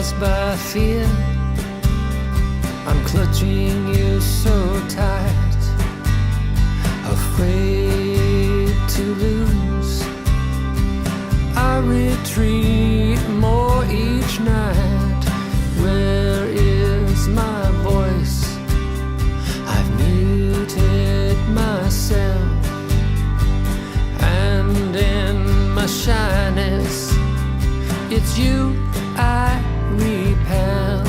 paralyzed by fear. I'm clutching you so tight, afraid to lose. I retreat more each night. Where is my voice? I've muted myself, and in my shyness, it's you I repel.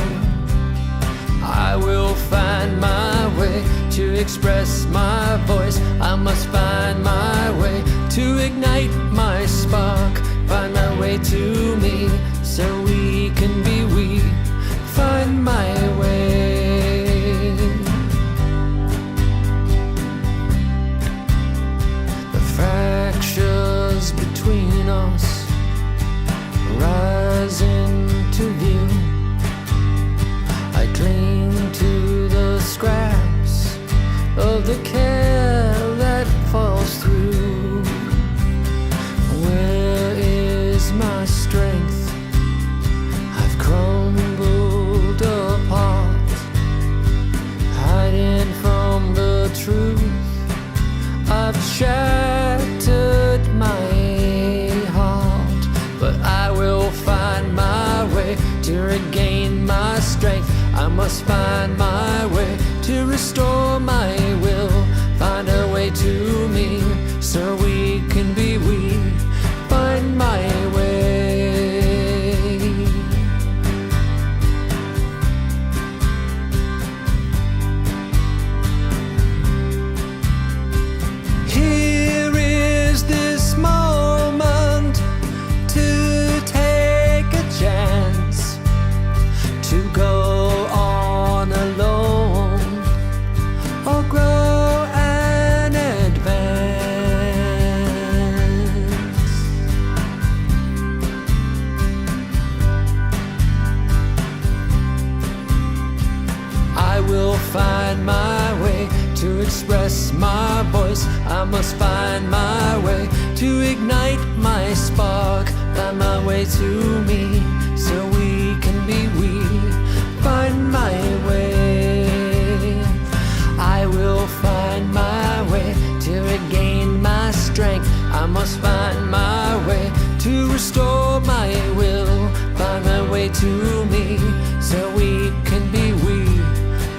I will find my way to express my voice. I must find my way to ignite my spark. Find my way to me so we can be we. Find my way. The fractures between us rise into view. I cling to the scraps of the care that falls through. Where is my strength? I've crumbled apart, hiding from the truth. I've shattered my heart, but I will find my way to regain my strength. I must find my way to restore my will. Find a way to me so we can be we. Find my way. Here is this moment to take a chance, to go on alone or grow and advance. I will find my way to express my voice. I must find my way to ignite my spark. Find my way to me so we can be we. Find my way. I will find my way to regain my strength. I must find my way to restore my will. Find my way to me so we can be we.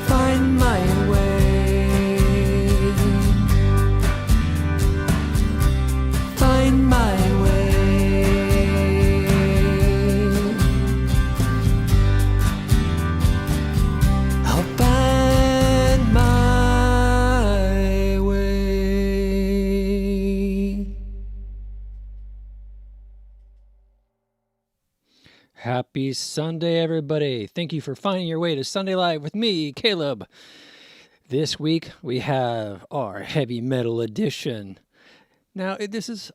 Find my way. Find my way. I'll find my way. Happy Sunday, everybody. Thank you for finding your way to Sunday Live with me, Caleb. This week, we have our heavy metal edition. Now, this is,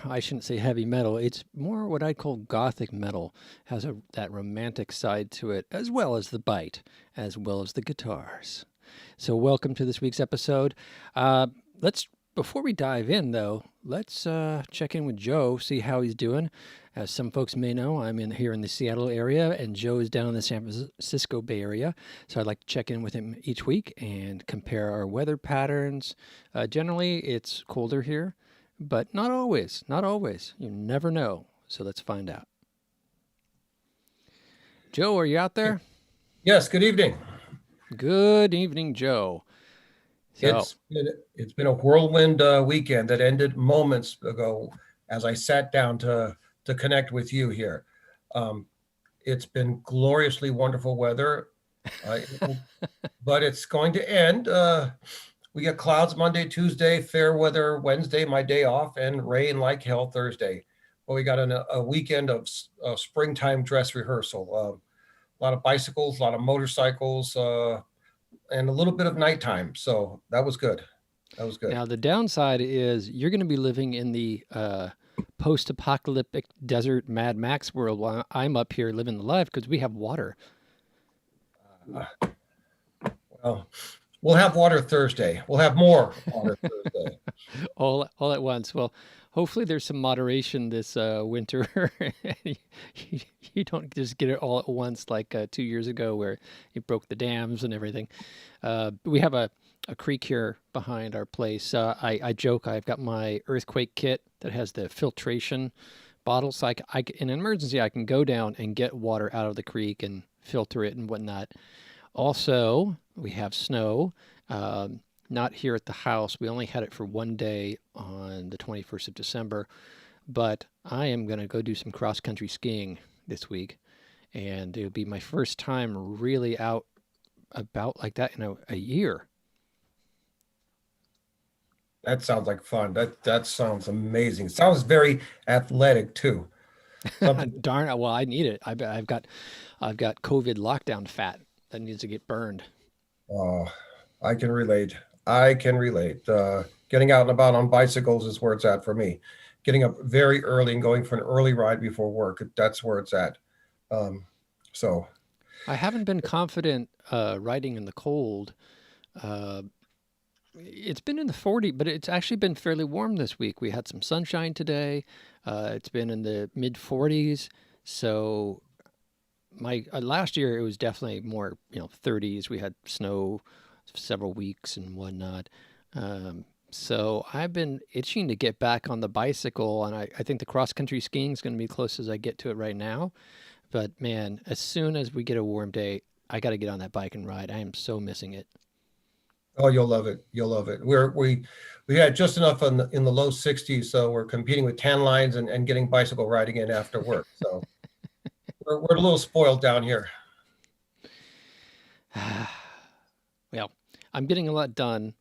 I shouldn't say heavy metal. It's more what I'd call gothic metal. Has that romantic side to it, as well as the bite, as well as the guitars. So welcome to this week's episode. Before we dive in, though, let's check in with Joe, see how he's doing. As some folks may know, I'm here in the Seattle area, and Joe is down in the San Francisco Bay Area. So I'd like to check in with him each week and compare our weather patterns. Generally, it's colder here, but not always. Not always. You never know. So let's find out. Joe, are you out there? Yes, good evening. Good evening, Joe. So, it's been a whirlwind weekend that ended moments ago as I sat down to connect with you here. It's been gloriously wonderful weather, but it's going to end. We get clouds Monday, Tuesday, fair weather Wednesday, my day off, and rain like hell Thursday. Well, we got a weekend of springtime dress rehearsal. A lot of bicycles, a lot of motorcycles, and a little bit of nighttime. So that was good. Now, the downside is you're going to be living in the post-apocalyptic desert Mad Max world while I'm up here living the life because we have water. Well, we'll have water Thursday. We'll have more water Thursday. all at once. Well, hopefully there's some moderation this winter. you, you don't just get it all at once like 2 years ago where it broke the dams and everything. We have a creek here behind our place. I joke I've got my earthquake kit that has the filtration bottle, so in an emergency I can go down and get water out of the creek and filter it and whatnot. Also, we have snow. Not here at the house. We only had it for one day on the 21st of December, but I am going to go do some cross country skiing this week. And it'll be my first time really out about like that in a year. That sounds like fun. That sounds amazing. Sounds very athletic too. Something. Darn it. Well, I need it. I've got COVID lockdown fat that needs to get burned. Oh, I can relate. I can relate. Getting out and about on bicycles is where it's at for me. Getting up very early and going for an early ride before work, that's where it's at. So I haven't been confident riding in the cold. It's been in the 40, but it's actually been fairly warm this week. We had some sunshine today. It's been in the mid 40s. So my last year it was definitely more 30s. We had snow several weeks and whatnot. So I've been itching to get back on the bicycle, and I think the cross country skiing is going to be close as I get to it right now. But man, as soon as we get a warm day, I got to get on that bike and ride. I am so missing it. oh, you'll love it. You'll love it. We had just enough in the low 60s, so we're competing with tan lines and getting bicycle riding in after work. So we're a little spoiled down here. Well, I'm getting a lot done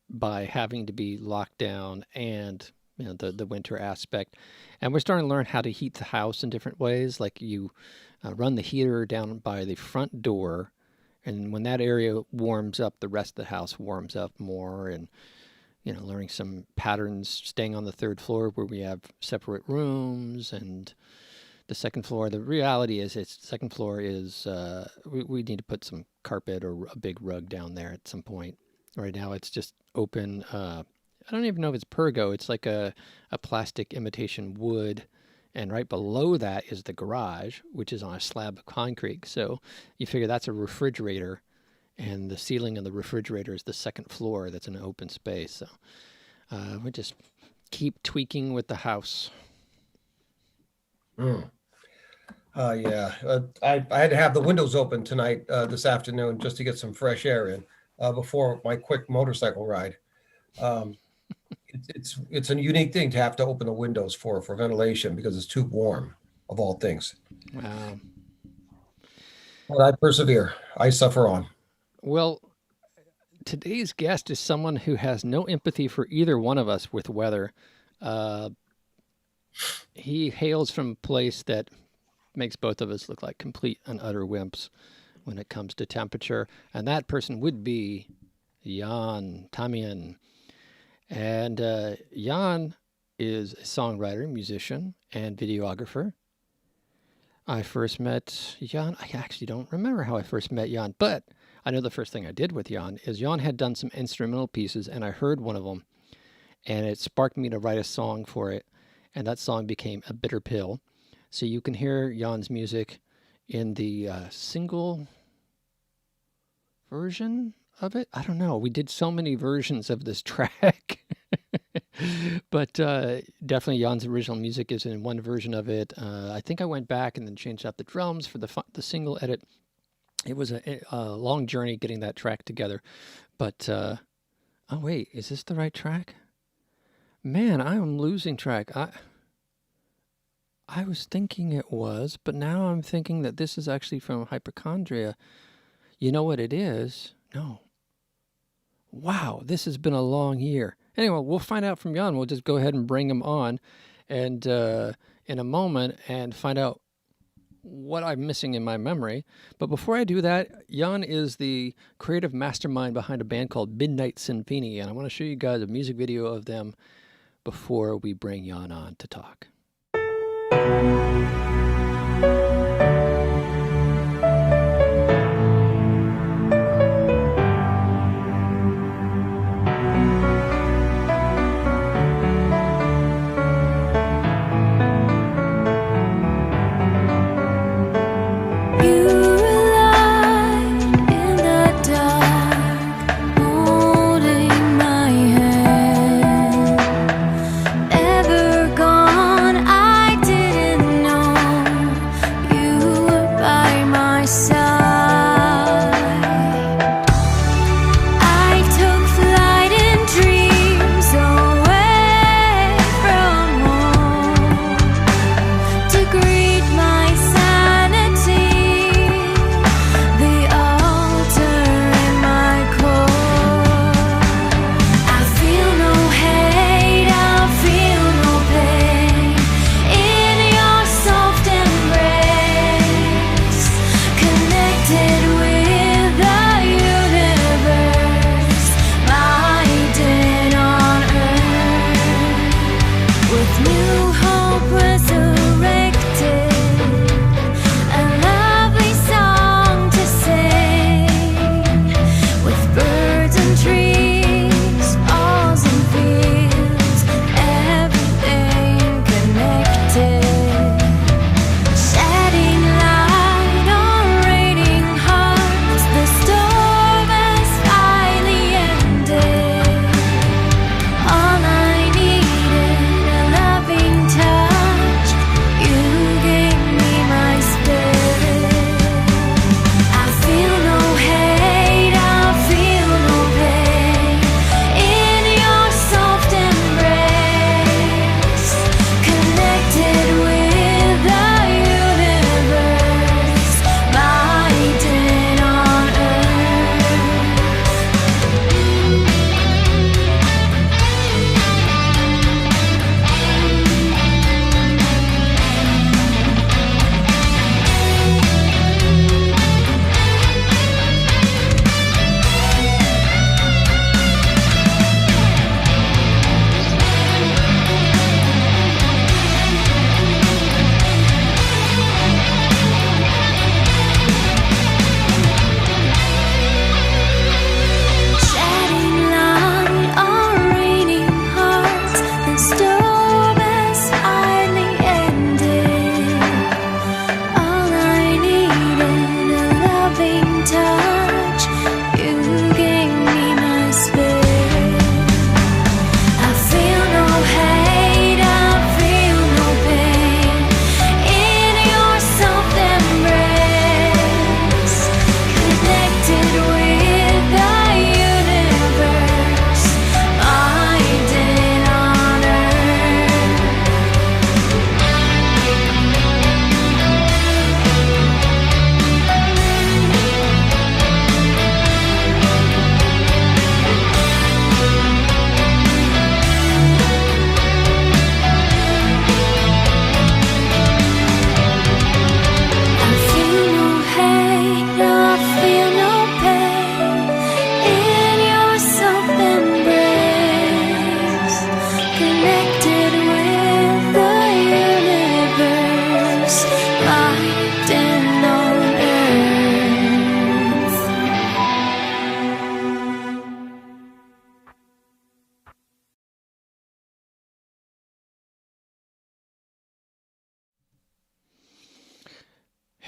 by having to be locked down and the winter aspect. And we're starting to learn how to heat the house in different ways. Like you run the heater down by the front door, and when that area warms up, the rest of the house warms up more. And learning some patterns, staying on the third floor where we have separate rooms, and the second floor. The reality is, second floor is we need to put some carpet or a big rug down there at some point. Right now, it's just open. I don't even know if it's pergo. It's like a plastic imitation wood, and right below that is the garage, which is on a slab of concrete. So you figure that's a refrigerator, and the ceiling of the refrigerator is the second floor. That's an open space. So we just keep tweaking with the house. Yeah. I had to have the windows open tonight, this afternoon, just to get some fresh air in before my quick motorcycle ride. It's a unique thing to have to open the windows for ventilation because it's too warm, of all things. Wow. But I persevere. I suffer on. Well, today's guest is someone who has no empathy for either one of us with weather. He hails from a place that makes both of us look like complete and utter wimps when it comes to temperature. And that person would be Janne Tamminen. And Janne is a songwriter, musician, and videographer. I first met Janne. I actually don't remember how I first met Janne, but I know the first thing I did with Janne is Janne had done some instrumental pieces, and I heard one of them, and it sparked me to write a song for it. And that song became A Bitter Pill. So you can hear Janne's music in the single version of it. I don't know. We did so many versions of this track. But definitely Janne's original music is in one version of it. I think I went back and then changed out the drums for the single edit. It was a long journey getting that track together. But, oh wait, is this the right track? Man, I am losing track. I was thinking it was, but now I'm thinking that this is actually from Hypochondria. You know what it is? No. Wow, this has been a long year. Anyway, we'll find out from Janne. We'll just go ahead and bring him on and in a moment and find out what I'm missing in my memory. But before I do that, Janne is the creative mastermind behind a band called Midnight Symphony, and I want to show you guys a music video of them before we bring Janne on to talk.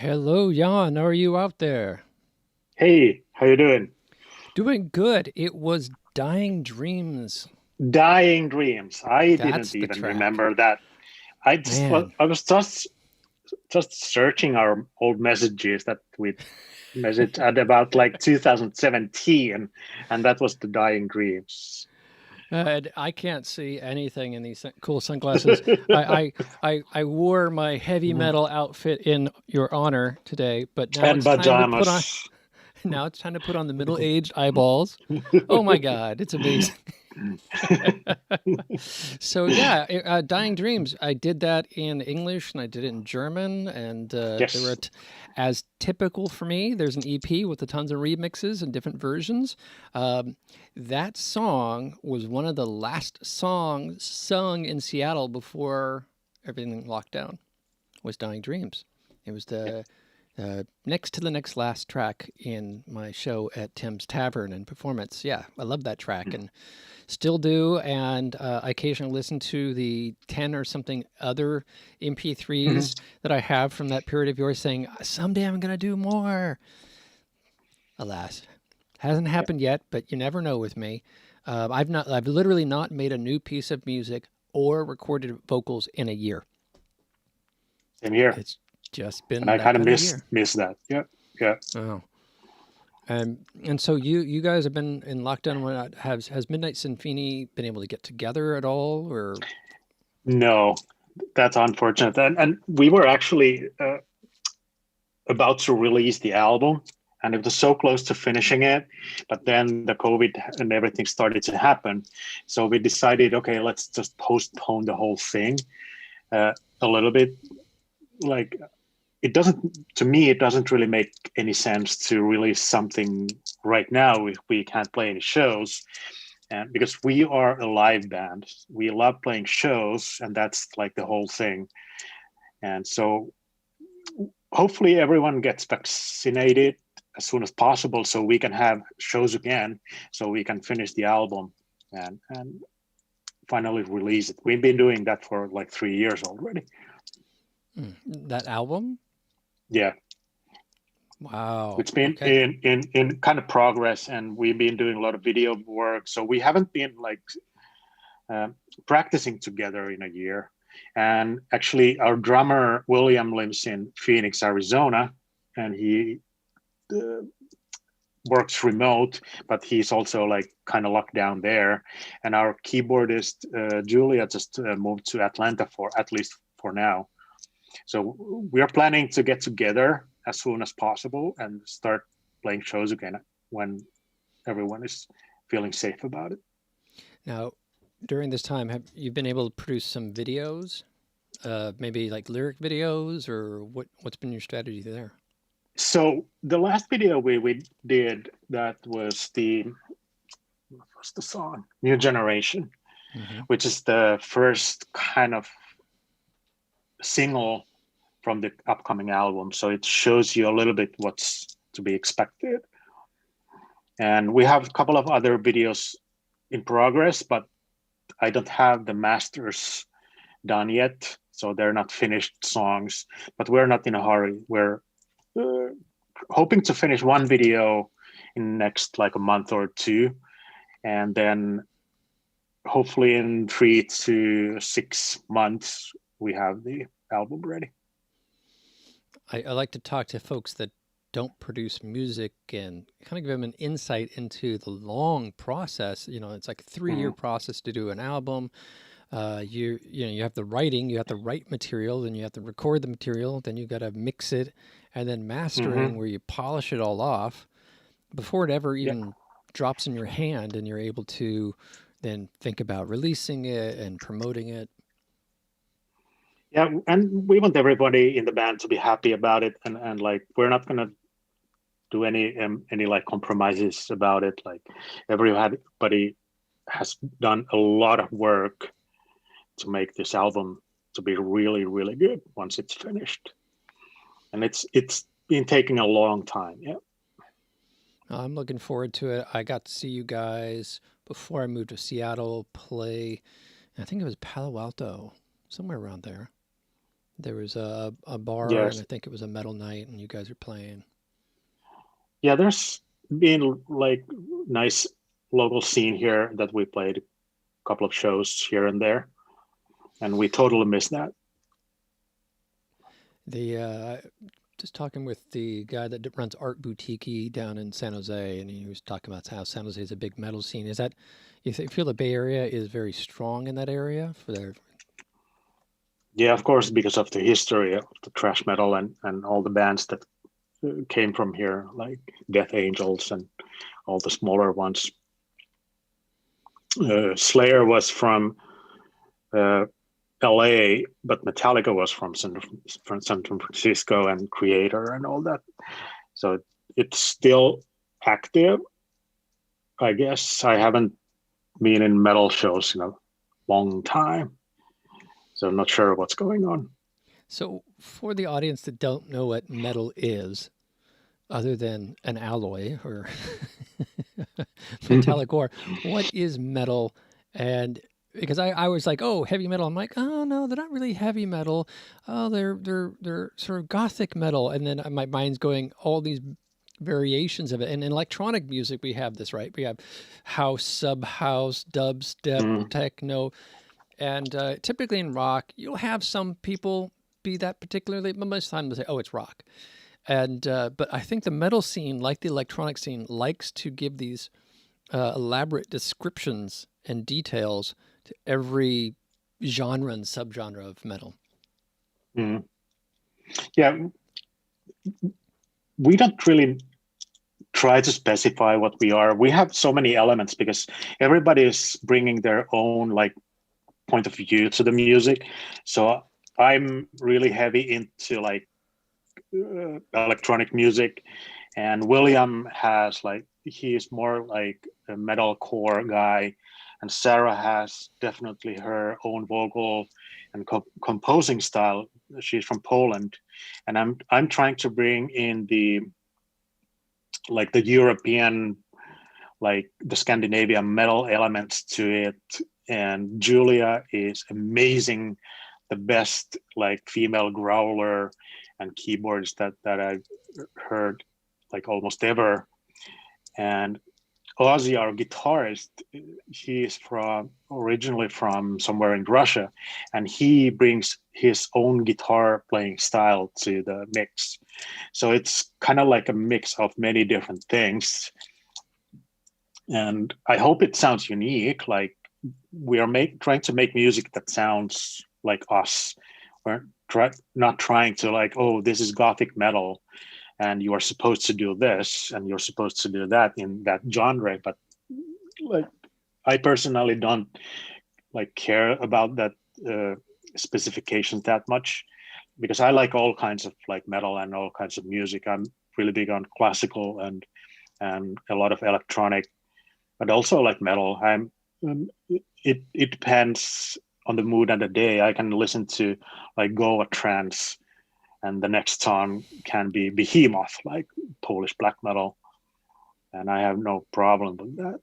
Hello, Jan. Are you out there? Hey, how you doing? Doing good. It was Dying Dreams. Dying Dreams. I That's didn't the even track. remember that. Man. I was just searching our old messages that we messaged at about like 2017, and that was the Dying Dreams. I can't see anything in these cool sunglasses. I wore my heavy metal outfit in your honor today, but now And it's time to put on pajamas. now it's time to put on the middle-aged eyeballs. Oh my God, it's amazing. So yeah, Dying Dreams. I did that in English and I did it in German, and they were Yes. as typical for me. There's an EP with a tons of remixes and different versions. Um, that song was one of the last songs sung in Seattle before everything locked down. Was Dying Dreams. It was Yeah. the next to the next last track in my show at Tim's Tavern and Performance. Yeah, I love that track and still do. And I occasionally listen to the 10 or something other Mhm. MP3s that I have from that period of yours saying, someday I'm going to do more. Alas, hasn't Yeah. happened yet, but you never know with me. I've literally not made a new piece of music or recorded vocals in a year. Same here. It's just And been I that kind of kind of year. miss that. Yeah. Yeah. Oh. And so you guys have been in lockdown. When has Midnight Symphony been able to get together at all, or No, that's unfortunate. And we were actually about to release the album, and it was so close to finishing it, but then the COVID and everything started to happen. So we decided, okay, let's just postpone the whole thing uh, a little bit. Like, it doesn't, to me, it doesn't really make any sense to release something right now if we can't play any shows. And because we are a live band, we love playing shows, and that's like the whole thing. And so hopefully everyone gets vaccinated as soon as possible so we can have shows again, so we can finish the album and finally release it. We've been doing that for like 3 years already. that album? Yeah, Wow. it's been Okay. in kind of progress, and we've been doing a lot of video work, so we haven't been like uh, practicing together in a year. And actually our drummer William lives in Phoenix, Arizona, and he uh, works remote, but he's also like kind of locked down there. And our keyboardist Julia just moved to Atlanta for at least for now. So we are planning to get together as soon as possible and start playing shows again when everyone is feeling safe about it. Now, during this time, have you been able to produce some videos? Maybe like lyric videos, or what's been your strategy there? So the last video we did that was the song New Generation, Hmm. which is the first kind of single from the upcoming album. So it shows you a little bit what's to be expected. And we have a couple of other videos in progress, but I don't have the masters done yet. So they're not finished songs, but we're not in a hurry. We're uh, hoping to finish one video in next like a month or two. And then hopefully in 3 to 6 months, we have the album ready. I like to talk to folks that don't produce music and kind of give them an insight into the long process. You know, it's like a 3 year Mhm. process to do an album. You have the writing, you have to write material, then you have to record the material, then you got to mix it, and then mastering Mm-hmm. where you polish it all off before it ever Yeah. even drops in your hand, and you're able to then think about releasing it and promoting it. Yeah. And we want everybody in the band to be happy about it. And like, we're not going to do any like compromises about it. Like everybody has done a lot of work to make this album to be really, really good once it's finished. And it's been taking a long time. Yeah. I'm looking forward to it. I got to see you guys before I moved to Seattle play. I think it was Palo Alto, somewhere around there. There was a bar, and Yes. I think it was a metal night, and you guys are playing. Yeah, there's been like nice local scene here that we played a couple of shows here and there, and we totally miss that. The just talking with the guy that runs Art Boutique down in San Jose, and he was talking about how San Jose is a big metal scene. Is that you feel the Bay Area is very strong in that area for their? Yeah, of course, because of the history of the thrash metal and all the bands that came from here, like Death Angels and all the smaller ones. Slayer was from uh, LA, but Metallica was from San Francisco and Creator and all that. So it's still active. I guess I haven't been in metal shows in a long time, so I'm not sure what's going on. So for the audience that don't know what metal is, other than an alloy or metallic ore, what is metal? And because I was like, oh, heavy metal. I'm like, oh no, they're not really heavy metal. Oh, they're sort of gothic metal. And then my mind's going all these variations of it. And in electronic music, we have this, right? We have house, sub house, dubstep, Mm, techno, and typically in rock, you'll have some people be that particularly, but most of the time they'll say, oh, it's rock. And but I think the metal scene, like the electronic scene, likes to give these elaborate descriptions and details to every genre and subgenre of metal. mm. Yeah, we don't really try to specify what we are. We have so many elements because everybody is bringing their own like point of view to the music. So I'm really heavy into like electronic music, and William has like he's more like a metalcore guy, and Sarah has definitely her own vocal and composing style. She's from Poland, and I'm trying to bring in the like the European, like the Scandinavian metal elements to it. And Julia is amazing, the best like female growler and keyboards that I've heard like almost ever. And Ozzy, our guitarist, he's from originally from somewhere in Russia, and he brings his own guitar playing style to the mix. So it's kind of like a mix of many different things. And I hope it sounds unique. Like we are trying to make music that sounds like us. We're not trying to like, oh, this is gothic metal and you are supposed to do this and you're supposed to do that in that genre. But like I personally don't like care about that specifications that much, because I like all kinds of like metal and all kinds of music. I'm really big on classical and a lot of electronic, but also like metal. It depends on the mood and the day. I can listen to like Goa trance, and the next song can be Behemoth, like Polish black metal, and I have no problem with that.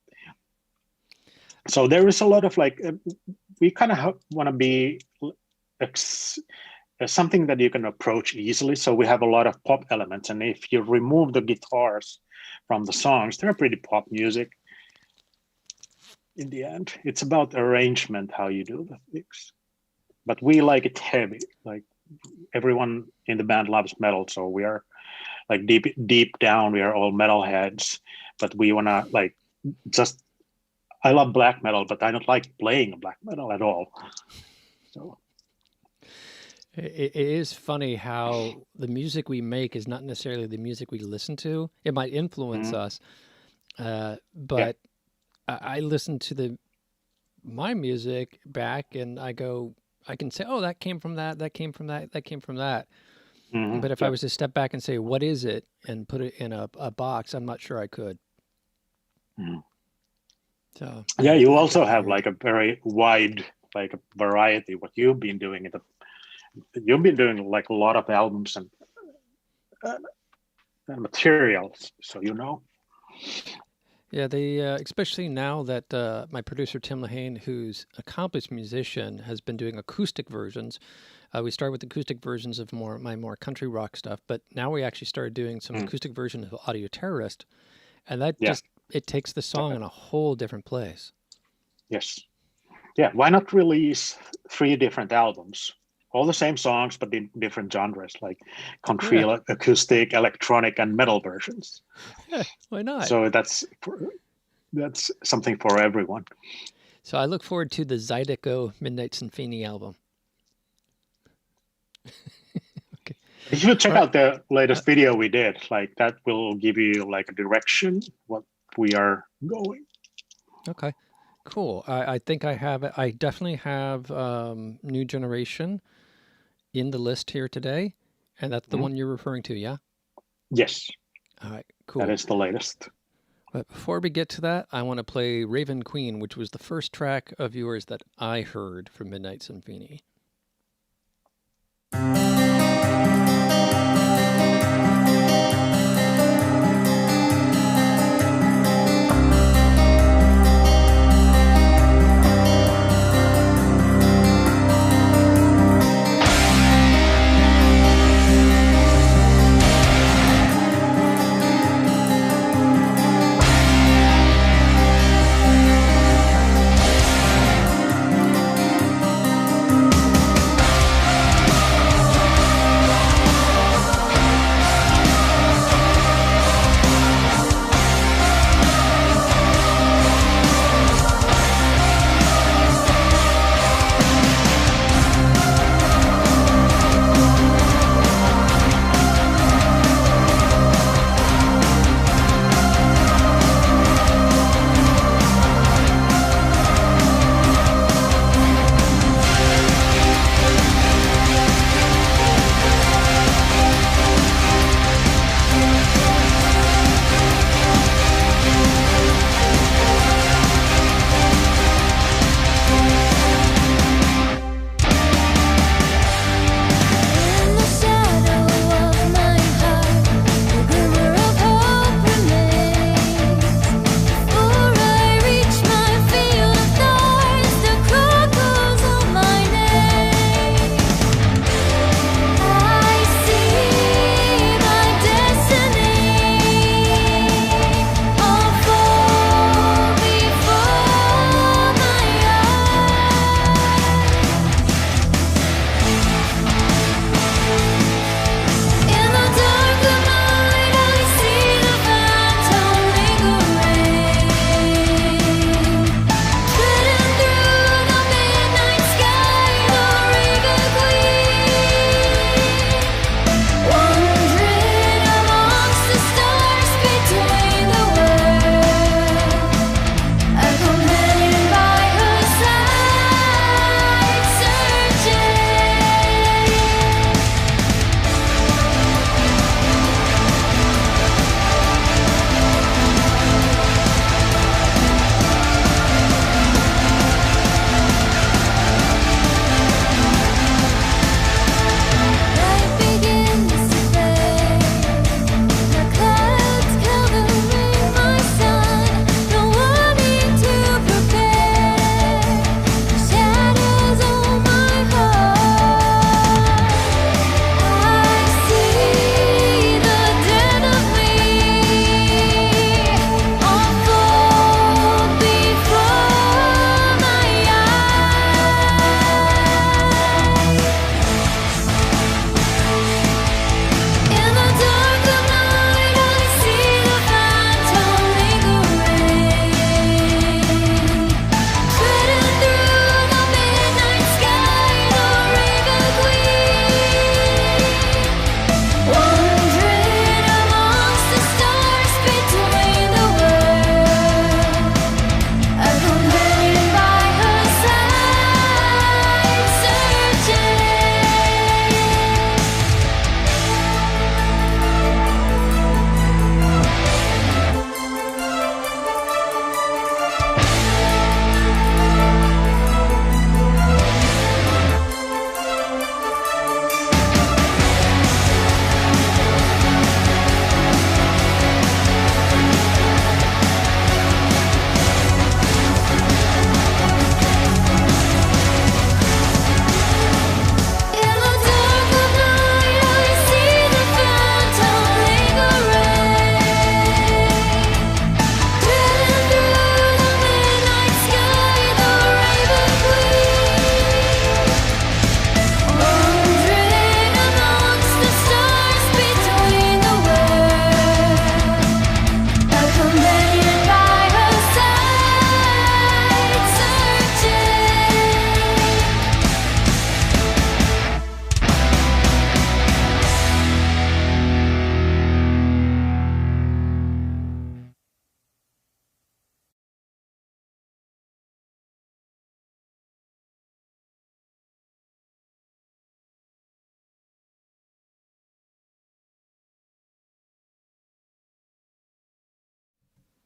So there is a lot of like we kind of want to be something that you can approach easily. So we have a lot of pop elements, and if you remove the guitars from the songs, they're pretty pop music. In the end, it's about arrangement, how you do the things. But we like it heavy. Like everyone in the band loves metal, so we are like deep down, we are all metalheads. But we wanna like just. I love black metal, but I don't like playing black metal at all. So It is funny how the music we make is not necessarily the music we listen to. It might influence us, yeah. but I listen to my music back, and I can say, oh, that came from that, that came from that, that came from that. But if I Yeah. was to step back and say, what is it, and put it in a box, I'm not sure I could. So Yeah, you I also definitely have hear you. like a very wide like a variety. What you've been doing, you've been doing like a lot of albums uh, and materials. So you know. Yeah, they especially now that my producer Tim Lehane, who's an accomplished musician, has been doing acoustic versions. We started with acoustic versions of my more country rock stuff, but now we actually started doing some acoustic versions of Audio Terrorist, and that Yeah. just it takes the song in a whole different place. Yes. Yeah. Why not release 3 different albums? All the same songs, but in different genres, like country, acoustic, electronic, and metal versions. Yeah, why not? So that's something for everyone. So I look forward to the Zydeco Midnight Symphony album. Okay. You should check out the latest video we did. Like that will give you like a direction what we are going. Okay, cool. I think I have it. I definitely have New Generation in the list here today, and that's the one you're referring to, yeah? Yes. All right, cool. That is the latest. But before we get to that, I want to play Raven Queen, which was the first track of yours that I heard from Midnight Symphony.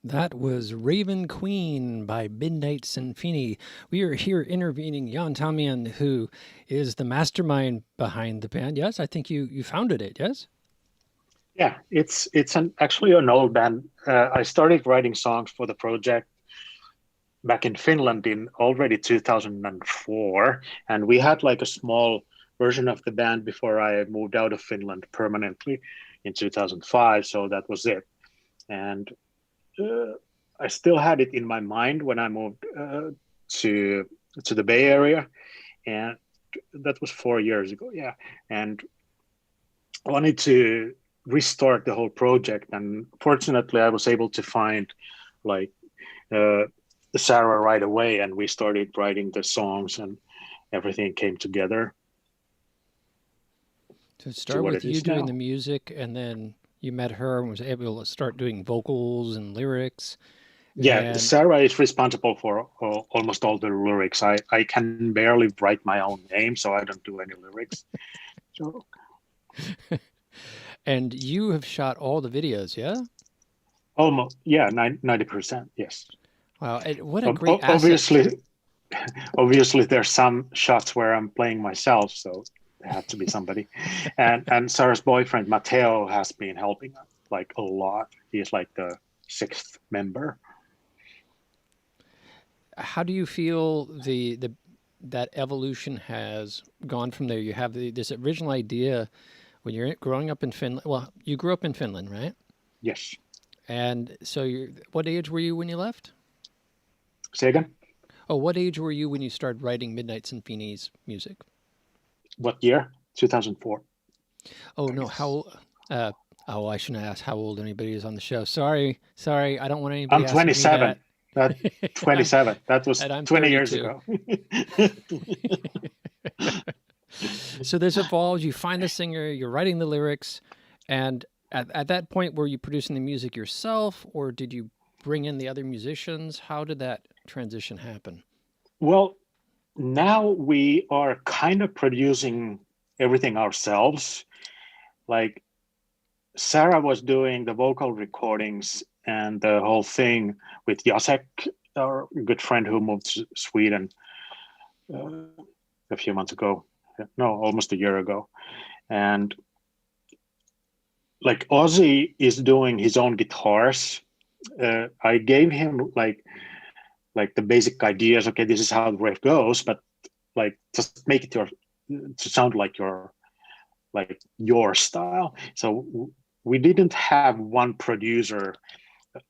That was Raven Queen by Midnight Symphony. We are here interviewing Jan Tamminen, who is the mastermind behind the band. Yes, I think you founded it, yes? Yeah, it's actually an old band. I started writing songs for the project back in Finland in already 2004, and we had like a small version of the band before I moved out of Finland permanently in 2005. So that was it, and I still had it in my mind when I moved to the Bay Area, and that was 4 years ago. Yeah, and I wanted to restart the whole project, and fortunately, I was able to find like uh, Sarah right away, and we started writing the songs, and everything came together. So it started what with it you is doing now. the music, and then you met her and was able to start doing vocals and lyrics. Yeah, And Sarah is responsible for almost all the lyrics. I can barely write my own name, so I don't do any lyrics. So and you have shot all the videos, yeah? almost, yeah, 90%, yes. Wow, and what a great asset. Obviously, obviously there's some shots where I'm playing myself, so there had to be somebody. And Sarah's boyfriend Matteo has been helping like a lot. He's like the sixth member. How do you feel the that evolution has gone from there? You have this original idea when you're growing up in Finland. Well, you grew up in Finland, right? Yes. And so what age were you when you left? Say again? Oh, what age were you when you started writing Midnight Symphony's music? What year? 2004. Oh, no, oh, I shouldn't ask how old anybody is on the show. Sorry, I don't want anybody I'm asking me 27. that. That 27. That was And I'm 20 years 32. ago. So this evolves. You find the singer, you're writing the lyrics, and at that point, were you producing the music yourself, or did you bring in the other musicians? How did that transition happen? Well, now we are kind of producing everything ourselves. Like Sarah was doing the vocal recordings and the whole thing with Jacek, our good friend who moved to Sweden a few months ago. No, almost a year ago. And like Ozzy is doing his own guitars. I gave him like the basic ideas. Okay, this is how the riff goes, but like just make it to sound like your style. So we didn't have one producer.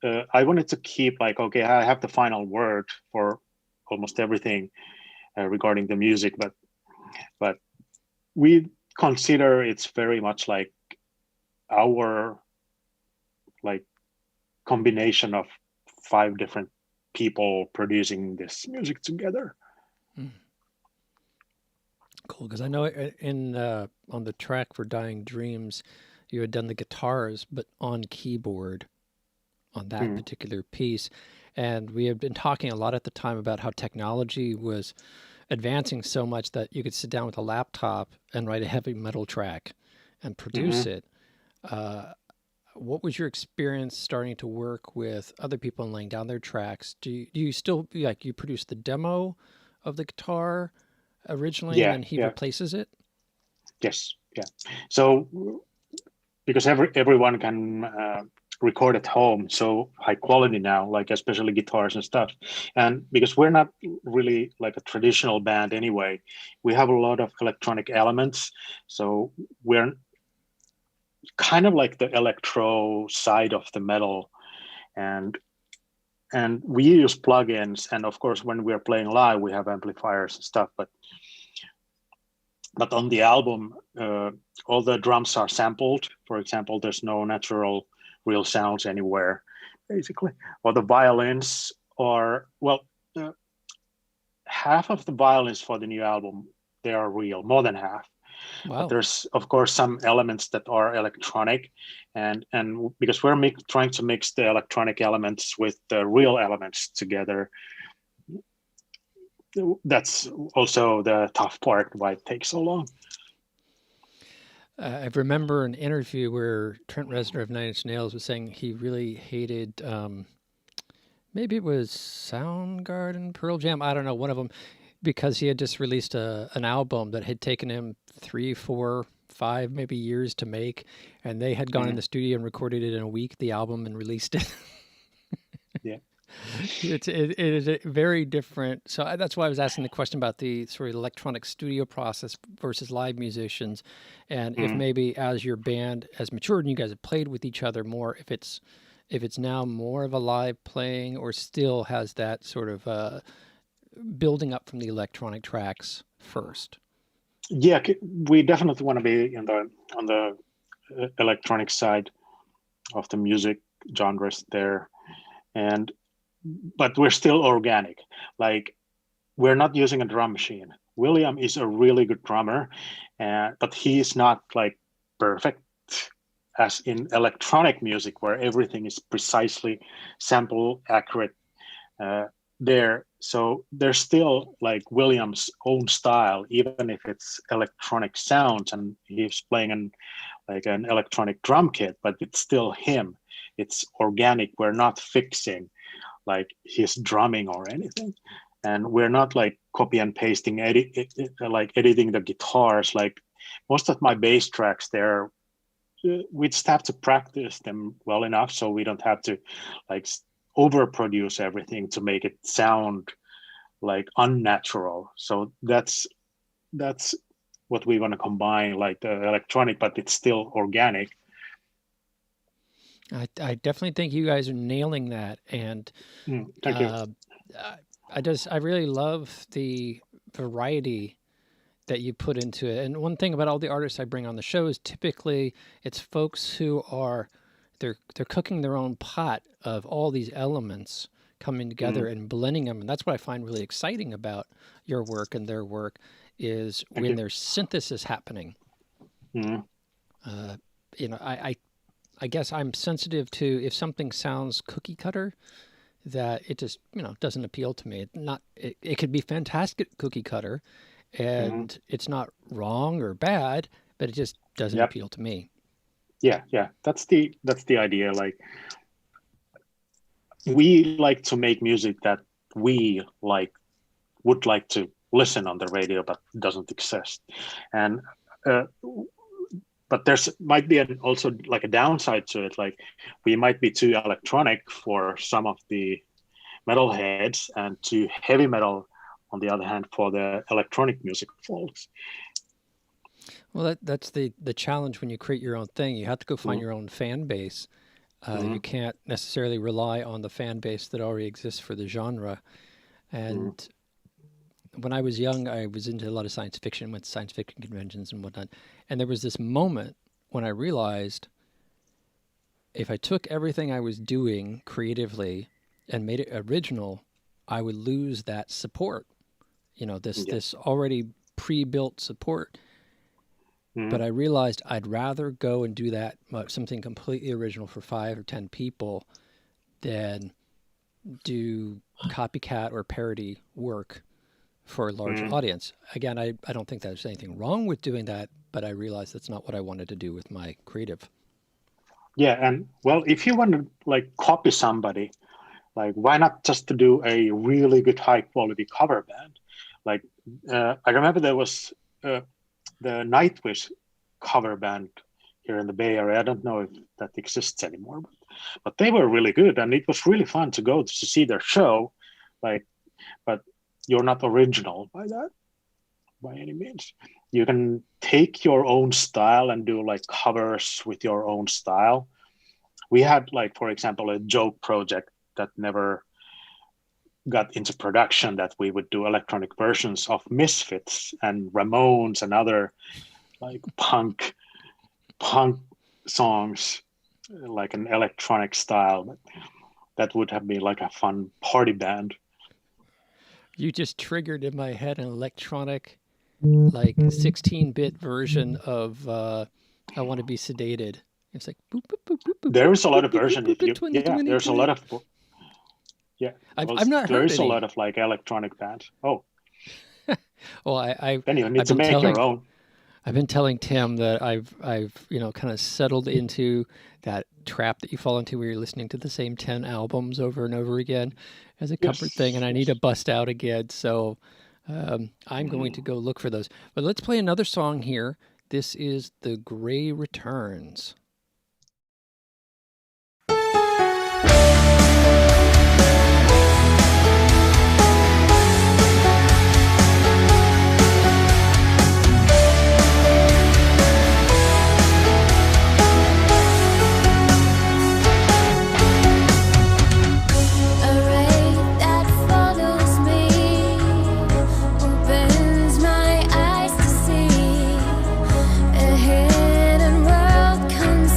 I wanted to keep like, okay, I have the final word for almost everything regarding the music, but we consider it's very much like our like combination of 5 different people producing this music together. Cool, because I know in on the track for Dying Dreams, you had done the guitars, but on keyboard on that particular piece. And we had been talking a lot at the time about how technology was advancing so much that you could sit down with a laptop and write a heavy metal track and produce it. What was your experience starting to work with other people and laying down their tracks? Do you still, like, you produce the demo of the guitar originally and then he replaces it? Yes, yeah. So because everyone can record at home, so high quality now, like especially guitars and stuff. And because we're not really like a traditional band anyway, we have a lot of electronic elements. So we're kind of like the electro side of the metal, and we use plugins. And of course, when we're playing live, we have amplifiers and stuff. But on the album, all the drums are sampled. For example, there's no natural real sounds anywhere, basically. Or the violins are, well, half of the violins for the new album, they are real, more than half. Wow. But there's, of course, some elements that are electronic. And because we're trying to mix the electronic elements with the real elements together, that's also the tough part, why it takes so long. I remember an interview where Trent Reznor of Nine Inch Nails was saying he really hated maybe it was Soundgarden, Pearl Jam, I don't know, one of them, because he had just released an album that had taken him 3, 4, 5 maybe years to make, and they had gone in Mhm. the studio and recorded it in a week, the album, and released it. Yeah. It is a very different. So that's why I was asking the question about the sort of electronic studio process versus live musicians, and if Mhm. maybe as your band has matured and you guys have played with each other more, if it's now more of a live playing or still has that sort of building up from the electronic tracks first. Yeah, we definitely want to be in the on the electronic side of the music genres there, and but we're still organic. Like we're not using a drum machine. William is a really good drummer, but he's not like perfect as in electronic music where everything is precisely sample accurate uh, there. So there's still like William's own style, even if it's electronic sounds and he's playing an electronic drum kit, but it's still him. It's organic. We're not fixing like his drumming or anything. And we're not like copy and pasting, like editing the guitars. Like most of my bass tracks, we just have to practice them well enough so we don't have to like overproduce everything to make it sound like unnatural. So that's what we want to combine, like the electronic, but it's still organic. I definitely think you guys are nailing that, and Thank you. uh, I really love the variety that you put into it. And one thing about all the artists I bring on the show is typically it's folks who are they're cooking their own pot of all these elements coming together Mm, and blending them. And that's what I find really exciting about your work and their work is thank when you. there's synthesis happening. Mm, Uh, you know, I guess I'm sensitive to if something sounds cookie cutter, that it just doesn't appeal to me. It could be fantastic cookie cutter, mm, and it's not wrong or bad, but it just doesn't yep. appeal to me. Yeah. That's the idea. Like we like to make music that we like would like to listen on the radio, but doesn't exist. And uh, but there's might be also like a downside to it. Like we might be too electronic for some of the metalheads and too heavy metal on the other hand for the electronic music folks. Well, that's the challenge when you create your own thing. You have to go find Mm, your own fan base. You mm, can't necessarily rely on the fan base that already exists for the genre. mm, And when I was young, I was into a lot of science fiction, went to science fiction conventions and whatnot. And there was this moment when I realized if I took everything I was doing creatively and made it original, I would lose that support. yeah. This already pre-built support. But Mm, I realized I'd rather go and do that something completely original for 5 or 10 people than do copycat or parody work for a larger mm. audience. Again, I don't think there's anything wrong with doing that, but I realized that's not what I wanted to do with my creative. Yeah, and well, if you want to like copy somebody, like why not just to do a really good high quality cover band? Like I remember there was the Nightwish cover band here in the Bay Area. I don't know if that exists anymore, but they were really good, and it was really fun to go to see their show. Like, but you're not original by that by any means. You can take your own style and do like covers with your own style. We had like, for example, a joke project that never got into production that we would do electronic versions of Misfits and Ramones and other like punk songs like an electronic style, but that would have been like a fun party band. You just triggered in my head an electronic, like 16-bit version of I Want to Be Sedated. It's like boop, boop, boop, boop, boop, There boop, is a lot boop, of boop, boop, version boop, if boop, you 20, yeah 20, there's a 20. lot of yeah I've not there heard is a any. lot of like electronic bands. Oh, Well, then you need I've to been make your telling own. I've been telling Tim that I've kind of settled into that trap that you fall into where you're listening to the same 10 albums over and over again as a comfort thing, and I need to bust out again. So I'm going to go look for those. But let's play another song here. This is The Gray Returns. Comes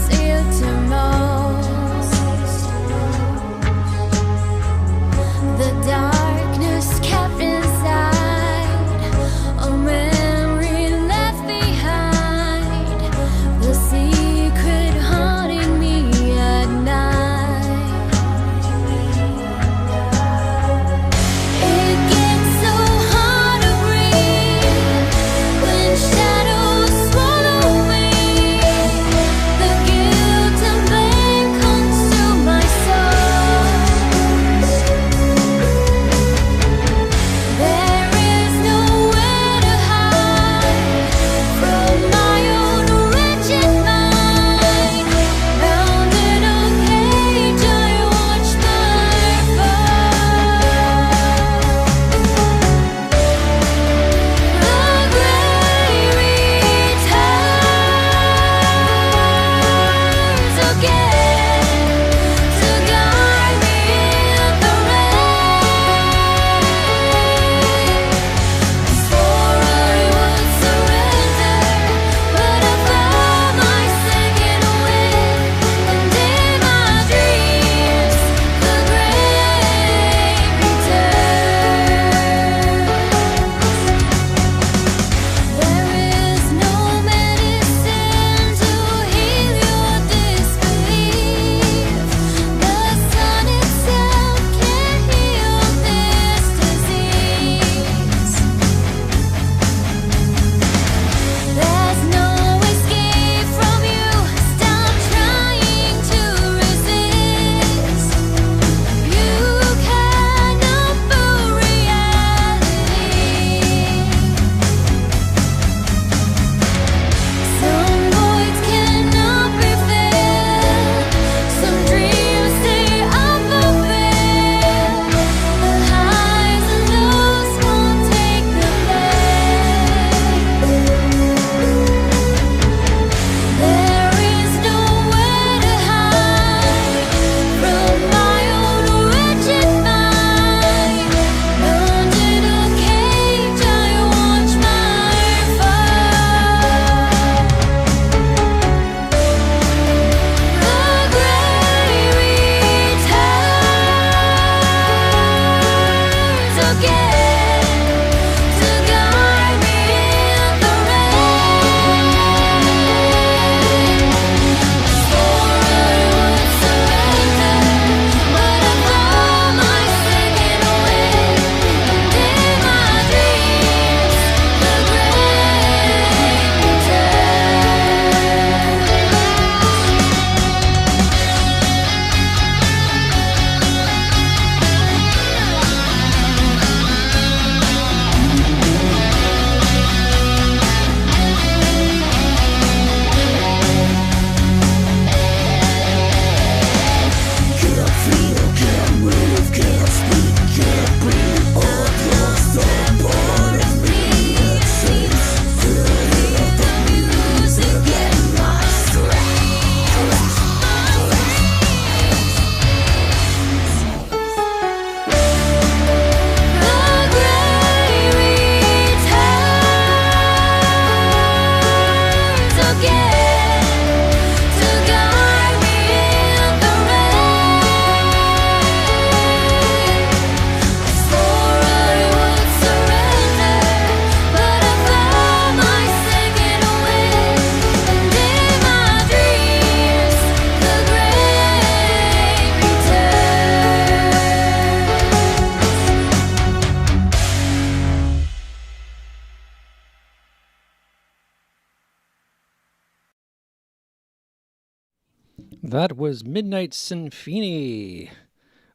That was Midnight Symphony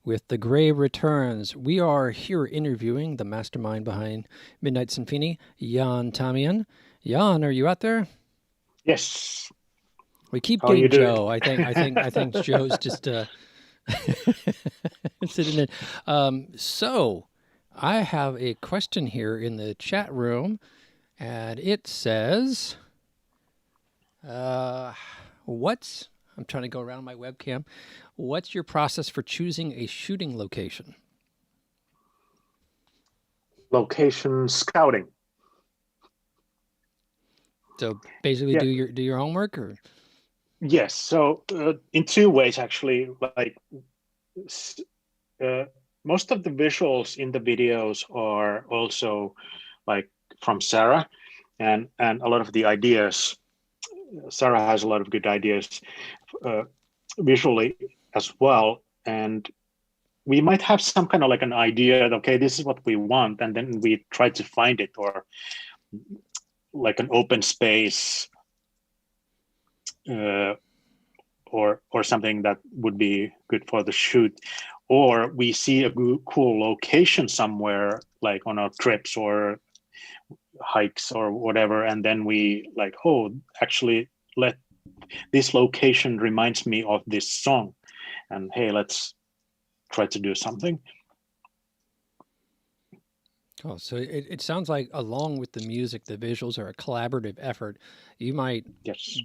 with The Grey Returns. We are here interviewing the mastermind behind Midnight Symphony, Jan Tamminen. Jan, are you out there? Yes. We keep How are you getting doing? Joe. I think Joe's just sitting in. So I have a question here in the chat room, and it says, I'm trying to go around my webcam. What's your process for choosing a shooting location? Location scouting. So basically, Yeah. do your homework, or Yes. So in two ways, actually. Like most of the visuals in the videos are also like from Sarah, and a lot of the ideas. Sarah has a lot of good ideas visually as well, and we might have some kind of like an idea. Okay, this is what we want, and then we try to find it, or like an open space. Or something that would be good for the shoot, or we see a cool location somewhere, like on our trips or hikes or whatever, and then we like, oh, actually, this location reminds me of this song, and hey, let's try to do something. Oh, so it sounds like along with the music, the visuals are a collaborative effort. You might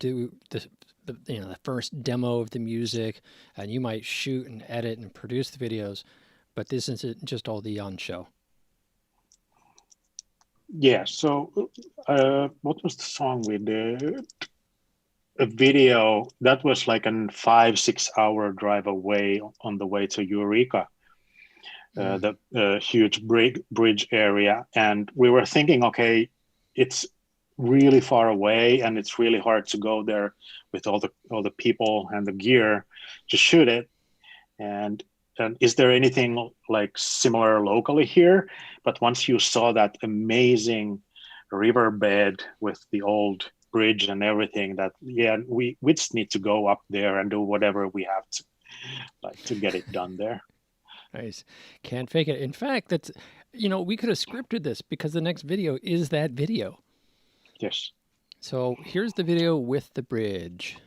do the first demo of the music, and you might shoot and edit and produce the videos, but this isn't just all the Jan show. Yeah. So, what was the song we did? A video that was like a 5-6 hour drive away on the way to Eureka. The huge bridge area, and we were thinking, okay, it's really far away and it's really hard to go there with all the people and the gear to shoot it, and is there anything like similar locally here? But once you saw that amazing riverbed with the old bridge and everything, that we just need to go up there and do whatever we have to, like, to get it done there. Nice. Can't fake it. In fact, that's, we could have scripted this because the next video is that video. Yes. So here's the video with the bridge.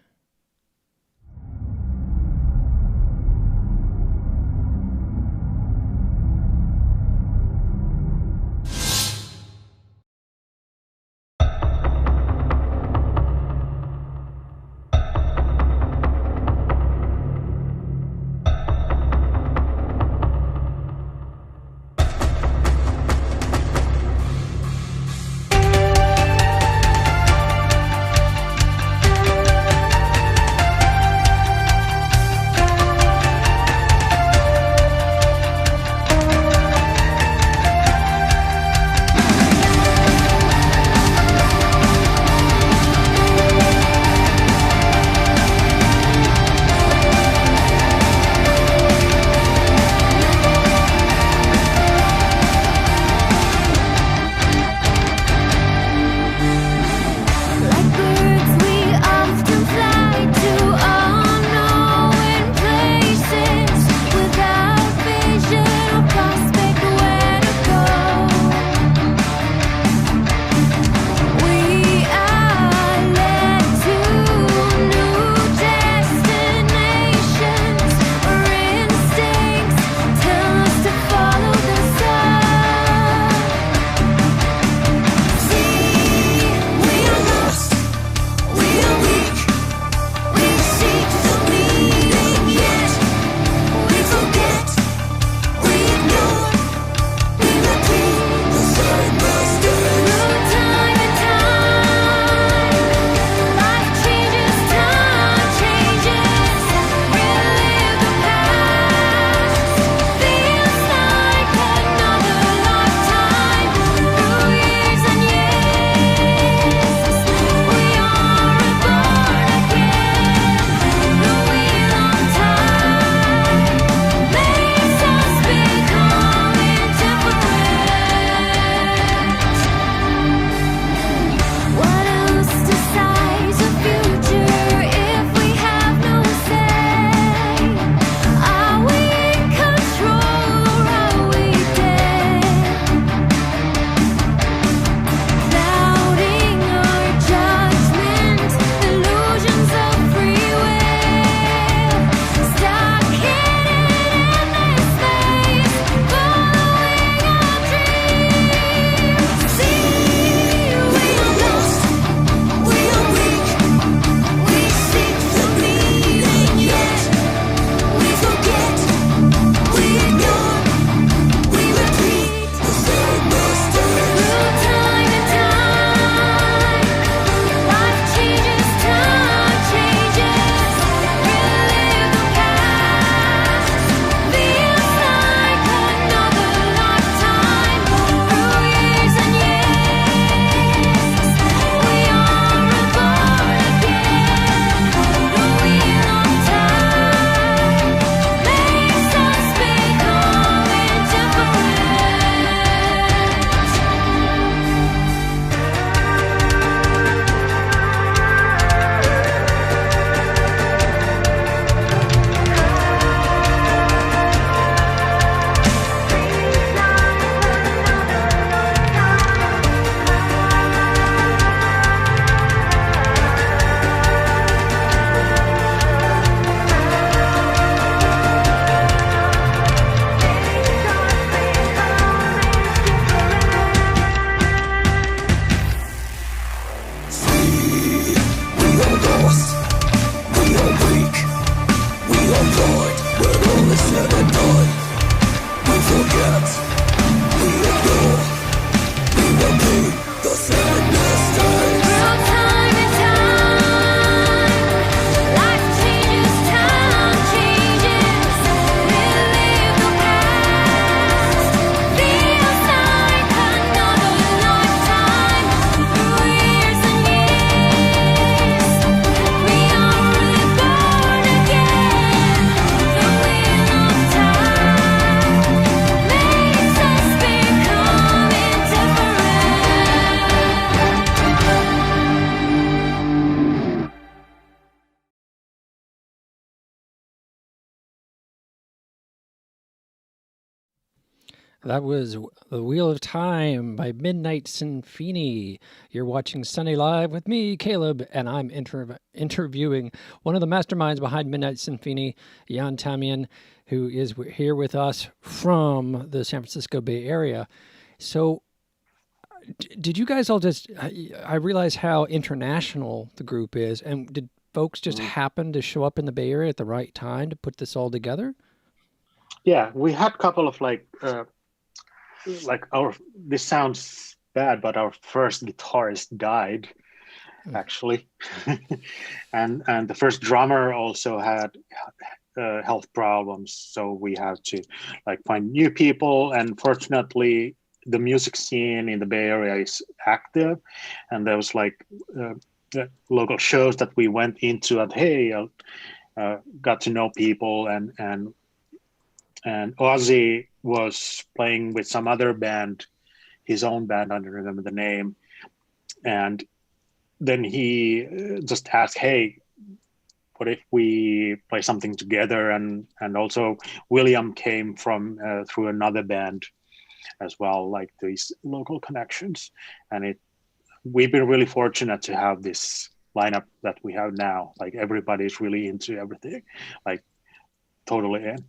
That was The Wheel of Time by Midnight Symphony. You're watching Sunday Live with me, Caleb, and I'm interviewing one of the masterminds behind Midnight Symphony, Jan Tamminen, who is here with us from the San Francisco Bay Area. So, did you guys all just, I realize how international the group is, and did folks just happen to show up in the Bay Area at the right time to put this all together? Yeah, we had a couple of like this sounds bad, but our first guitarist died actually, and the first drummer also had health problems, so we had to like find new people. And fortunately, the music scene in the Bay Area is active, and there was like the local shows that we went into, and hey, got to know people, and Ozzy was playing with some other band, his own band, I don't remember the name. And then he just asked, hey, what if we play something together? And also William came from through another band as well, like these local connections. And we've been really fortunate to have this lineup that we have now. Like everybody's really into everything, like totally in.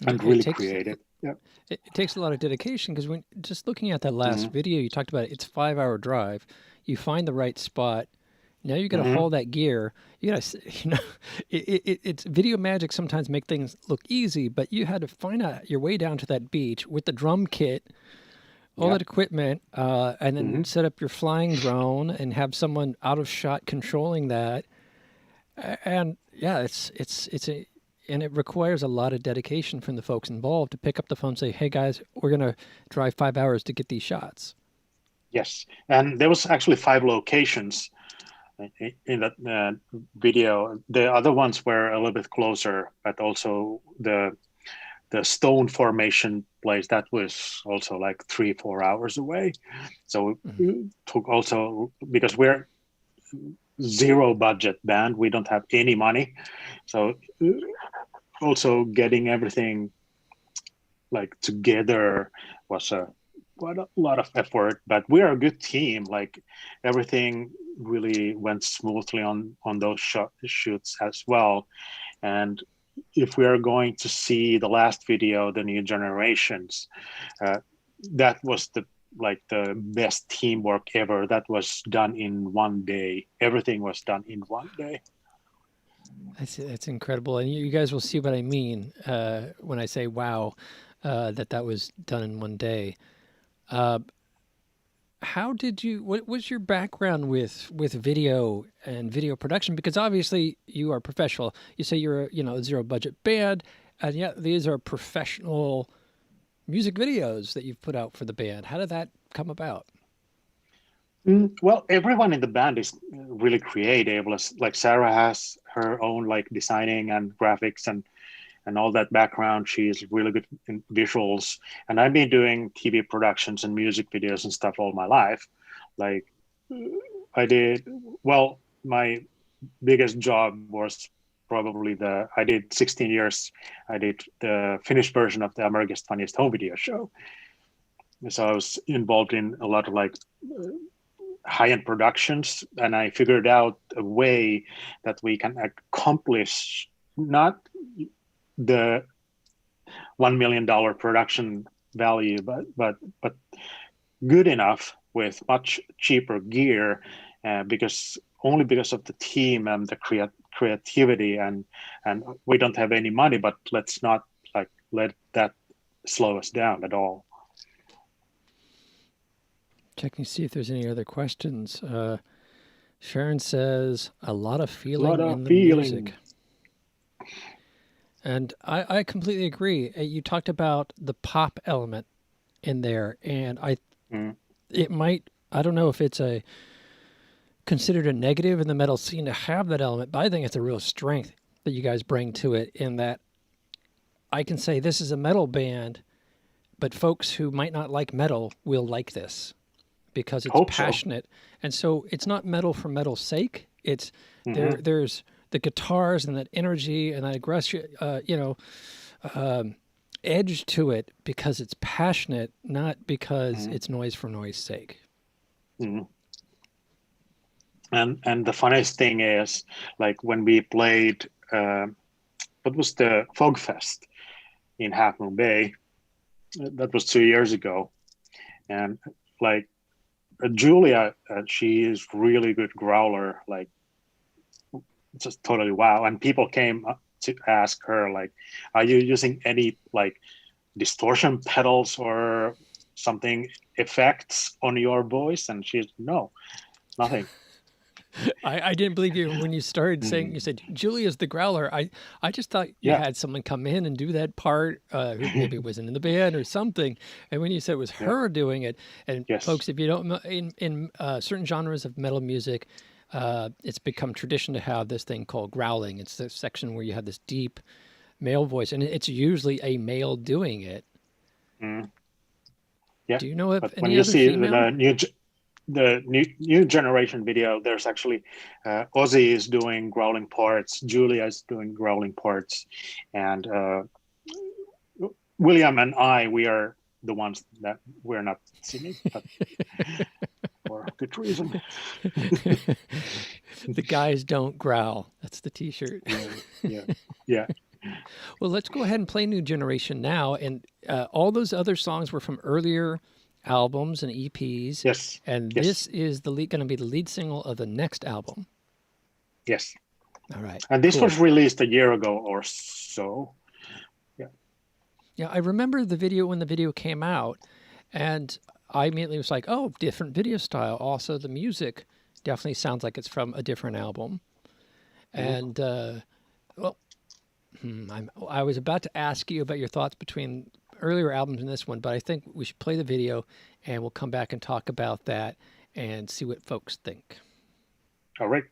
And really creative. Yeah. It takes a lot of dedication, because when just looking at that last video, you talked about it, it's a 5-hour drive. You find the right spot. Now you got to haul that gear. You got to, it's video magic. Sometimes make things look easy, but you had to find out your way down to that beach with the drum kit, all that equipment, and then set up your flying drone and have someone out of shot controlling that. And yeah, and it requires a lot of dedication from the folks involved to pick up the phone and say, hey guys, we're going to drive 5 hours to get these shots. Yes. And there was actually 5 locations in that video. The other ones were a little bit closer, but also the stone formation place, that was also like 3-4 hours away. So it took also, because we're zero budget band, we don't have any money. So also getting everything like together was quite a lot of effort, but we are a good team. Like everything really went smoothly on those shoots as well. And if we are going to see the last video, The New Generations, that was the best teamwork ever. That was done in one day. Everything was done in one day. That's incredible. And you guys will see what I mean when I say, wow, that was done in one day. What was your background with video and video production? Because obviously you are professional. You say you're a zero budget band, and yet these are professional music videos that you've put out for the band. How did that come about? Well, everyone in the band is really creative. Like Sarah has her own like designing and graphics and all that background. She's really good in visuals. And I've been doing TV productions and music videos and stuff all my life. Like my biggest job was probably I did 16 years. I did the Finnish version of the America's Funniest Home Video Show. So I was involved in a lot of like high-end productions, and I figured out a way that we can accomplish not the $1 million production value, but good enough with much cheaper gear, because of the team and the creativity, and we don't have any money, but let's not like let that slow us down at all. Checking to see if there's any other questions. Sharon says, a lot of feeling in the music. And I completely agree. You talked about the pop element in there, and it might, I don't know if it's considered a negative in the metal scene to have that element, but I think it's a real strength that you guys bring to it, in that I can say this is a metal band, but folks who might not like metal will like this, because it's passionate. And so it's not metal for metal's sake. It's there's the guitars and that energy and that aggression, edge to it because it's passionate, not because Mm. it's noise for noise sake. Mm. And the funniest thing is, like when we played, what was the Fog Fest in Half Moon Bay? That was 2 years ago, and like Julia, she is really good growler, like just totally wow. And people came up to ask her, like, are you using any like distortion pedals or something effects on your voice? And she's no, nothing. I didn't believe you when you started saying, you said, Julia's the growler. I just thought you Yeah. had someone come in and do that part, who maybe wasn't in the band or something. And when you said it was her doing it, and Yes. folks, if you don't know, in certain genres of metal music, it's become tradition to have this thing called growling. It's the section where you have this deep male voice, and it's usually a male doing it. Mm. Yeah. Do you know of But any when you other see female? the new generation video, there's actually Ozzy is doing growling parts, Julia is doing growling parts, and William and we are the ones that we're not singing, but for good reason. The guys don't growl. That's the T-shirt. Yeah. Well, let's go ahead and play New Generation now. And all those other songs were from earlier albums and EPs. Yes. And Yes. this is going to be the lead single of the next album. Yes. All right. And this cool. was released a year ago or so. Yeah, I remember the video when the video came out, and I immediately was like, oh, different video style. Also, the music definitely sounds like it's from a different album. And, I was about to ask you about your thoughts between earlier albums and this one, but I think we should play the video, and we'll come back and talk about that and see what folks think. All right.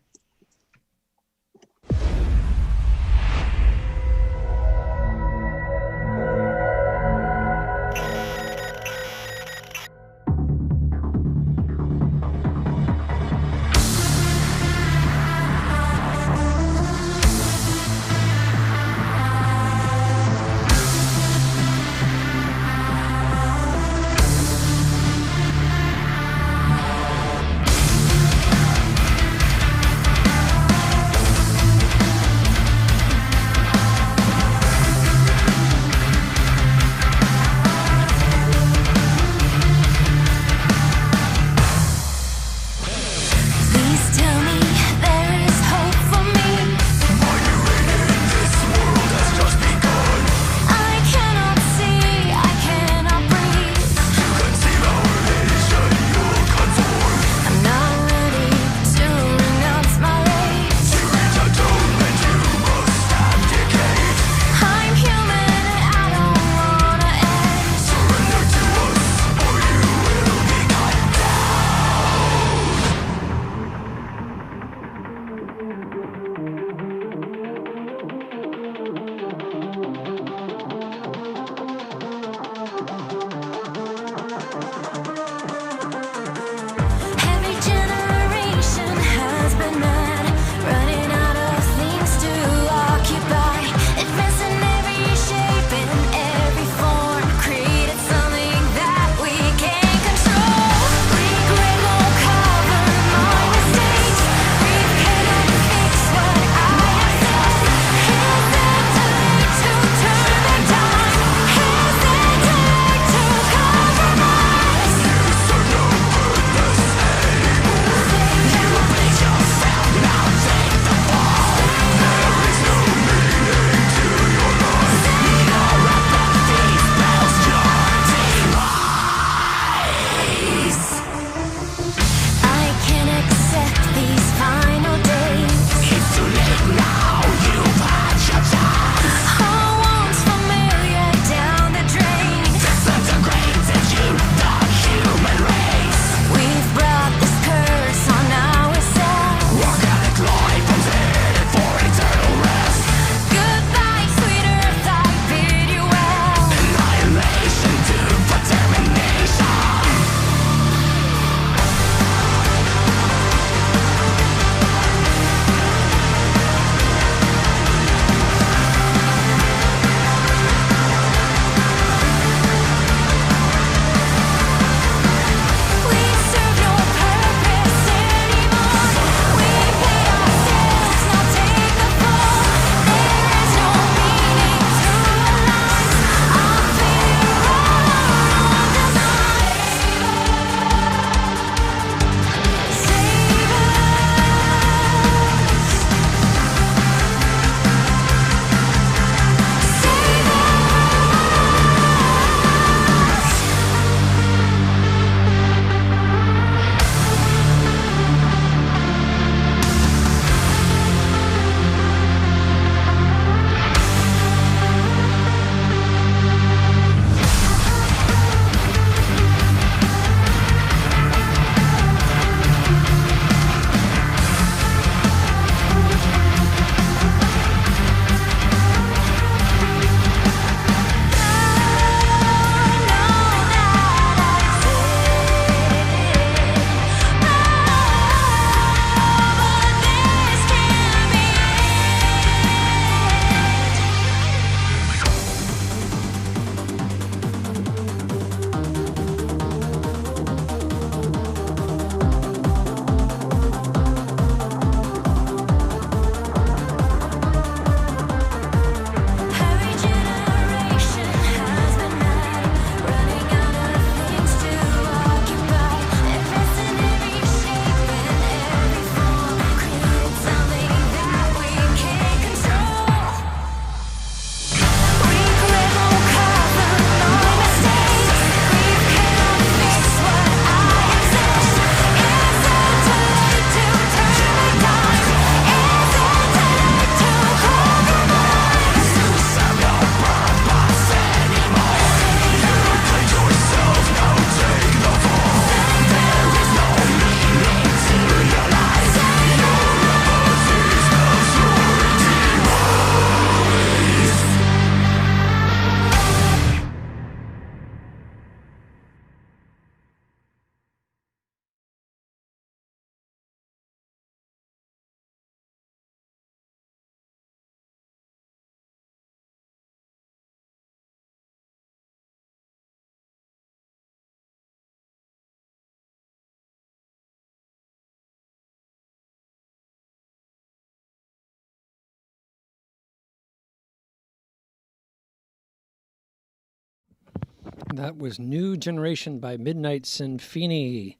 That was New Generation by Midnight Symphony.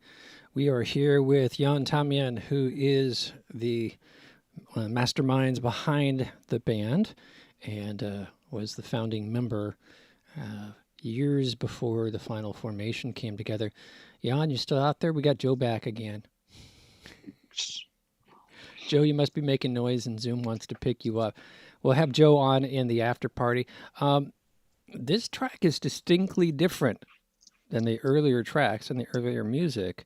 We are here with Jan Tamminen, who is the masterminds behind the band and was the founding member years before the final formation came together. Jan, you still out there? We got Joe back again. Joe, you must be making noise and Zoom wants to pick you up. We'll have Joe on in the after party. This track is distinctly different than the earlier tracks and the earlier music.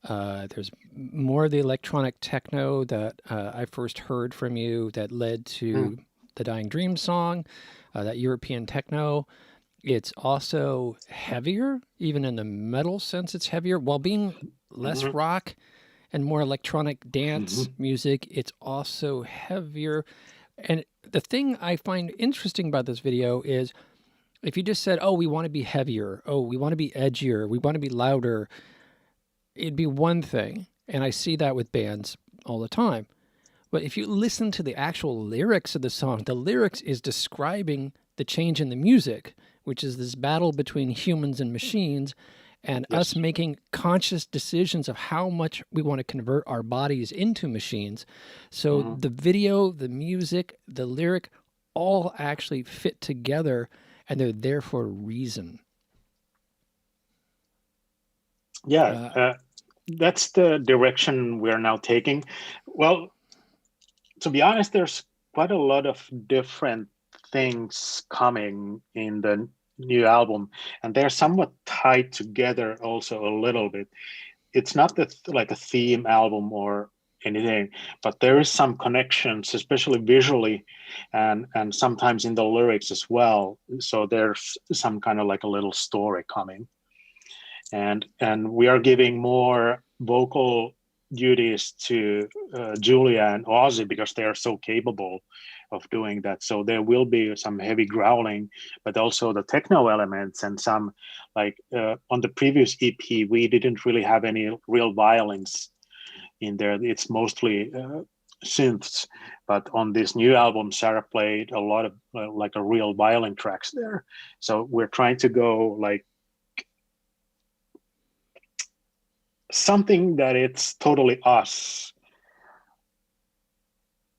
There's more of the electronic techno that I first heard from you that led to the Dying Dream song, that European techno. It's also heavier, even in the metal sense, it's heavier. While being less rock and more electronic dance music, it's also heavier. And the thing I find interesting about this video is if you just said, oh, we want to be heavier, oh, we want to be edgier, we want to be louder, it'd be one thing. And I see that with bands all the time. But if you listen to the actual lyrics of the song, the lyrics is describing the change in the music, which is this battle between humans and machines, and us making conscious decisions of how much we want to convert our bodies into machines. So the video, the music, the lyric, all actually fit together, and they're there for a reason. Yeah, that's the direction we're now taking. Well, to be honest, there's quite a lot of different things coming in the new album, and they're somewhat tied together also a little bit. It's not like a theme album or anything, but there is some connections, especially visually and sometimes in the lyrics as well. So there's some kind of like a little story coming, and we are giving more vocal duties to Julia and Ozzy because they are so capable of doing that. So there will be some heavy growling, but also the techno elements and some like on the previous EP, we didn't really have any real violins in there. It's mostly synths, but on this new album, Sarah played a lot of like a real violin tracks there. So we're trying to go like something that it's totally us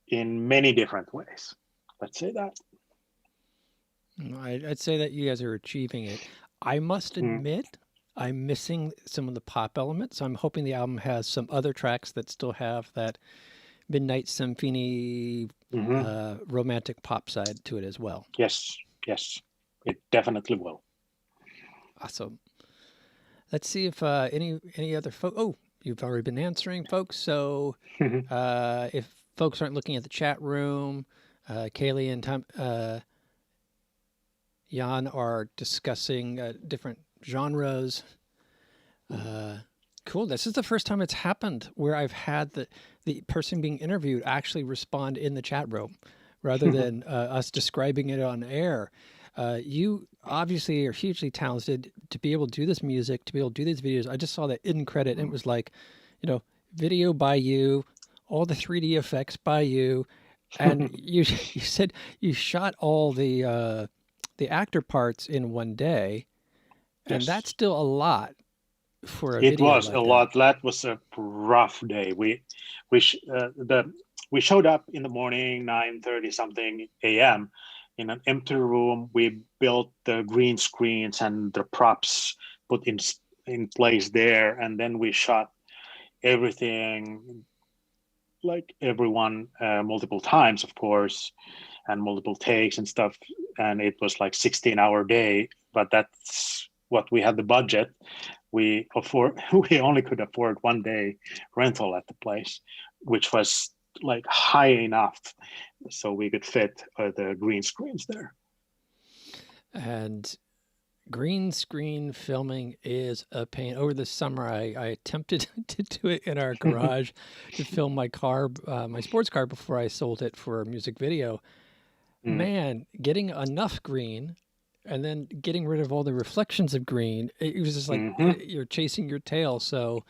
in many different ways. Let's say that. I'd say that you guys are achieving it. I must admit, I'm missing some of the pop elements. I'm hoping the album has some other tracks that still have that Midnight Symphony romantic pop side to it as well. Yes, it definitely will. Awesome. Let's see if any other folks. Oh, you've already been answering, folks. So if folks aren't looking at the chat room, Kaylee and Jan are discussing different genres. Cool. This is the first time it's happened where I've had the person being interviewed actually respond in the chat room rather than us describing it on air. You obviously are hugely talented to be able to do this music, to be able to do these videos. I just saw that in credit and it was like, video by you, all the 3D effects by you. And you said you shot all the actor parts in one day. And that's still a lot for a video. It was like a lot. That was a rough day. We showed up in the morning, 9:30 something a.m. in an empty room. We built the green screens and the props put in place there, and then we shot everything, like everyone, multiple times, of course, and multiple takes and stuff. And it was like 16-hour day, but that's what we had the budget. We only could afford 1 day rental at the place, which was like high enough so we could fit the green screens there. And green screen filming is a pain. Over the summer, I attempted to do it in our garage to film my car, my sports car, before I sold it for a music video. Man, getting enough green and then getting rid of all the reflections of green, it was just like you're chasing your tail. So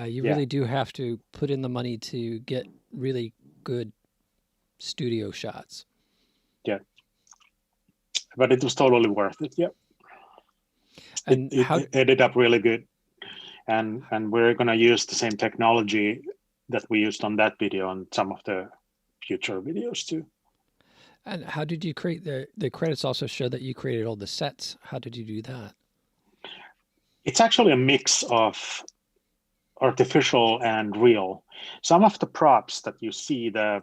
you really do have to put in the money to get really good studio shots. Yeah. But it was totally worth it. Yeah. And how? It ended up really good, and we're gonna use the same technology that we used on that video on some of the future videos too. And how did you create the credits? Also show that you created all the sets. How did you do that? It's actually a mix of artificial and real. Some of the props that you see, the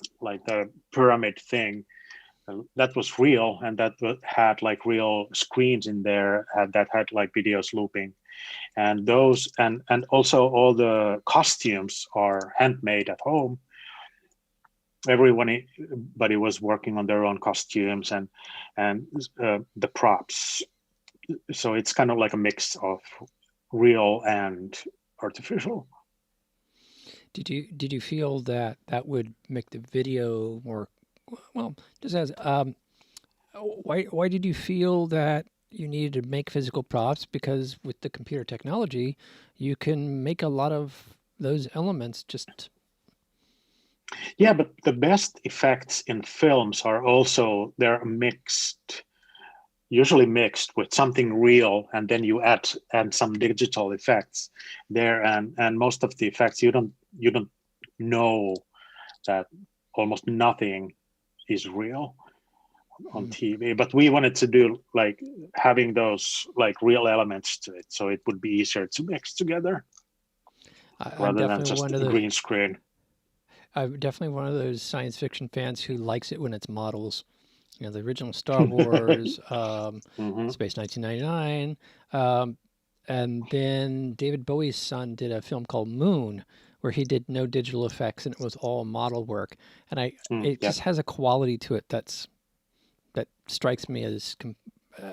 pyramid thing, that was real, and that had like real screens in there that had like videos looping, and those and also all the costumes are handmade at home. Everybody was working on their own costumes and the props. So it's kind of like a mix of real and artificial. Did you feel that would make the video more, well, just as why did you feel that you needed to make physical props? Because with the computer technology, you can make a lot of those elements just. Yeah, but the best effects in films are also, they're mixed, usually mixed with something real, and then you add some digital effects there, and most of the effects you don't know that almost nothing is real on TV. But we wanted to do like having those like real elements to it, so it would be easier to mix together rather than just a green screen. I'm definitely one of those science fiction fans who likes it when it's models. You know, the original Star Wars, Space 1999, and then David Bowie's son did a film called Moon, where he did no digital effects and it was all model work. And it just has a quality to it that strikes me as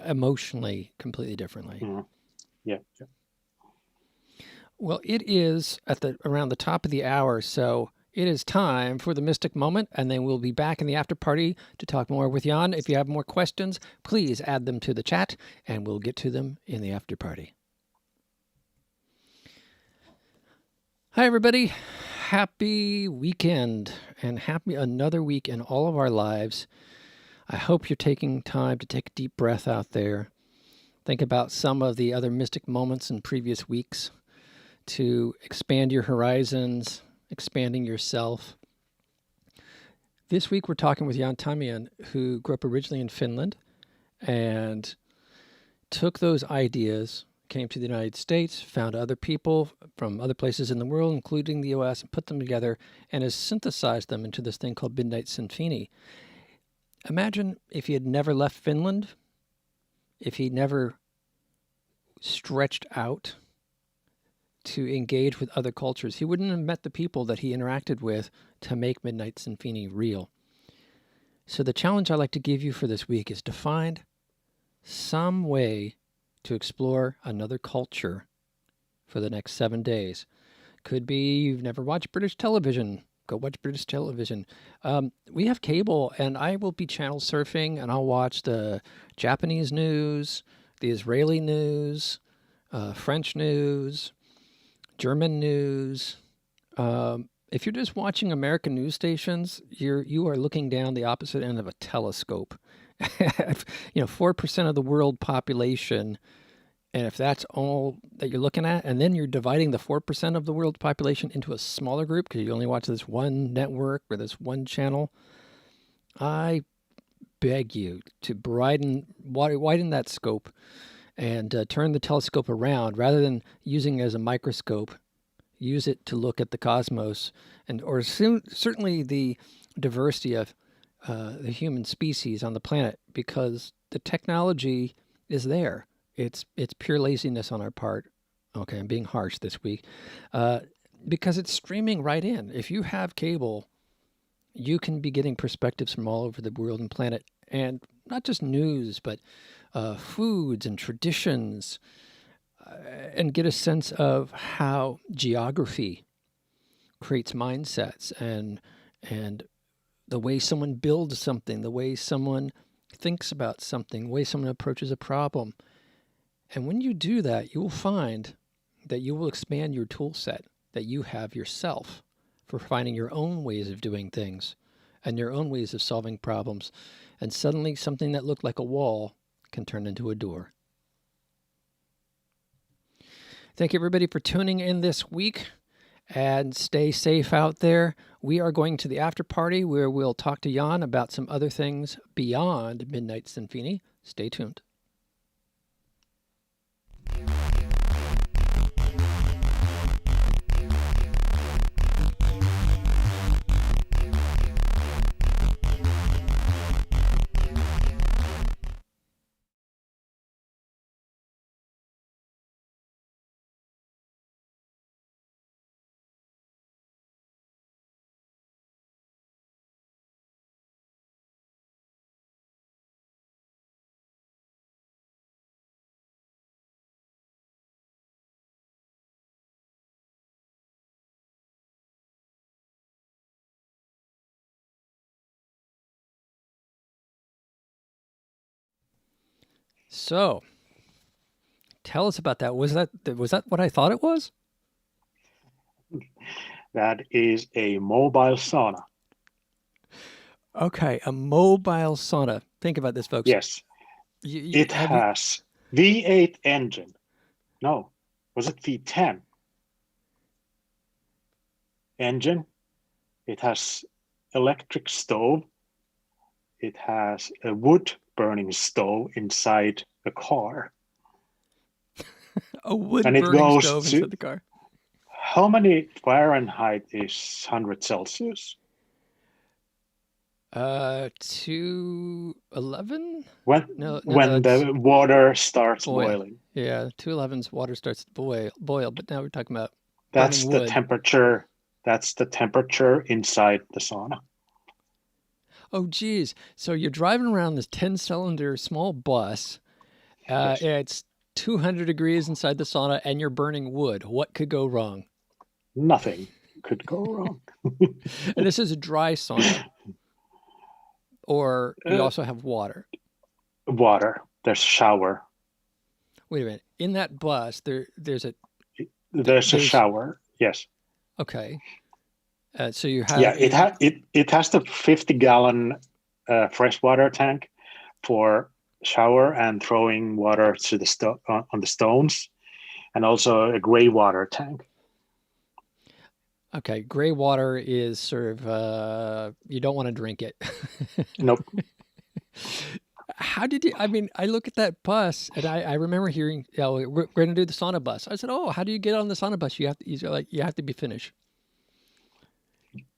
emotionally completely differently. Yeah. Well, it is around the top of the hour, so it is time for the Mystic Moment, and then we'll be back in the after party to talk more with Jan. If you have more questions, please add them to the chat, and we'll get to them in the after party. Hi, everybody. Happy weekend, and happy another week in all of our lives. I hope you're taking time to take a deep breath out there. Think about some of the other mystic moments in previous weeks to expand your horizons, expanding yourself. This week we're talking with Jan Tamminen, who grew up originally in Finland and took those ideas, came to the United States, found other people from other places in the world, including the US, and put them together and has synthesized them into this thing called Midnight Symphony. Imagine if he had never left Finland, if he never stretched out to engage with other cultures. He wouldn't have met the people that he interacted with to make Midnight Symphony real. So the challenge I like to give you for this week is to find some way to explore another culture for the next 7 days. Could be you've never watched British television. Go watch British television. We have cable, and I will be channel surfing, and I'll watch the Japanese news, the Israeli news, French news, German news. If you're just watching American news stations, you are looking down the opposite end of a telescope. 4% of the world population, and if that's all that you're looking at, and then you're dividing the 4% of the world population into a smaller group because you only watch this one network or this one channel, I beg you to widen that scope and turn the telescope around rather than using it as a microscope. Use it to look at the cosmos or certainly the diversity of the human species on the planet, because the technology is there. It's pure laziness on our part. Okay, I'm being harsh this week because it's streaming right in. If you have cable, you can be getting perspectives from all over the world and planet, and not just news, but foods and traditions, and get a sense of how geography creates mindsets and the way someone builds something, the way someone thinks about something, the way someone approaches a problem. And when you do that, you will find that you will expand your tool set that you have yourself for finding your own ways of doing things and your own ways of solving problems. And suddenly something that looked like a wall can turn into a door. Thank you, everybody, for tuning in this week, and stay safe out there. We are going to the after party where we'll talk to Jan about some other things beyond Midnight Symphony. Stay tuned. So, tell us about that. Was that what I thought it was? That is a mobile sauna. Okay, a mobile sauna. Think about this, folks. Yes. It has V8 engine. No, was it V10 engine? It has electric stove. It has a wood burning stove inside the car. A wood And it burning goes stove to- inside the car. How many Fahrenheit is 100 Celsius? 211? When No, the water starts boil. boiling. Yeah, 211's water starts to boil, but now we're talking about That's burning the wood. temperature. That's the temperature inside the sauna. Oh, geez. So you're driving around this 10-cylinder small bus. Yes. It's 200 degrees inside the sauna, and you're burning wood. What could go wrong? Nothing could go wrong. And this is a dry sauna. Or you Uh, also have water. Water. There's a shower. Wait a minute. In that bus, there's a... There's a shower. Yes. Okay. So you have... Yeah, it has the 50-gallon freshwater tank for shower and throwing water to the on the stones, and also a gray water tank. Okay, gray water is sort of, you don't want to drink it. Nope. How did you, I mean, I look at that bus and I remember hearing, we're going to do the sauna bus. I said, oh, how do you get on the sauna bus? You have to be Finnish.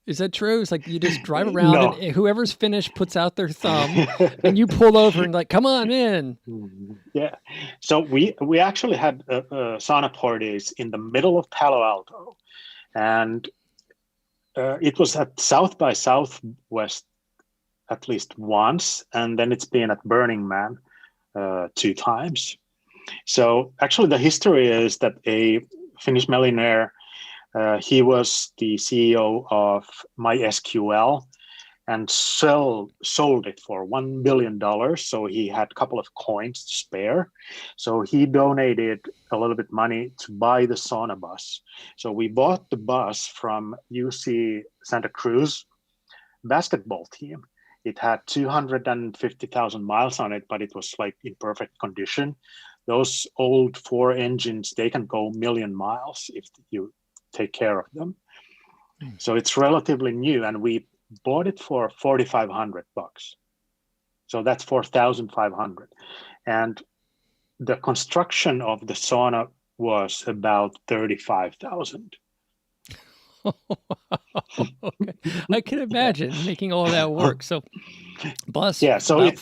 Is that true? It's like you just drive around No. and whoever's Finnish puts out their thumb and you pull over and like, come on in. Yeah. So we actually had sauna parties in the middle of Palo Alto. And it was at South by Southwest at least once, and then it's been at Burning Man 2 times. So actually the history is that a Finnish millionaire, he was the CEO of MySQL and sold it for $1 billion. So he had a couple of coins to spare. So he donated a little bit money to buy the sauna bus. So we bought the bus from UC Santa Cruz basketball team. It had 250,000 miles on it, but it was like in perfect condition. Those old 4 engines, they can go 1 million miles if you take care of them. So it's relatively new, and we bought it for $4,500. So that's 4,500. And the construction of the sauna was about 35,000. Okay. I can imagine making all that work. So bus, yeah, so about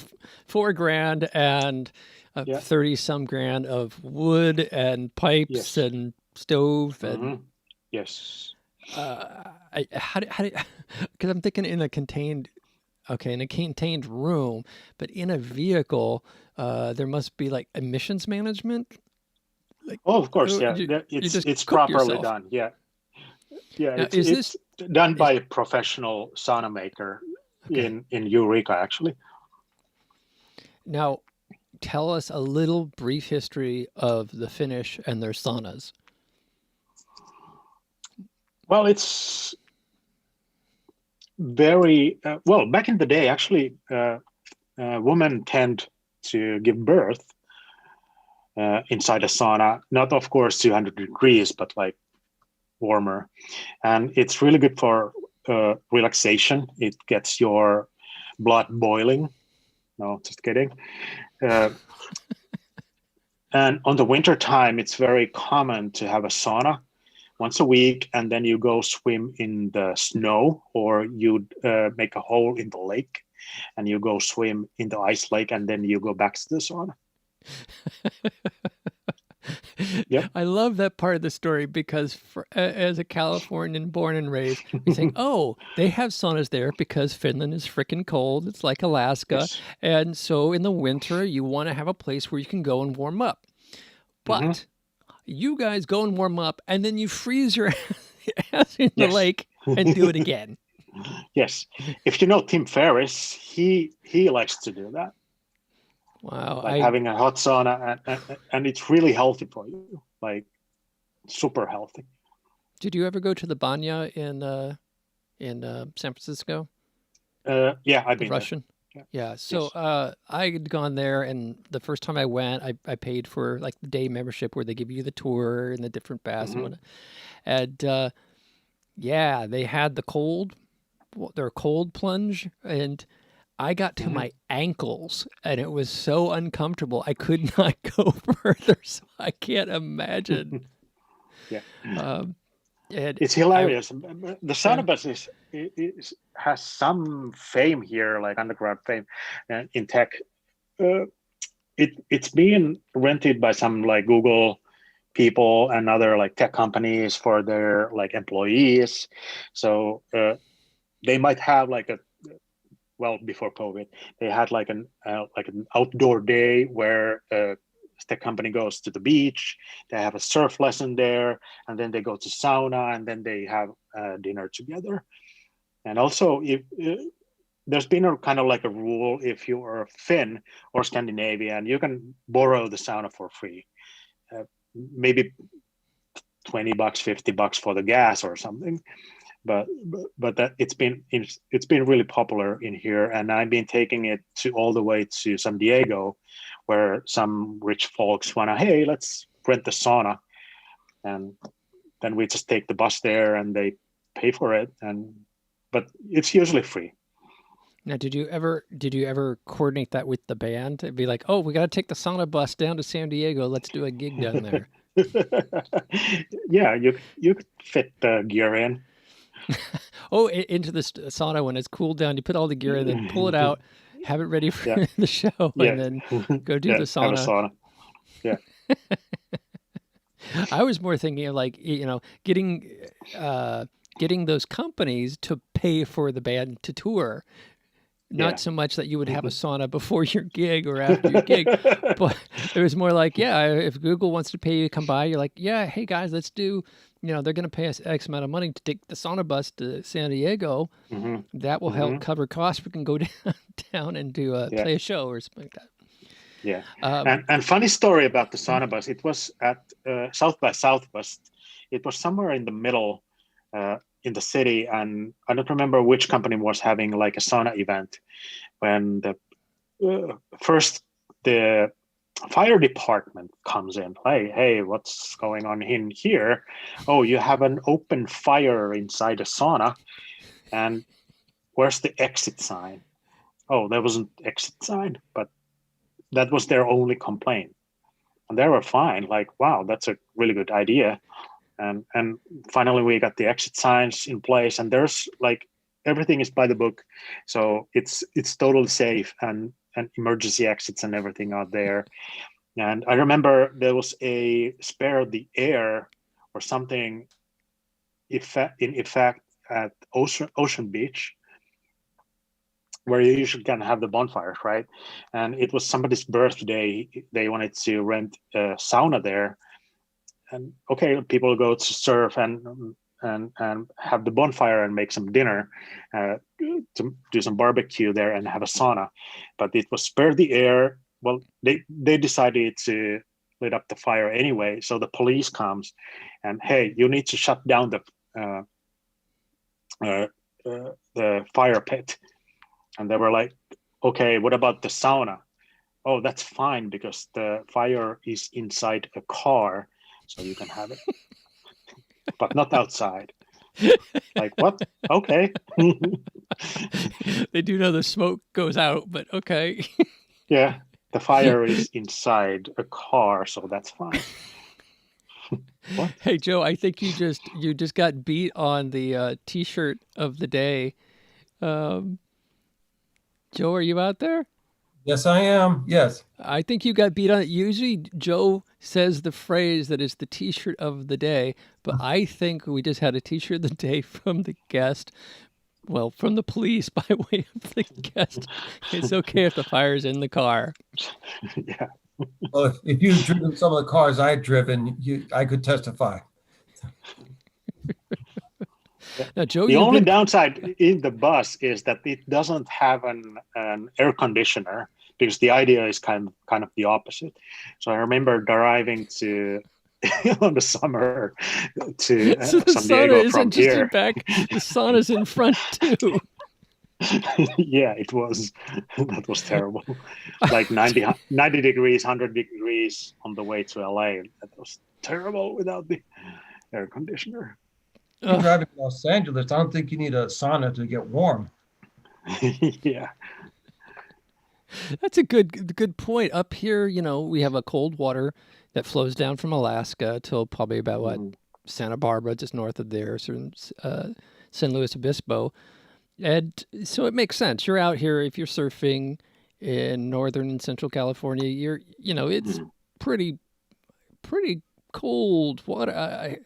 $4,000 and 30 some grand of wood and pipes yes. and stove and Mm-hmm. Yes. how do because I'm thinking in a contained room, but in a vehicle, there must be like emissions management. Like, oh, of course, yeah. It's properly yourself. done. Yeah. Yeah, Now, it's done by a professional sauna maker in Eureka, actually. Now, tell us a little brief history of the Finnish and their saunas. Well, it's very well. Back in the day, actually, women tend to give birth inside a sauna. Not, of course, 200 degrees, but like warmer. And it's really good for relaxation. It gets your blood boiling. No, just kidding. And on the winter time, it's very common to have a sauna once a week, and then you go swim in the snow, or you make a hole in the lake and you go swim in the ice lake, and then you go back to the sauna. Yep. I love that part of the story because as a Californian born and raised, we think, oh, they have saunas there because Finland is freaking cold. It's like Alaska. Yes. And so in the winter, you want to have a place where you can go and warm up. But you guys go and warm up, and then you freeze your ass in the lake and do it again. Yes. If you know Tim Ferriss, he likes to do that. Wow. Like having a hot sauna, and it's really healthy for you, like super healthy. Did you ever go to the Banya in San Francisco? Yeah, I've been Russian. There. Yeah. So I had gone there, and the first time I went, I paid for like the day membership where they give you the tour and the different baths and whatnot. And yeah, they had their cold plunge, and I got to my ankles, and it was so uncomfortable. I could not go further, so I can't imagine. Yeah. It's hilarious. The sauna bus has some fame here, like underground fame in tech. It's being rented by some like Google people and other like tech companies for their like employees. So they might have like before COVID, they had like an outdoor day where the company goes to the beach. They have a surf lesson there, and then they go to sauna, and then they have dinner together. And also, if there's been a kind of like a rule, if you are Finn or Scandinavian, you can borrow the sauna for free, maybe $20, $50 for the gas or something. But that it's been really popular in here, and I've been taking it all the way to San Diego, where some rich folks wanna, hey, let's rent the sauna, and then we just take the bus there and they pay for it, but it's usually free. Now, did you ever coordinate that with the band? It'd be like, oh, we got to take the sauna bus down to San Diego. Let's do a gig down there. Yeah, you could fit the gear in. Oh, into the sauna when it's cooled down. You put all the gear in, then pull it out, have it ready for the show, and then go do the sauna. Have a sauna. Yeah. I was more thinking of like, getting those companies to pay for the band to tour. Not so much that you would have a sauna before your gig or after your gig, but it was more like, if Google wants to pay you to come by, you're like, hey guys, let's do, they're going to pay us X amount of money to take the sauna bus to San Diego. That will help cover costs. We can go down and do play a show or something like that. Yeah. And funny story about the sauna bus. It was at South by Southwest. It was somewhere in the middle in the city, and I don't remember which company was having like a sauna event when first the fire department comes in. Hey, what's going on in here? Oh, you have an open fire inside a sauna, and where's the exit sign? Oh, there wasn't exit sign, but that was their only complaint, and they were fine. Like, wow, that's a really good idea. And finally we got the exit signs in place, and there's like everything is by the book, so it's totally safe, and emergency exits and everything out there. And I remember there was a spare the air or something in effect at Ocean Beach, where you usually can have the bonfires, right? And it was somebody's birthday. They wanted to rent a sauna there. And okay, people go to surf and have the bonfire and make some dinner, to do some barbecue there and have a sauna. But it was spare the air. Well, they decided to lit up the fire anyway. So the police comes and, hey, you need to shut down the fire pit. And they were like, okay, what about the sauna? oh, that's fine because the fire is inside a car, so you can have it, but not outside. Like, what? Okay. They do know the smoke goes out, but okay. Yeah, the fire is inside a car, so that's fine. What? Hey Joe, I think you just got beat on the T-shirt of the day. Joe, are you out there? Yes, I am. Yes. I think you got beat on it. Usually Joe says the phrase that is the T-shirt of the day, but I think we just had a T-shirt of the day from the guest. Well, from the police by way of the guest. It's okay if the fire's in the car. Yeah. Well, if you've driven some of the cars I've driven, I could testify. Now, Joe, The only downside in the bus is that it doesn't have an air conditioner, because the idea is kind of the opposite. So I remember driving to on the summer to so the San Diego sauna from isn't just here. in back; the sauna's in front too. Yeah, it was. That was terrible. Like 90 degrees, 100 degrees on the way to LA. That was terrible without the air conditioner. If you're driving to Los Angeles, I don't think you need a sauna to get warm. Yeah. That's a good point. Up here, we have a cold water that flows down from Alaska till probably about Santa Barbara, just north of there, San Luis Obispo. And so it makes sense. You're out here, if you're surfing in northern and central California, it's pretty cold water. I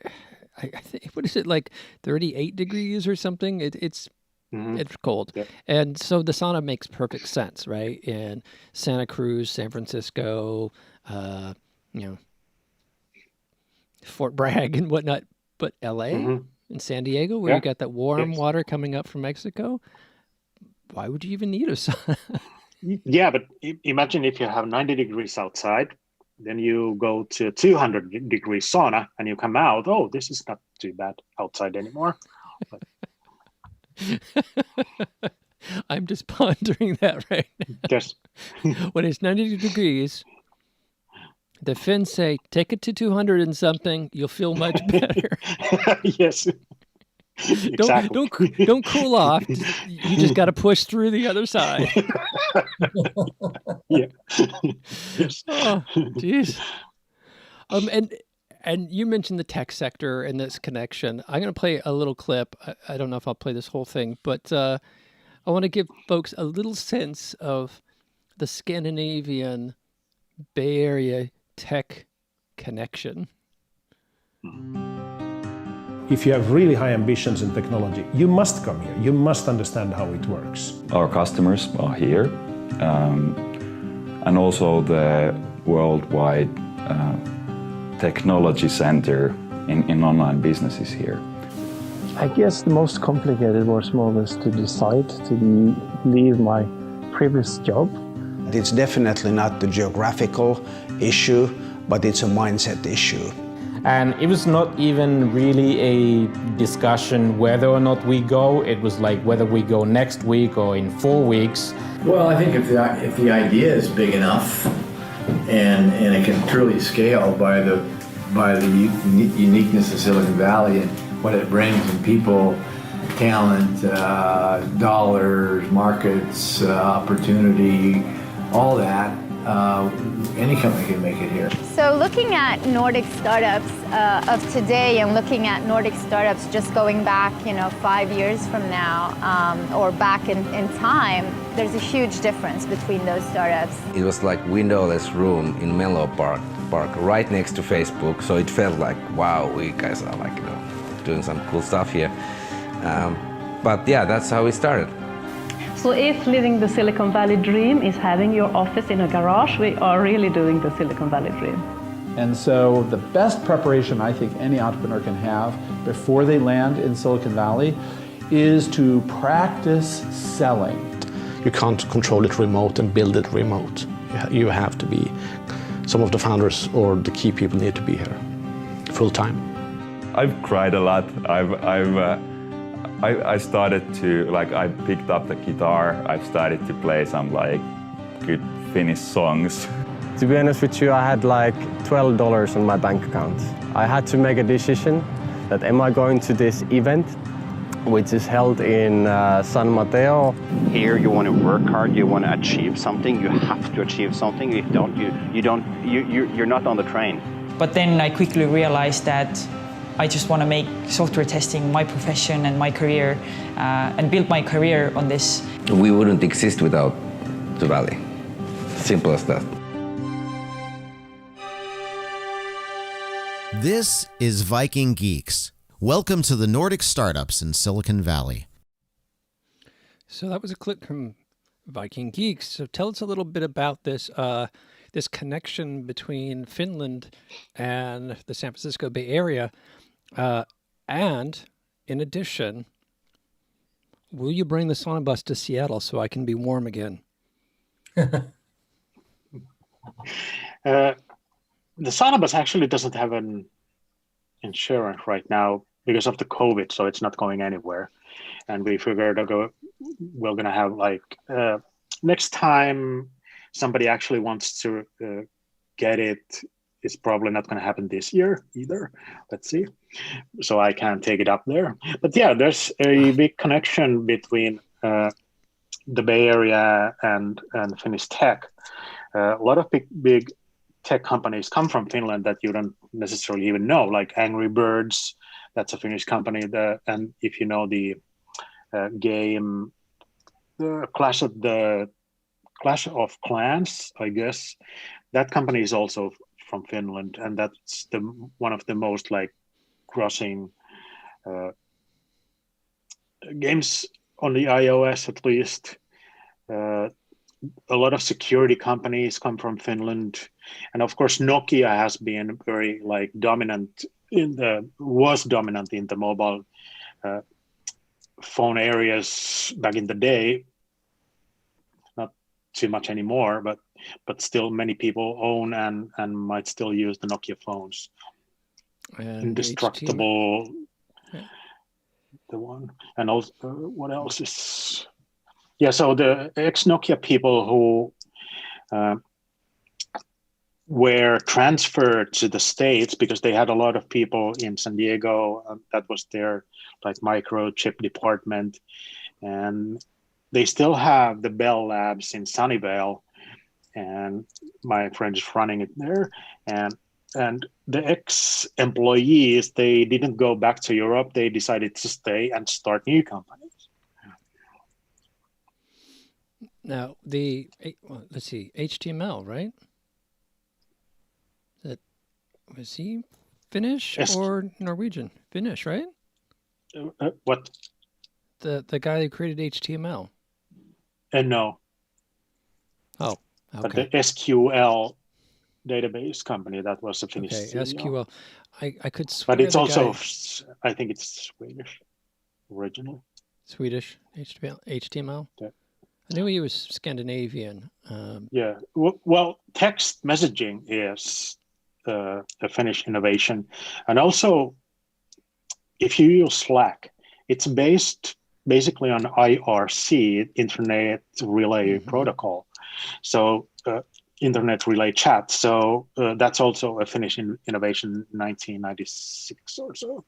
think, what is it, like 38 degrees or something? It's cold. Yep. And so the sauna makes perfect sense, right? In Santa Cruz, San Francisco, Fort Bragg and whatnot, but LA and San Diego, where you got that warm water coming up from Mexico, why would you even need a sauna? Yeah, but imagine if you have 90 degrees outside, then you go to a 200-degree sauna and you come out, oh, this is not too bad outside anymore. But... I'm just pondering that right now. Yes. When it's 90 degrees, the Finns say, take it to 200 and something, you'll feel much better. Yes. Exactly. Don't cool off. You just got to push through the other side. Yeah. Yes. Oh, geez. And you mentioned the tech sector and this connection. I'm going to play a little clip. I don't know if I'll play this whole thing, but I want to give folks a little sense of the Scandinavian Bay Area tech connection. If you have really high ambitions in technology, you must come here. You must understand how it works. Our customers are here, and also the worldwide technology center in online business is here. I guess the most complicated was more or less to decide to leave my previous job. It's definitely not the geographical issue, but it's a mindset issue. And it was not even really a discussion whether or not we go. It was like whether we go next week or in 4 weeks. Well, I think if the idea is big enough and it can truly scale by the uniqueness of Silicon Valley and what it brings in people, talent, dollars, markets, opportunity, all that, any company can make it here. So looking at Nordic startups of today and looking at Nordic startups just going back, 5 years from now or back in time, there's a huge difference between those startups. It was like windowless room in Menlo Park right next to Facebook. So it felt like, wow, we guys are like, doing some cool stuff here. But yeah, that's how we started. So if living the Silicon Valley dream is having your office in a garage, we are really doing the Silicon Valley dream. And so the best preparation I think any entrepreneur can have before they land in Silicon Valley is to practice selling. You can't control it remote and build it remote. You have to be, some of the founders or the key people need to be here full time. I've cried a lot. I started to, I picked up the guitar. I've started to play some good Finnish songs. To be honest with you, I had like $12 on my bank account. I had to make a decision that am I going to this event, which is held in San Mateo. Here you want to work hard, you want to achieve something, you have to achieve something. If you don't, you're not on the train. But then I quickly realized that I just want to make software testing my profession and my career and build my career on this. We wouldn't exist without the Valley. Simple as that. This is Viking Geeks. Welcome to the Nordic startups in Silicon Valley. So that was a clip from Viking Geeks. So tell us a little bit about this this connection between Finland and the San Francisco Bay Area. And in addition, will you bring the sauna bus to Seattle so I can be warm again? The sauna bus actually doesn't have an insurance right now because of the COVID, so it's not going anywhere. And we figured we're going to have like next time somebody actually wants to get it, it's probably not going to happen this year either. Let's see. So I can't take it up there. But yeah, there's a big connection between the Bay Area and Finnish tech. A lot of big tech companies come from Finland that you don't necessarily even know, like Angry Birds, that's a Finnish company. And if you know the game, the Clash of Clans, I guess, that company is also from Finland, and that's one of the most like grossing games on the iOS, at least. A lot of security companies come from Finland, and of course Nokia has been very like dominant was dominant in the mobile phone areas back in the day. Not too much anymore, but still many people own and might still use the Nokia phones. And Indestructible, the one, and also what else is? Yeah, so the ex-Nokia people who were transferred to the States because they had a lot of people in San Diego. That was their like microchip department. And they still have the Bell Labs in Sunnyvale. And my friend is running it there. And the ex-employees, they didn't go back to Europe. They decided to stay and start new companies. Now, let's see, HTML, right? Was he Finnish or Norwegian? Finnish, right? What? The guy who created HTML. No. Oh, okay. But the SQL database company, that was a Finnish CEO. SQL. I could swear. But it's also, I think it's Swedish originally. Swedish HTML? Yeah. I knew he was Scandinavian. Yeah. Well, text messaging is a Finnish innovation. And also, if you use Slack, it's based basically on IRC, Internet Relay Protocol. So Internet Relay Chat. So that's also a Finnish innovation, 1996 or so.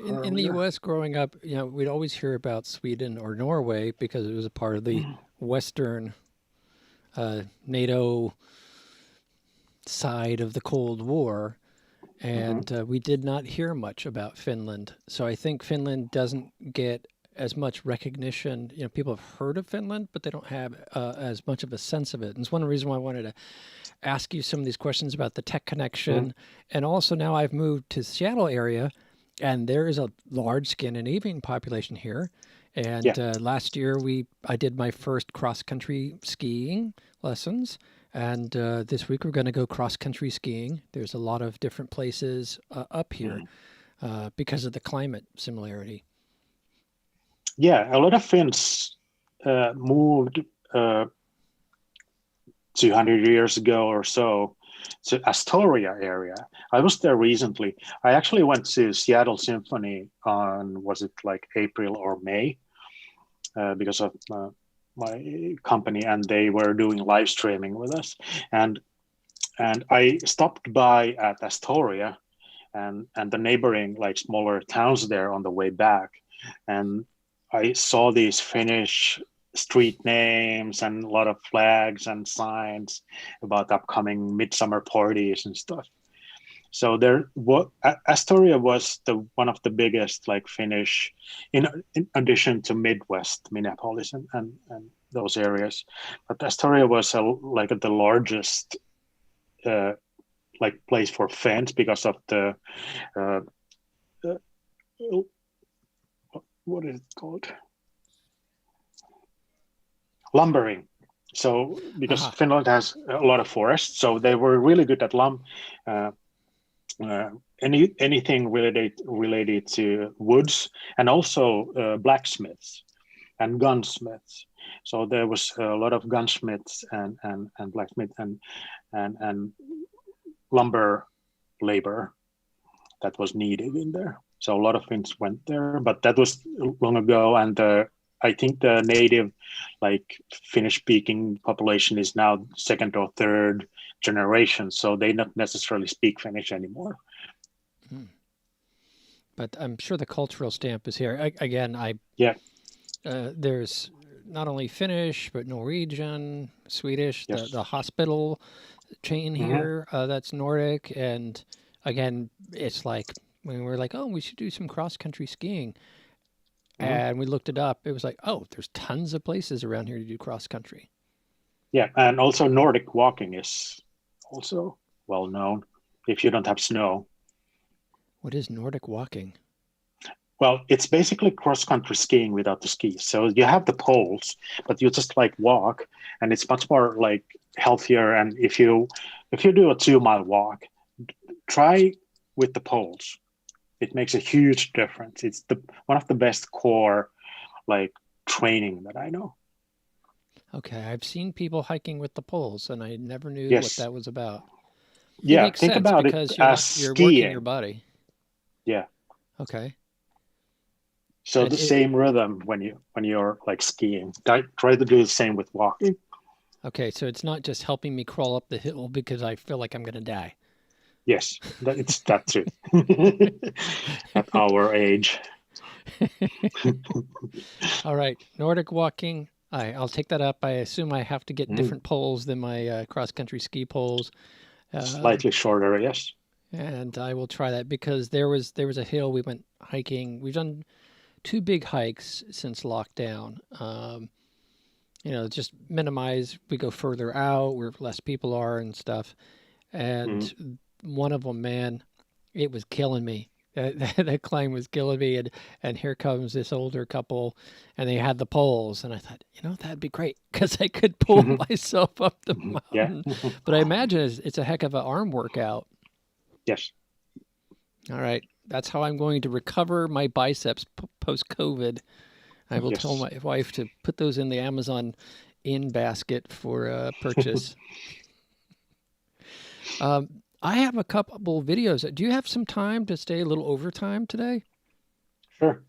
In the U.S. growing up, we'd always hear about Sweden or Norway because it was a part of the Western NATO side of the Cold War. And we did not hear much about Finland. So I think Finland doesn't get as much recognition. People have heard of Finland, but they don't have as much of a sense of it. And it's one reason why I wanted to ask you some of these questions about the tech connection. And also now I've moved to the Seattle area, and there is a large Scandinavian population here. And last year I did my first cross-country skiing lessons. And this week we're going to go cross-country skiing. There's a lot of different places up here because of the climate similarity. Yeah, a lot of Finns moved 200 years ago or so to Astoria area. I was there recently. I actually went to Seattle Symphony on, was it like April or May? Because of my company, and they were doing live streaming with us, and I stopped by at Astoria and the neighboring like smaller towns there on the way back, and I saw these Finnish street names and a lot of flags and signs about upcoming midsummer parties and stuff. So Astoria was one of the biggest like Finnish, in addition to Midwest, Minneapolis and those areas. But Astoria was like the largest like place for Finns because of the what is it called? Lumbering. So because Finland has a lot of forests, so they were really good at anything related to woods, and also blacksmiths and gunsmiths. So there was a lot of gunsmiths and blacksmiths and lumber labor that was needed in there. So a lot of Finns went there, but that was long ago, and I think the native, like Finnish-speaking population is now second or third generation, so they not necessarily speak Finnish anymore. But I'm sure the cultural stamp is here. There's not only Finnish, but Norwegian, Swedish, yes. the hospital chain here, that's Nordic. And again, it's like when we're like, oh, we should do some cross-country skiing. And we looked it up. It was like, oh, there's tons of places around here to do cross-country. Yeah, and also Nordic walking is also well known if you don't have snow. What is Nordic walking? Well, it's basically cross-country skiing without the skis. So you have the poles, but you just like walk, and it's much more like healthier. And if you do a 2-mile walk, try with the poles. It makes a huge difference. It's one of the best core like training that I know. Okay, I've seen people hiking with the poles, and I never knew what that was about. Yeah, it makes think sense about because it you're as you're skiing. working your body. Yeah. Okay. So And the same rhythm when you're like skiing. Try to do the same with walking. Okay, so it's not just helping me crawl up the hill because I feel like I'm going to die. Yes, it's that too. At our age. All right, Nordic walking. I'll take that up. I assume I have to get different poles than my cross-country ski poles. Slightly shorter, yes. And I will try that because there was a hill we went hiking. We've done 2 big hikes since lockdown. Just minimize. We go further out where less people are and stuff. And one of them, man, it was killing me. That climb was killing me. And here comes this older couple, and they had the poles. And I thought, that'd be great because I could pull myself up the mountain. Yeah. But I imagine it's a heck of an arm workout. Yes. All right. That's how I'm going to recover my biceps post-COVID. I will tell my wife to put those in the Amazon in basket for purchase. I have a couple videos. Do you have some time to stay a little overtime today? Sure.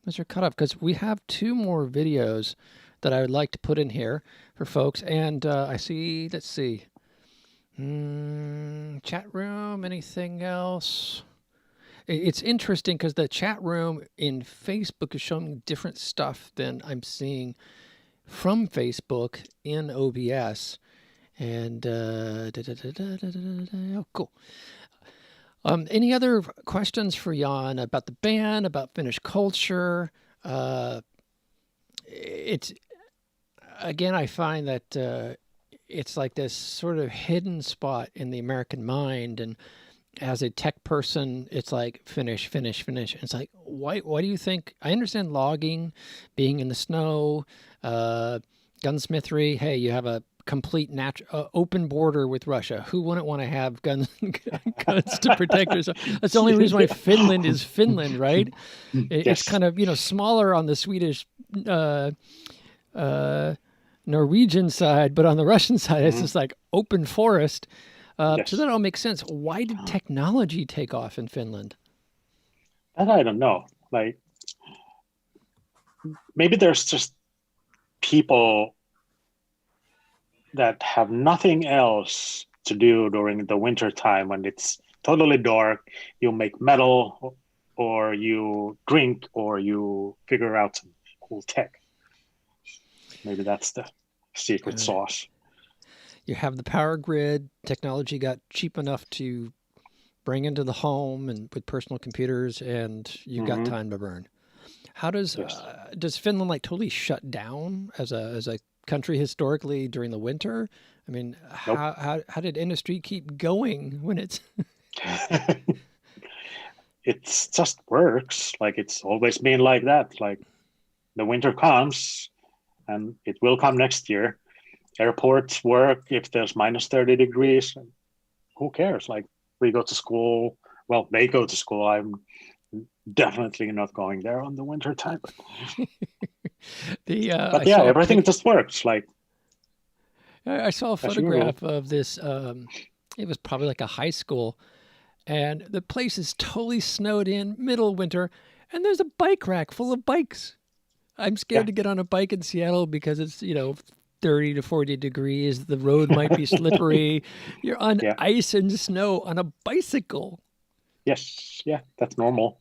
Those are cut off because we have 2 more videos that I would like to put in here for folks. And I see, let's see. Chat room, anything else? It's interesting because the chat room in Facebook is showing different stuff than I'm seeing from Facebook in OBS. And oh, cool. Any other questions for Jan about the band, about Finnish culture? It's again, I find that it's like this sort of hidden spot in the American mind, and as a tech person, it's like Finnish. It's like, why do you think? I understand logging, being in the snow, gunsmithery. Hey, you have a complete open border with Russia. Who wouldn't want to have guns to protect yourself? That's the only reason why Finland is Finland, right? It's kind of smaller on the Swedish, Norwegian side, but on the Russian side, it's just like open forest. So that all makes sense. Why did technology take off in Finland? That I don't know. Like, maybe there's just people that have nothing else to do during the winter time when it's totally dark. You make metal, or you drink, or you figure out some cool tech. Maybe that's the secret sauce. You have the power grid. Technology got cheap enough to bring into the home and with personal computers, and you've got time to burn. How does Finland like totally shut down as a country historically during the winter? I mean, how did industry keep going when it's It's just works. Like, it's always been like that. Like, the winter comes, and it will come next year. Airports work if there's minus 30 degrees. Who cares? Like, we go to school. Well, they go to school. I'm definitely not going there on the winter time. But yeah, everything just works. Like, I saw a photograph of this. It was probably like a high school, and the place is totally snowed in, middle of winter, and there's a bike rack full of bikes. I'm scared to get on a bike in Seattle because it's 30 to 40 degrees. The road might be slippery. You're on ice and snow on a bicycle. Yes, yeah, that's normal.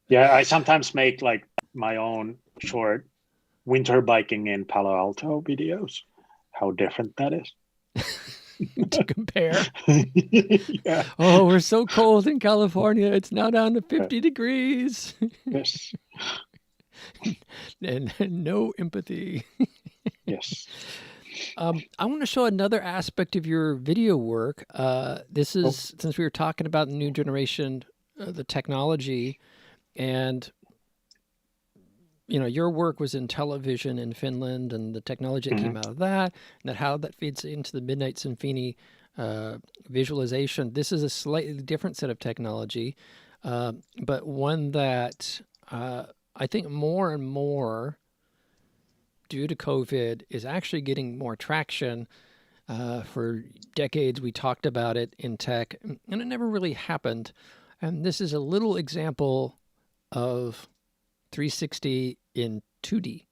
Yeah, I sometimes make like my own short winter biking in Palo Alto videos. How different that is. To compare. Yeah. Oh, we're so cold in California. It's now down to 50 degrees. Yes. And no empathy. Yes. I want to show another aspect of your video work. This is, since we were talking about the new generation, the technology, and your work was in television in Finland and the technology that came out of that, and how that feeds into the Midnight Symphony visualization. This is a slightly different set of technology, but one that I think more and more, due to COVID, is actually getting more traction. For decades, we talked about it in tech, and it never really happened. And this is a little example of 360 in 2D.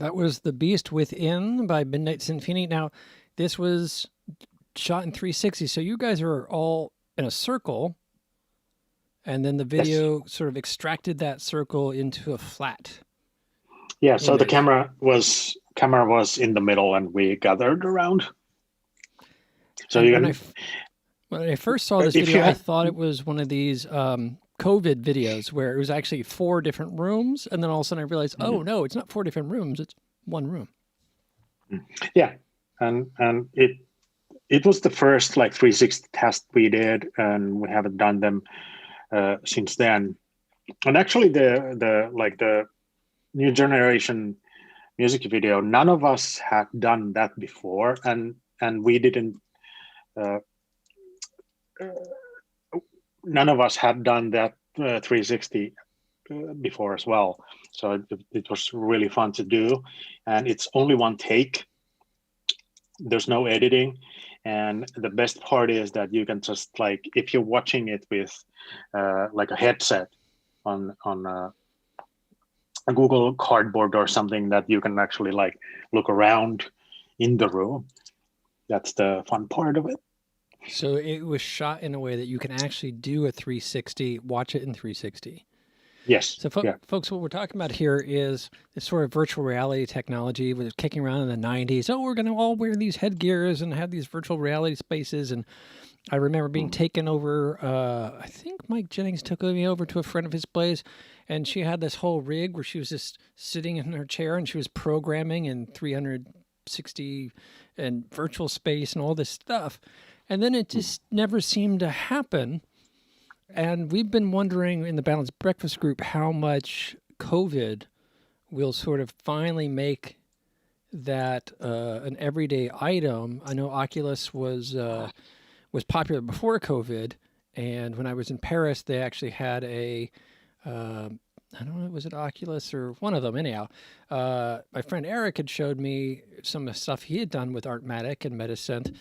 That was The Beast Within by Midnight Symphony. Now, this was shot in 360, so you guys are all in a circle, and then the video sort of extracted that circle into a flat. Yeah, so image. the camera was in the middle, and we gathered around. So and when I first saw this video, I thought it was one of these COVID videos where it was actually 4 different rooms, and then all of a sudden I realized, oh no, it's not 4 different rooms; it's one room. Yeah, and it was the first like 360 test we did, and we haven't done them since then. And actually, the new generation music video, none of us had done that before, and we didn't. None of us had done that 360 before as well, so it was really fun to do, and it's only one take. There's no editing, and the best part is that you can just like, if you're watching it with like a headset on a Google Cardboard or something, that you can actually like look around in the room. That's the fun part of it. So it was shot in a way that you can actually do a 360, watch it in 360. Yes. So folks, what we're talking about here is this sort of virtual reality technology was kicking around in the 90s. Oh, we're going to all wear these headgears and have these virtual reality spaces. And I remember being taken over, I think Mike Jennings took me over to a friend of his place, and she had this whole rig where she was just sitting in her chair and she was programming in 360 and virtual space and all this stuff. And then it just never seemed to happen. And we've been wondering in the Balanced Breakfast group how much COVID will sort of finally make that an everyday item. I know Oculus was popular before COVID, and when I was in Paris, they actually had a I don't know, was it Oculus or one of them? Anyhow, my friend Eric had showed me some of the stuff he had done with Artmatic and Metascent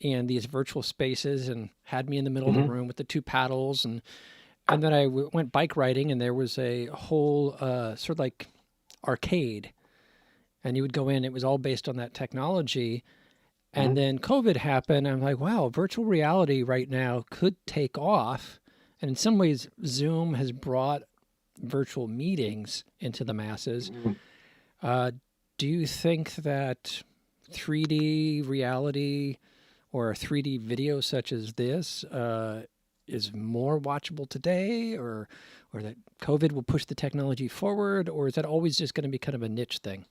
and these virtual spaces, and had me in the middle of the room with the 2 paddles. And then I went bike riding, and there was a whole sort of like arcade, and you would go in. It was all based on that technology. And then COVID happened. And I'm like, wow, virtual reality right now could take off. And in some ways, Zoom has brought virtual meetings into the masses. Do you think that 3D reality or a 3D video such as this is more watchable today, or that COVID will push the technology forward, or is that always just going to be kind of a niche thing?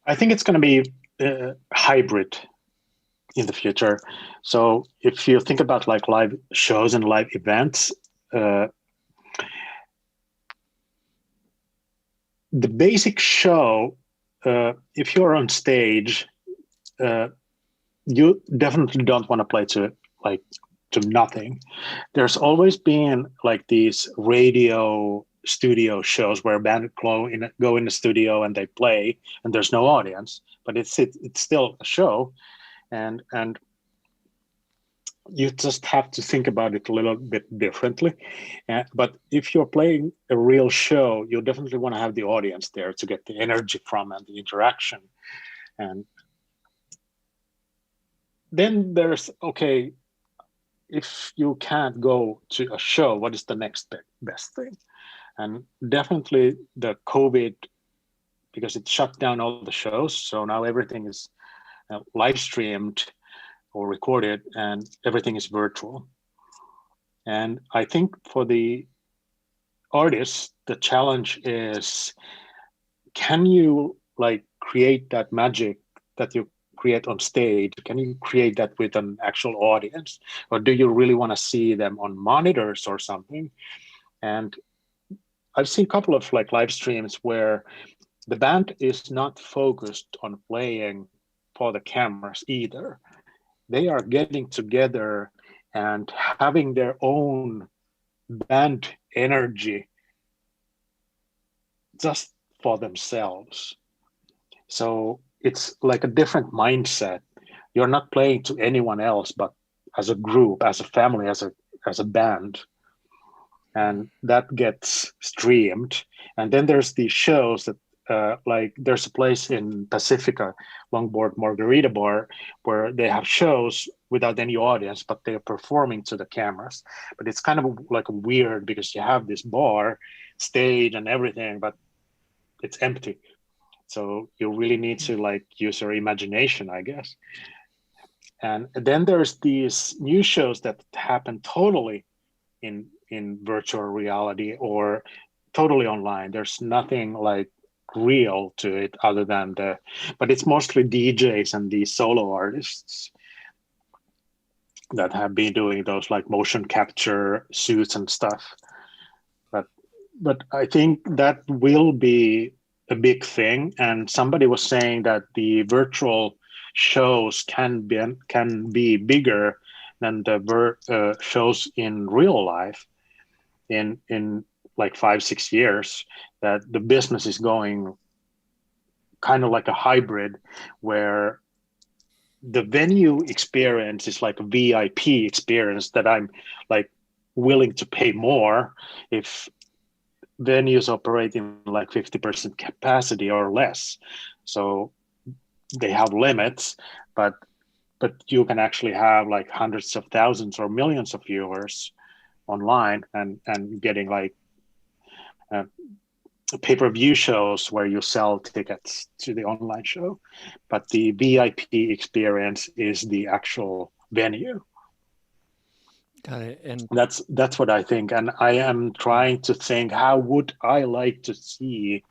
I think it's going to be hybrid in the future. So if you think about like live shows and live events, the basic show, if you're on stage, you definitely don't want to play to nothing. There's always been like these radio studio shows where a band go in the studio and they play, and there's no audience, but it's still a show, and you just have to think about it a little bit differently. But if you're playing a real show, you definitely want to have the audience there to get the energy from and the interaction. And then there's, okay, if you can't go to a show, what is the next best thing? And definitely the COVID, because it shut down all the shows, so now everything is live streamed or recorded, and everything is virtual. And I think for the artists, the challenge is, can you like create that magic that you create on stage? Can you create that with an actual audience, or do you really want to see them on monitors or something? And I've seen a couple of like live streams where the band is not focused on playing for the cameras either. They are getting together and having their own band energy just for themselves. So it's like a different mindset. You're not playing to anyone else, but as a group, as a family, as a band. And that gets streamed. And then there's these shows that like there's a place in Pacifica, Longboard Margarita Bar, where they have shows without any audience, but they're performing to the cameras. But it's kind of like weird because you have this bar, stage and everything, but it's empty. So you really need to like use your imagination, I guess. And then there's these new shows that happen totally in virtual reality or totally online. There's nothing like real to it other than but it's mostly DJs and these solo artists that have been doing those like motion capture suits and stuff. But I think that will be a big thing. And somebody was saying that the virtual shows can be bigger than the shows in real life in like 5-6 years, that the business is going kind of like a hybrid where the venue experience is like a VIP experience that I'm like willing to pay more if venues operating like 50% capacity or less. So they have limits, but you can actually have like hundreds of thousands or millions of viewers online and getting like pay-per-view shows where you sell tickets to the online show, but the VIP experience is the actual venue. Got it. And that's what I think. And I am trying to think, how would I like to see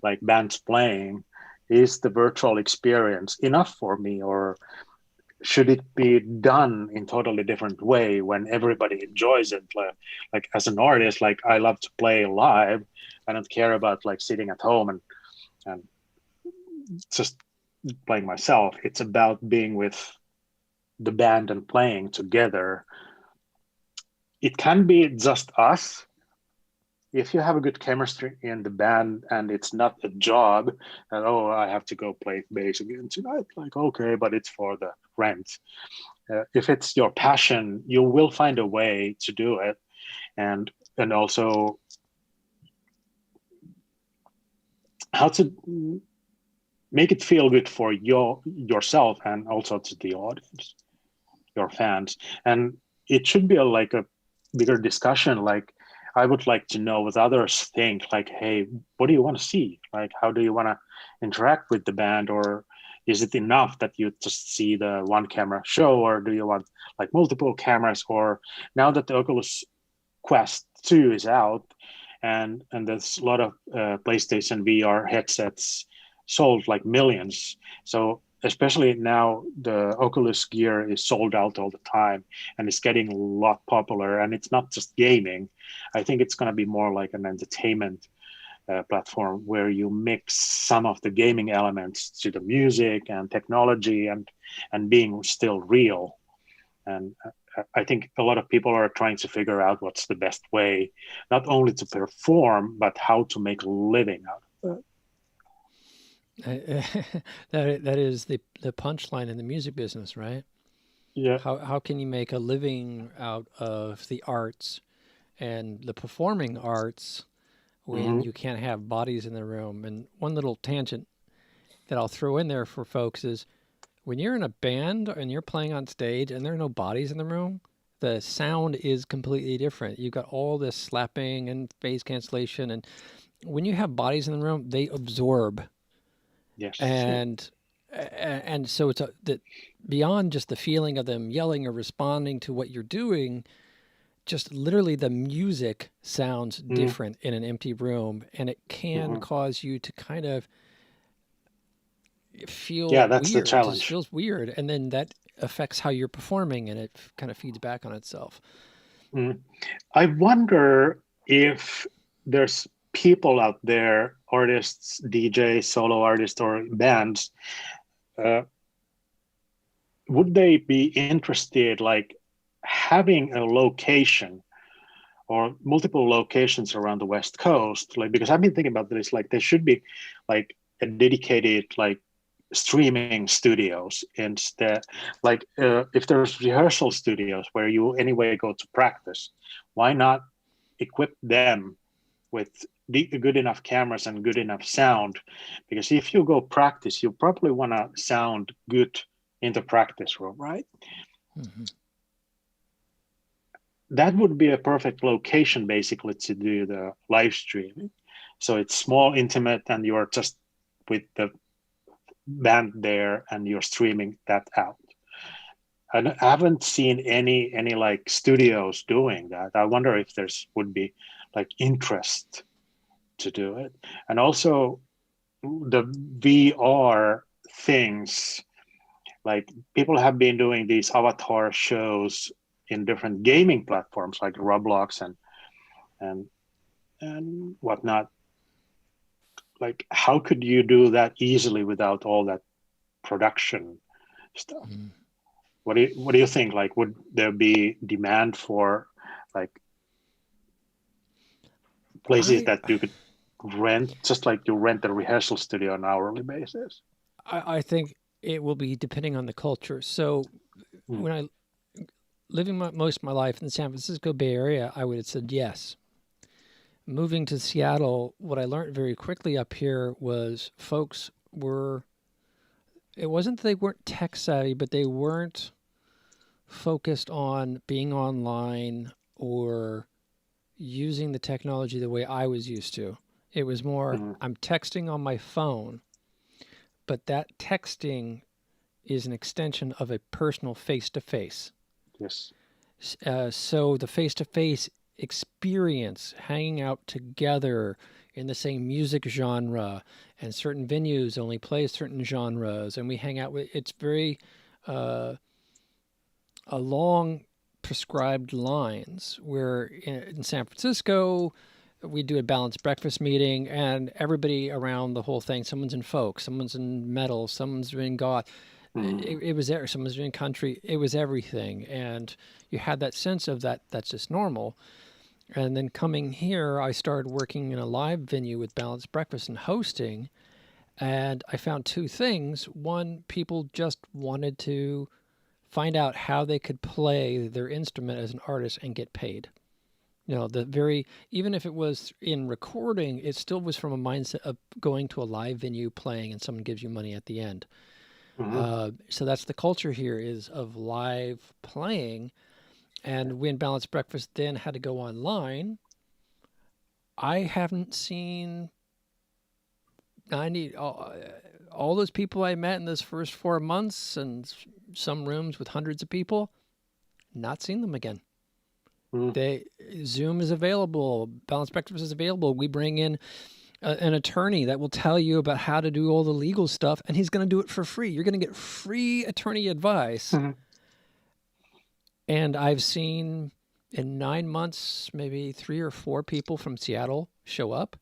like bands playing? Is the virtual experience enough for me, or should it be done in totally different way when everybody enjoys it? Like as an artist, like I love to play live. I don't care about like sitting at home and just playing myself. It's about being with the band and playing together. It can be just us. If you have a good chemistry in the band and it's not a job that, oh, I have to go play bass again tonight, like, okay, but it's for the rent. If it's your passion, you will find a way to do it. And also how to make it feel good for yourself and also to the audience, your fans. And it should be like a bigger discussion. Like, I would like to know what others think, like, hey, what do you want to see? Like, how do you want to interact with the band? Or is it enough that you just see the one camera show? Or do you want like multiple cameras? Or now that the Oculus Quest 2 is out and there's a lot of PlayStation VR headsets sold, like millions. So especially now the Oculus gear is sold out all the time and it's getting a lot popular, and it's not just gaming. I think it's going to be more like an entertainment platform where you mix some of the gaming elements to the music and technology and being still real. And I think a lot of people are trying to figure out what's the best way, not only to perform, but how to make a living out of it. That is the punchline in the music business, right? Yeah. How can you make a living out of the arts and the performing arts when you can't have bodies in the room? And one little tangent that I'll throw in there for folks is when you're in a band and you're playing on stage and there are no bodies in the room, the sound is completely different. You've got all this slapping and phase cancellation, and when you have bodies in the room, they absorb. Yes. And so it's that beyond just the feeling of them yelling or responding to what you're doing, just literally the music sounds different in an empty room, and it can cause you to kind of feel that's weird. the challenge. It just feels weird, and then that affects how you're performing, and it kind of feeds back on itself. I wonder if there's people out there, artists, DJs, solo artists, or bands, would they be interested like having a location or multiple locations around the West Coast? Like, because I've been thinking about this, like there should be like a dedicated like streaming studios instead. Like if there's rehearsal studios where you anyway go to practice, why not equip them with good enough cameras and good enough sound, because if you go practice, you probably want to sound good in the practice room, right? Mm-hmm. That would be a perfect location basically to do the live streaming. So it's small, intimate, and you're just with the band there and you're streaming that out. And I haven't seen any like studios doing that. I wonder if there's would be like interest to do it. And also the VR things, like people have been doing these avatar shows in different gaming platforms like Roblox and whatnot. Like, how could you do that easily without all that production stuff? Mm. What do you think? Like, would there be demand for like places that you could rent, just like you rent a rehearsal studio on an hourly basis? I think it will be depending on the culture. So when I living most of my life in the San Francisco Bay Area, I would have said yes. Moving to Seattle, what I learned very quickly up here was folks were, it wasn't that they weren't tech savvy, but they weren't focused on being online or using the technology the way I was used to. It was more, I'm texting on my phone, but that texting is an extension of a personal face-to-face. Yes. So the face-to-face experience, hanging out together in the same music genre, and certain venues only play certain genres, and we hang out with, it's very along prescribed lines, where in San Francisco we do a balanced breakfast meeting and everybody around the whole thing, someone's in folk, someone's in metal, someone's doing goth. It was there. Someone's doing country. It was everything. And you had that sense of that. That's just normal. And then coming here, I started working in a live venue with Balanced Breakfast and hosting. And I found two things. One, people just wanted to find out how they could play their instrument as an artist and get paid. You know, even if it was in recording, it still was from a mindset of going to a live venue, playing, and someone gives you money at the end. So that's the culture here, is of live playing. And when Balanced Breakfast then had to go online, I haven't seen all those people I met in those first 4 months and some rooms with hundreds of people, not seen them again. Zoom is available. Balanced Breakfast is available. We bring in an attorney that will tell you about how to do all the legal stuff, and he's going to do it for free. You're going to get free attorney advice. And I've seen in 9 months, maybe 3 or 4 people from Seattle show up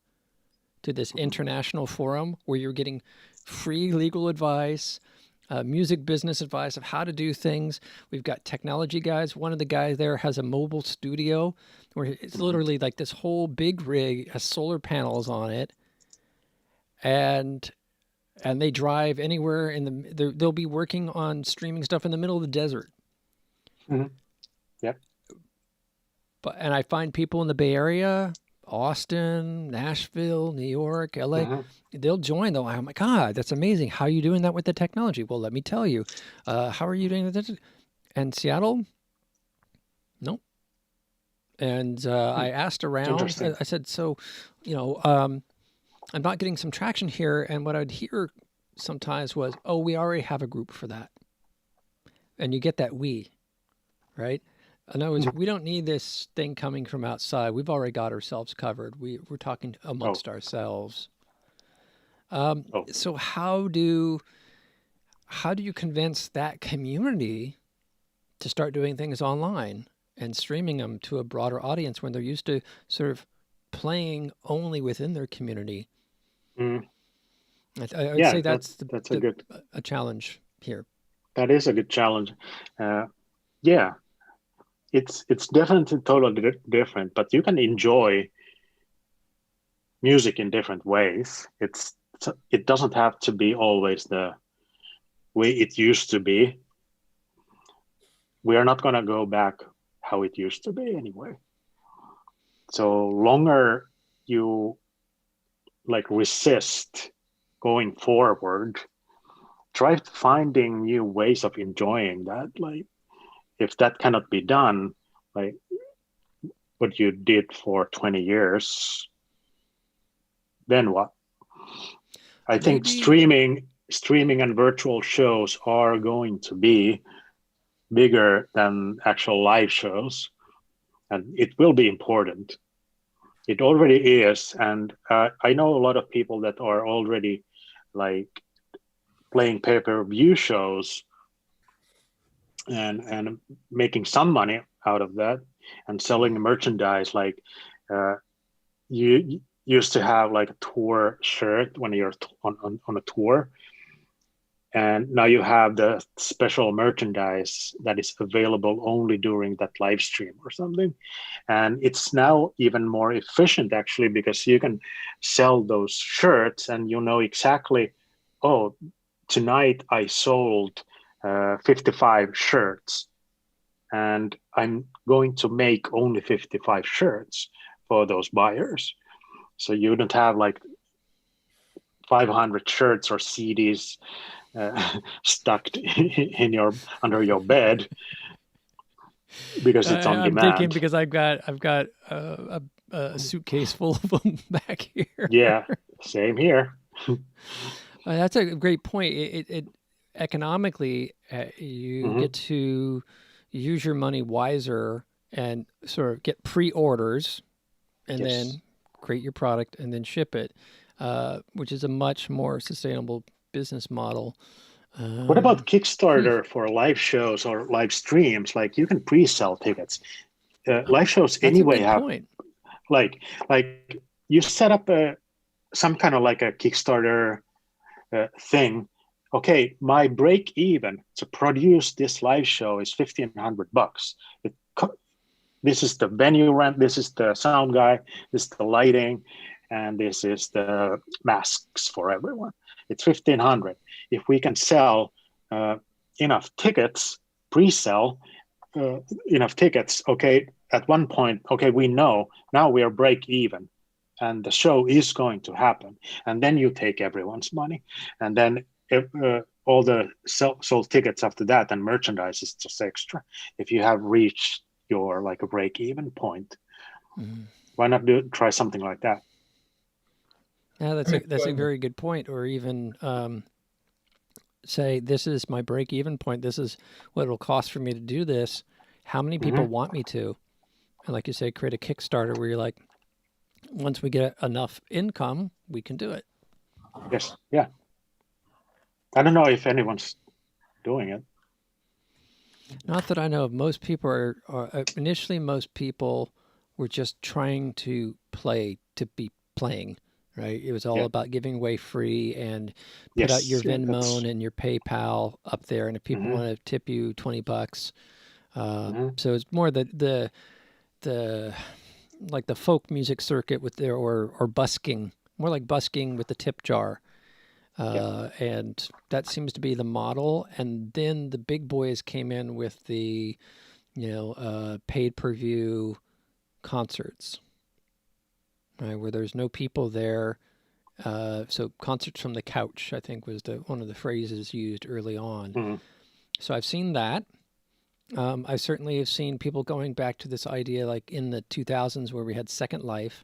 to this international forum where you're getting free legal advice, music business advice of how to do things. We've got technology guys. One of the guys there has a mobile studio where it's literally like this whole big rig has solar panels on it, and they drive anywhere they'll be working on streaming stuff in the middle of the desert. Yep. And I find people in the Bay Area, Austin, Nashville, New York, LA, they'll join though. Oh my God, that's amazing. How are you doing that with the technology? Well, let me tell you. How are you doing that? And Seattle? Nope. And I asked around, I said, so, I'm not getting some traction here. And what I'd hear sometimes was, oh, we already have a group for that. And you get that right? In other words, we don't need this thing coming from outside. We've already got ourselves covered. We're talking amongst ourselves. So how do you convince that community to start doing things online and streaming them to a broader audience when they're used to sort of playing only within their community? I would say that's a challenge here. That is a good challenge. Yeah. It's definitely totally different, but you can enjoy music in different ways. It doesn't have to be always the way it used to be. We are not going to go back how it used to be anyway. So longer you like resist going forward, try finding new ways of enjoying that. Like if that cannot be done, like what you did for 20 years, then what? I think streaming and virtual shows are going to be bigger than actual live shows, and it will be important. It already is, and I know a lot of people that are already like playing pay-per-view shows and making some money out of that and selling merchandise. Like you used to have like a tour shirt when you're on a tour, and now you have the special merchandise that is available only during that live stream or something. And it's now even more efficient actually, because you can sell those shirts and you know exactly, oh, tonight I sold 55 shirts and I'm going to make only 55 shirts for those buyers. So you don't have like 500 shirts or CDs stuck in under your bed because it's on demand. I'm thinking because I've got a suitcase full of them back here. Yeah, same here. That's a great point. It economically, you get to use your money wiser and sort of get pre-orders and then create your product and then ship it, which is a much more sustainable business model. What about Kickstarter for live shows or live streams? Like you can pre-sell tickets. Live shows anyway have point. like you set up some kind of like a Kickstarter thing. Okay, my break even to produce this live show is $1,500. This is the venue rent, this is the sound guy, this is the lighting, and this is the masks for everyone. It's $1,500. If we can sell enough tickets, pre-sell enough tickets, okay, at one point, okay, we know now we are break even and the show is going to happen. And then you take everyone's money. And then all the sold tickets after that and merchandise is just extra. If you have reached your like a break even point, why not try something like that? Yeah, that's a very good point. Or even say, this is my break-even point. This is what it'll cost for me to do this. How many people want me to? And like you say, create a Kickstarter where you're like, once we get enough income, we can do it. Yes. Yeah. I don't know if anyone's doing it. Not that I know of. Most people are initially, most people were just trying to play to be playing. Right. It was all about giving away free and put out your Venmo and your PayPal up there. And if people want to tip you $20, so it's more the like the folk music circuit with their or busking, more like busking with the tip jar. And that seems to be the model. And then the big boys came in with the, paid per view concerts. Right, where there's no people there. So concerts from the couch, I think, was one of the phrases used early on. So I've seen that. I certainly have seen people going back to this idea like in the 2000s where we had Second Life,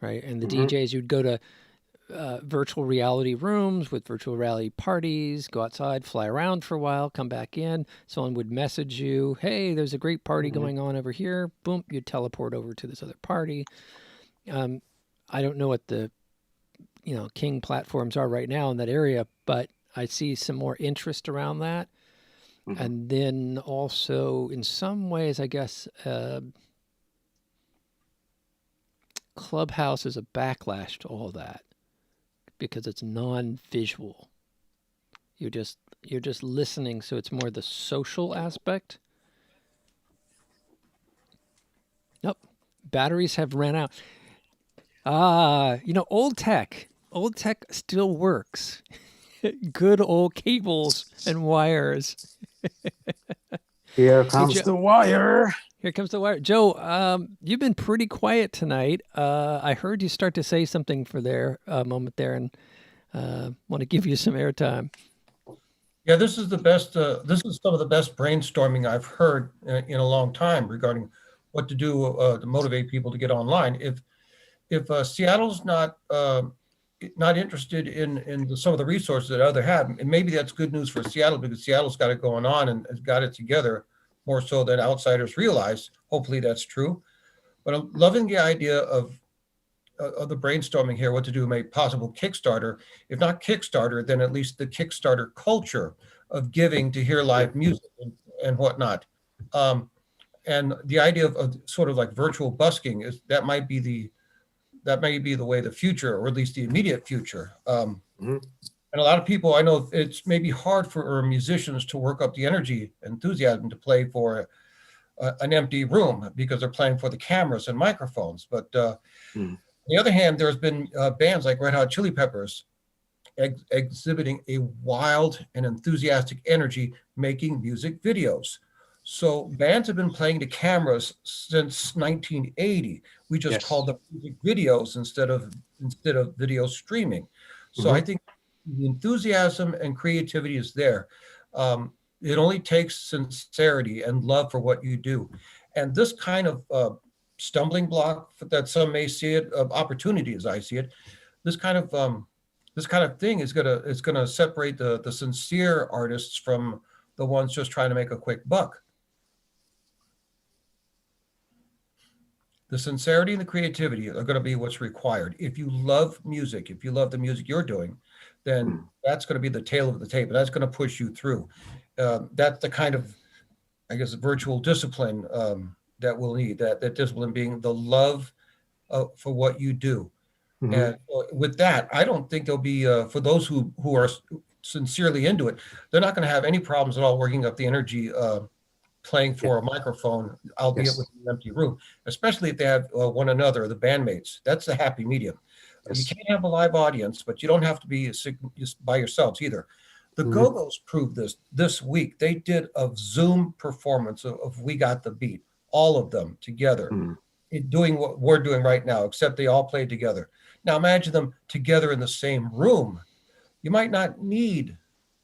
right? And the DJs, you'd go to virtual reality rooms with virtual reality parties, go outside, fly around for a while, come back in. Someone would message you, hey, there's a great party going on over here. Boom, you'd teleport over to this other party. I don't know what the, king platforms are right now in that area, but I see some more interest around that. And then also in some ways, I guess, Clubhouse is a backlash to all that because it's non-visual. You're just listening. So it's more the social aspect. Nope. Batteries have ran out. Old tech still works. Good old cables and wires. Here comes the wire. Here comes the wire. Joe, you've been pretty quiet tonight. I heard you start to say something for their moment there, and want to give you some airtime. Yeah, this is the best. This is some of the best brainstorming I've heard in a long time regarding what to do to motivate people to get online. If Seattle's not interested in some of the resources that other have, and maybe that's good news for Seattle because Seattle's got it going on and has got it together more so than outsiders realize. Hopefully that's true. But I'm loving the idea of the brainstorming here, what to do to make possible Kickstarter. If not Kickstarter, then at least the Kickstarter culture of giving to hear live music and whatnot. And the idea of sort of like virtual busking is that might be the way the future, or at least the immediate future. And a lot of people, I know it's maybe hard for musicians to work up the energy, enthusiasm to play for an empty room because they're playing for the cameras and microphones. But on the other hand, there's been bands like Red Hot Chili Peppers exhibiting a wild and enthusiastic energy making music videos. So bands have been playing to cameras since 1980. We just called them music videos instead of video streaming. So I think the enthusiasm and creativity is there. It only takes sincerity and love for what you do. And this kind of stumbling block that some may see it, opportunity as I see it, this kind of thing is gonna separate the sincere artists from the ones just trying to make a quick buck. The sincerity and the creativity are going to be what's required. If you love music, if you love the music you're doing, then that's going to be the tail of the tape, and that's going to push you through. That's the kind of, I guess, virtual discipline that we'll need. That discipline being the love for what you do. And with that, I don't think there'll be for those who are sincerely into it, they're not going to have any problems at all working up the energy. Playing for a microphone, albeit with an empty room, especially if they have one another, the bandmates. That's the happy medium. You can't have a live audience, but you don't have to be just by yourselves either. The Go-Go's proved this week. They did a Zoom performance of We Got the Beat, all of them together, doing what we're doing right now, except they all played together. Now imagine them together in the same room. You might not need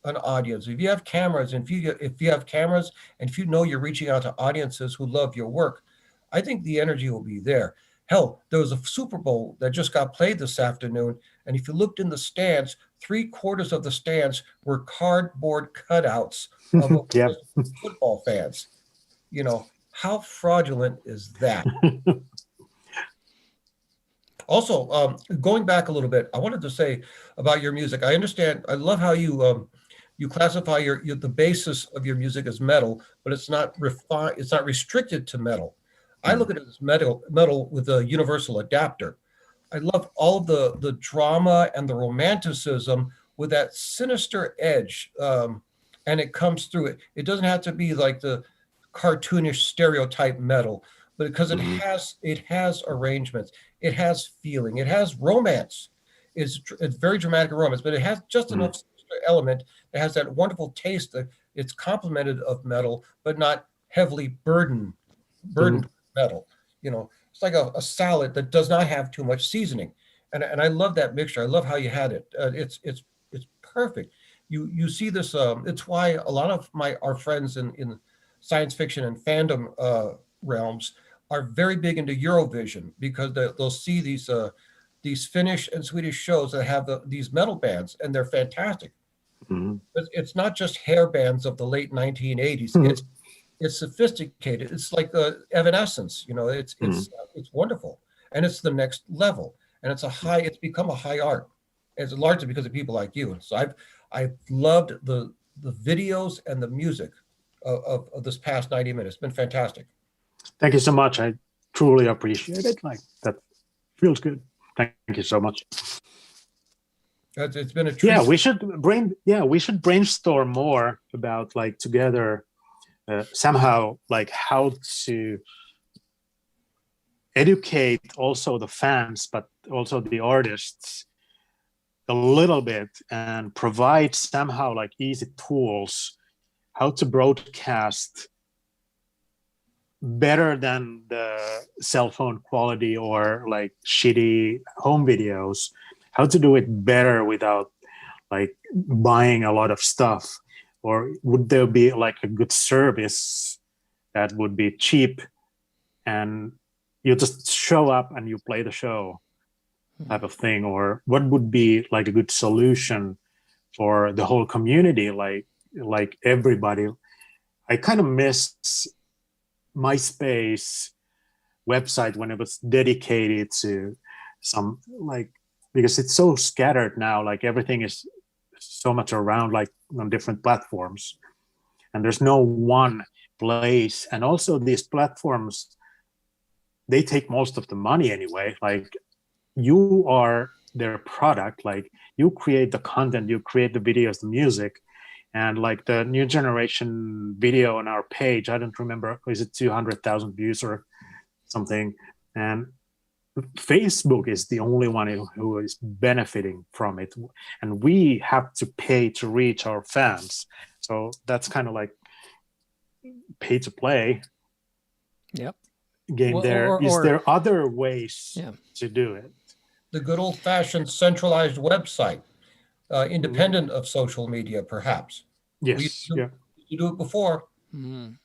an audience. If you have cameras, and if you know you're reaching out to audiences who love your work, I think the energy will be there. Hell, there was a Super Bowl that just got played this afternoon, and if you looked in the stands, 3/4 of the stands were cardboard cutouts of football fans. You know, how fraudulent is that? Also, going back a little bit, I wanted to say about your music. I understand. I love how you classify the basis of your music as metal, but it's not refined. It's not restricted to metal. I look at it as metal with a universal adapter. I love all of the drama and the romanticism with that sinister edge, and it comes through it. It doesn't have to be like the cartoonish stereotype metal, but because it has arrangements, it has feeling, it has romance. It's very dramatic romance, but it has just enough element that has that wonderful taste that it's complemented of metal, but not heavily burdened metal. You know, it's like a salad that does not have too much seasoning. And I love that mixture. I love how you had it. It's perfect. You see this. It's why a lot of our friends in science fiction and fandom realms are very big into Eurovision, because they'll see these Finnish and Swedish shows that have these metal bands, and they're fantastic. It's not just hair bands of the late 1980s. It's sophisticated. It's like Evanescence. You know, it's wonderful, and it's the next level, and it's become a high art. It's largely because of people like you. So I've loved the videos and the music of this past 90 minutes. It's been fantastic. Thank you so much. I truly appreciate it. Like, that feels good. Thank you so much. It's been a treat. We should brainstorm more about, like, together somehow, like, how to educate also the fans, but also the artists a little bit, and provide somehow like easy tools how to broadcast better than the cell phone quality or like shitty home videos, how to do it better without like buying a lot of stuff? Or would there be like a good service that would be cheap and you just show up and you play the show type of thing? Or what would be like a good solution for the whole community, like everybody? I kind of miss MySpace website when it was dedicated to some, like, because it's so scattered now, like everything is so much around, like on different platforms, and there's no one place. And also these platforms, they take most of the money anyway. Like, you are their product, like you create the content, you create the videos, the music. And like the new generation video on our page, I don't remember, is it 200,000 views or something? And Facebook is the only one who is benefiting from it, and we have to pay to reach our fans. So that's kind of like pay to play. Yep. Game. Well, is there other ways to do it? The good old-fashioned centralized website, independent of social media, perhaps. Yes. You do it before. Mm.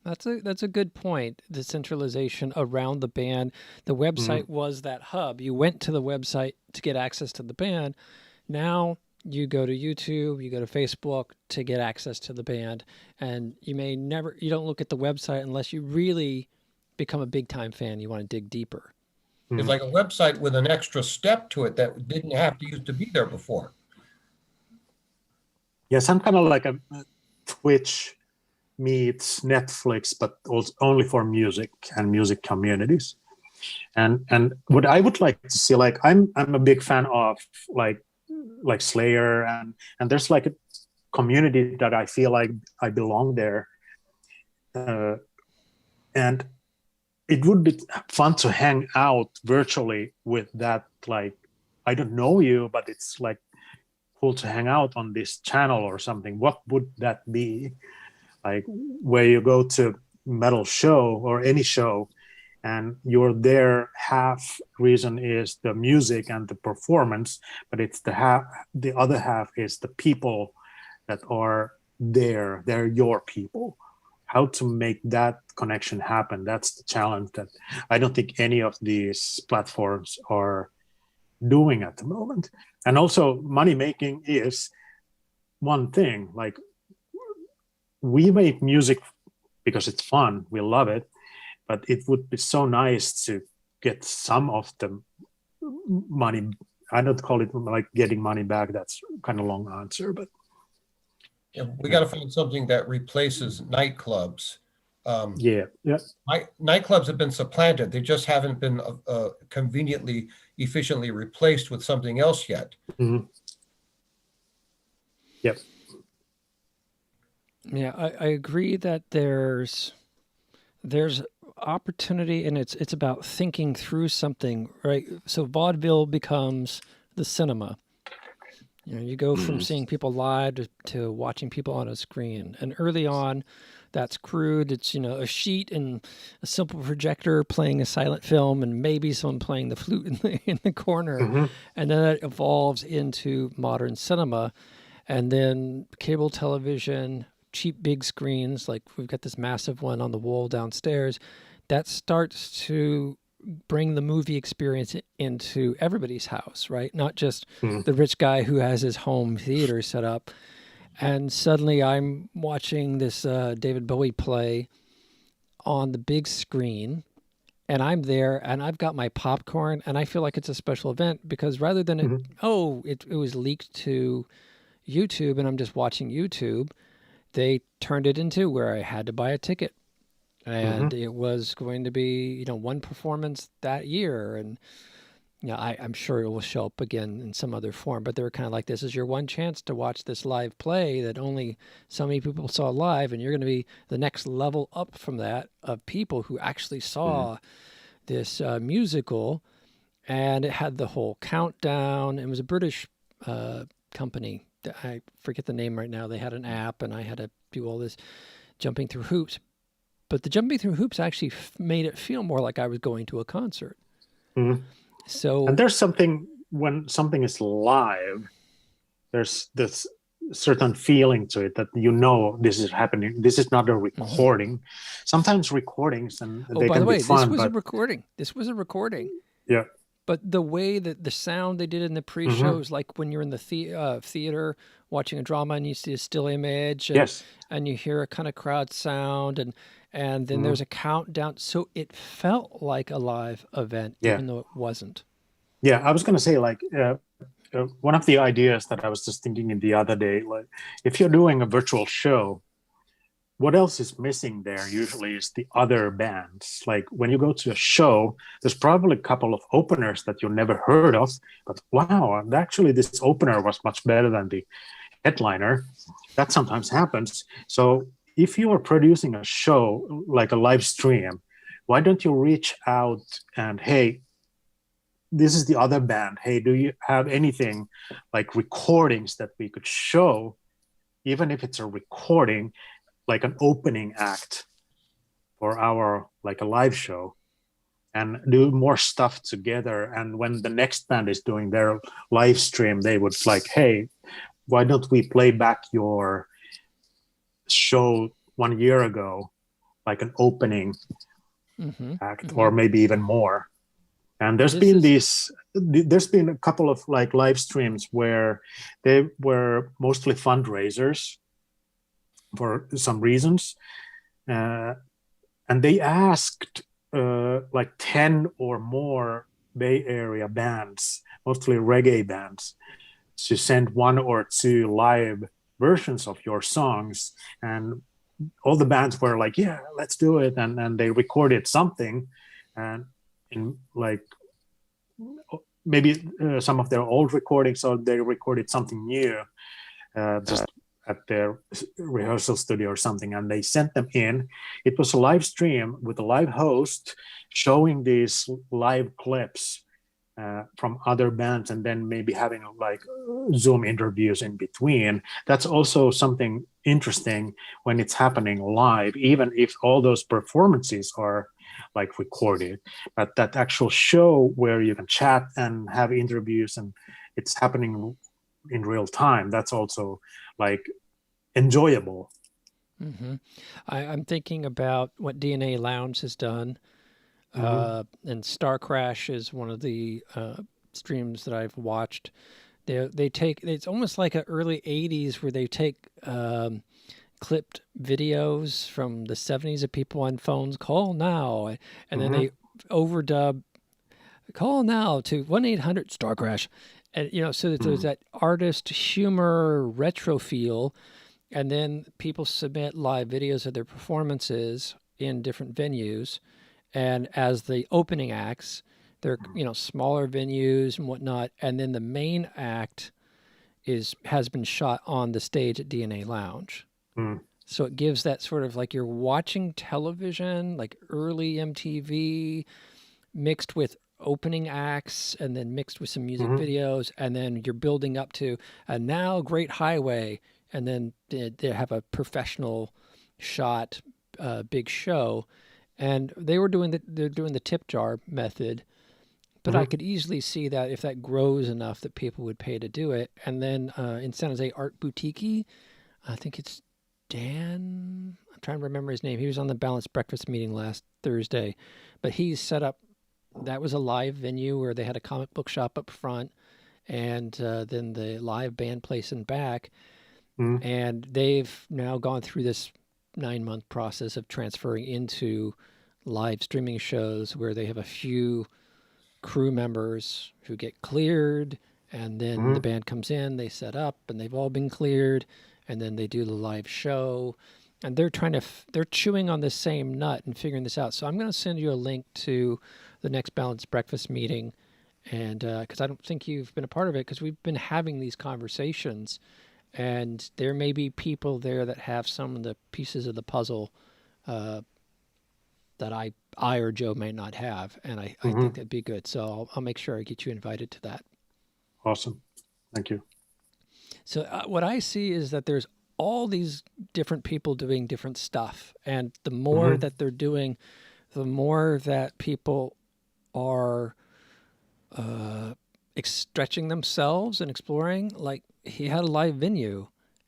That's a good point. The centralization around the band. The website was that hub. You went to the website to get access to the band. Now you go to YouTube, you go to Facebook to get access to the band, and you don't look at the website unless you really become a big time fan. You want to dig deeper. It's like a website with an extra step to it that didn't have to used to be there before. Yeah, some kind of like a Twitch meets Netflix, but also only for music and music communities. And what I would like to see, like I'm a big fan of like Slayer, and there's like a community that I feel like I belong there, and it would be fun to hang out virtually with that. Like, I don't know you, but it's like cool to hang out on this channel or something. What would that be? Like, where you go to metal show or any show and you're there, half reason is the music and the performance, but it's the other half is the people that are there. They're your people. How to make that connection happen? That's the challenge that I don't think any of these platforms are doing at the moment. And also, money making is one thing. Like, we make music because it's fun, we love it, but it would be so nice to get some of the money. I don't call it like getting money back, that's kind of a long answer, but we got to find something that replaces nightclubs. Nightclubs have been supplanted. They just haven't been conveniently, efficiently replaced with something else yet. Yep. Yeah, I agree that there's opportunity, and it's about thinking through something, right? So vaudeville becomes the cinema. You know, you go from seeing people live to watching people on a screen. And early on, that's crude. It's, a sheet and a simple projector playing a silent film and maybe someone playing the flute in the corner. And then it evolves into modern cinema. And then cable television, cheap big screens, like we've got this massive one on the wall downstairs, that starts to bring the movie experience into everybody's house, right? Not just the rich guy who has his home theater set up. And suddenly I'm watching this David Bowie play on the big screen, and I'm there and I've got my popcorn and I feel like it's a special event, because rather than it was leaked to YouTube and I'm just watching YouTube, they turned it into where I had to buy a ticket. And it was going to be, one performance that year. And, I'm sure it will show up again in some other form. But they were kind of like, this is your one chance to watch this live play that only so many people saw live. And you're going to be the next level up from that of people who actually saw this musical. And it had the whole countdown. It was a British company. I forget the name right now. They had an app and I had to do all this jumping through hoops. But the jumping through hoops actually made it feel more like I was going to a concert. Mhm. So, and there's something when something is live, there's this certain feeling to it that this is happening. This is not a recording. Sometimes recordings and they by can the way, be fun, this was a but recording. This was a recording. yeah. But the way that the sound they did in the pre-shows, like when you're in the theater watching a drama and you see a still image, and, Yes. and you hear a kind of crowd sound, and then there's a countdown, so it felt like a live event, Yeah. even though it wasn't. Yeah, I was going to say, like, one of the ideas that I was just thinking in the other day, like, if you're doing a virtual show, what else is missing there usually is the other bands. Like when you go to a show, there's probably a couple of openers that you never heard of, but wow, actually this opener was much better than the headliner. That sometimes happens. So if you are producing a show like a live stream, why don't you reach out and, hey, this is the other band. Hey, do you have anything like recordings that we could show, even if it's a recording, like an opening act for our, like a live show, and do more stuff together. And when the next band is doing their live stream, they would like, hey, why don't we play back your show 1 year ago, like an opening act, or maybe even more. And there's been a couple of like live streams where they were mostly fundraisers for some reasons, and they asked like 10 or more Bay Area bands, mostly reggae bands, to send 1 or 2 live versions of your songs. And all the bands were like, yeah, let's do it. And they recorded something, and in like maybe some of their old recordings, or they recorded something new just at their rehearsal studio or something, and they sent them in. It was a live stream with a live host showing these live clips from other bands, and then maybe having like Zoom interviews in between. That's also something interesting when it's happening live, even if all those performances are like recorded. But that actual show where you can chat and have interviews and it's happening in real time, that's also like enjoyable. I'm thinking about what DNA Lounge has done. And Star Crash is one of the streams that I've watched. They take, it's almost like an early 80s where they take clipped videos from the 70s of people on phones, call now, and then they overdub, call now to 1-800 Star Crash. And, you know, so that there's that artist humor retro feel, and then people submit live videos of their performances in different venues. And as the opening acts, they're, you know, smaller venues and whatnot. And then the main act has been shot on the stage at DNA Lounge. So it gives that sort of like you're watching television, like early MTV, mixed with opening acts, and then mixed with some music videos, and then you're building up to a now great highway, and then they have a professional shot, big show. And they're doing the tip jar method, but I could easily see that if that grows enough that people would pay to do it. And then in San Jose Art Boutique, I think it's Dan, I'm trying to remember his name. He was on the Balanced Breakfast meeting last Thursday, but he's set up, that was a live venue where they had a comic book shop up front, and then the live band place in back. And they've now gone through this 9-month process of transferring into live streaming shows where they have a few crew members who get cleared, and then the band comes in, they set up, and they've all been cleared, and then they do the live show, and they're they're chewing on the same nut and figuring this out. So I'm going to send you a link to the next Balanced Breakfast meeting, and because I don't think you've been a part of it, because we've been having these conversations, and there may be people there that have some of the pieces of the puzzle that I or Joe may not have, and I think that'd be good. So I'll make sure I get you invited to that. Awesome. Thank you. So what I see is that there's all these different people doing different stuff. And the more that they're doing, the more that people are stretching themselves and exploring. Like, he had a live venue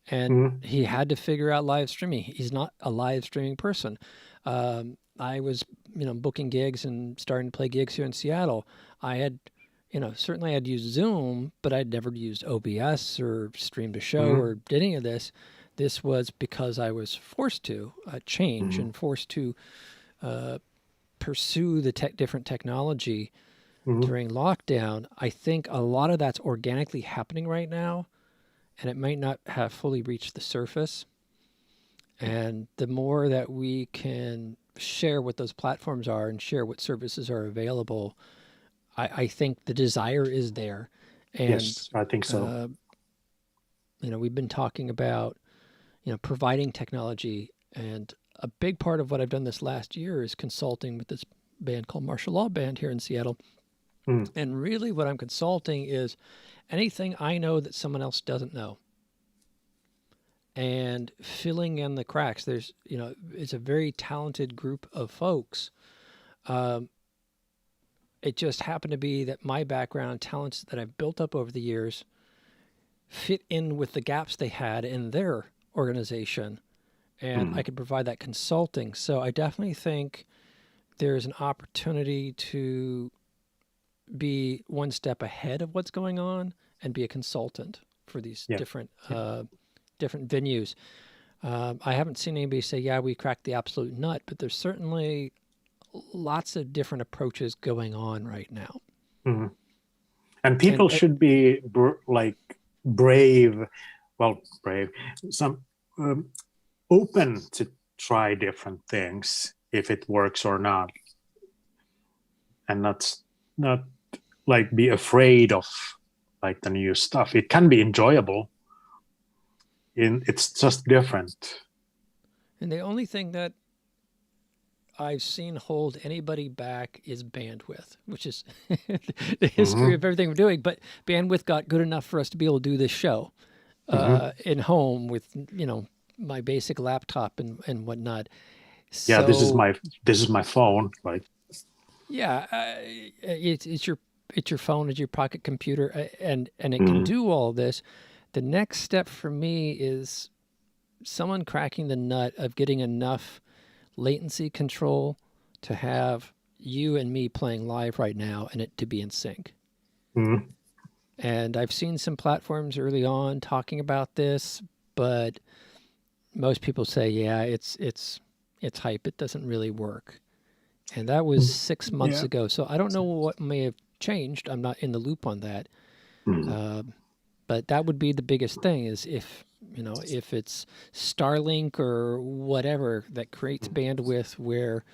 and he had to figure out live streaming. He's not a live streaming person. I was, booking gigs and starting to play gigs here in Seattle. I had, certainly I'd used Zoom, but I'd never used OBS or streamed a show or did any of this. This was because I was forced to change and forced to pursue the different technology during lockdown. I think a lot of that's organically happening right now, and it might not have fully reached the surface. And the more that we can share what those platforms are and share what services are available, I think the desire is there. And, yes, I think so. We've been talking about, providing technology, and a big part of what I've done this last year is consulting with this band called Martial Law Band here in Seattle. And really what I'm consulting is anything I know that someone else doesn't know, and filling in the cracks. There's, it's a very talented group of folks. It just happened to be that my background, talents that I've built up over the years, fit in with the gaps they had in their organization, and I could provide that consulting. So I definitely think there's an opportunity to be one step ahead of what's going on and be a consultant for these different venues. I haven't seen anybody say, yeah, we cracked the absolute nut, but there's certainly lots of different approaches going on right now. And people should be brave, some open to try different things if it works or not, and not like be afraid of like the new stuff. It can be enjoyable. It's just different. And the only thing that I've seen hold anybody back is bandwidth, which is the history of everything we're doing. But bandwidth got good enough for us to be able to do this show in home with, my basic laptop and whatnot. Yeah, so, this is my phone. Like, yeah, it's your phone, it's your pocket computer, and it can do all this. The next step for me is someone cracking the nut of getting enough latency control to have you and me playing live right now and it to be in sync. And I've seen some platforms early on talking about this, but most people say, yeah, it's hype. It doesn't really work. And that was 6 months ago. So I don't know what may have changed. I'm not in the loop on that. But that would be the biggest thing, is if it's Starlink or whatever that creates bandwidth where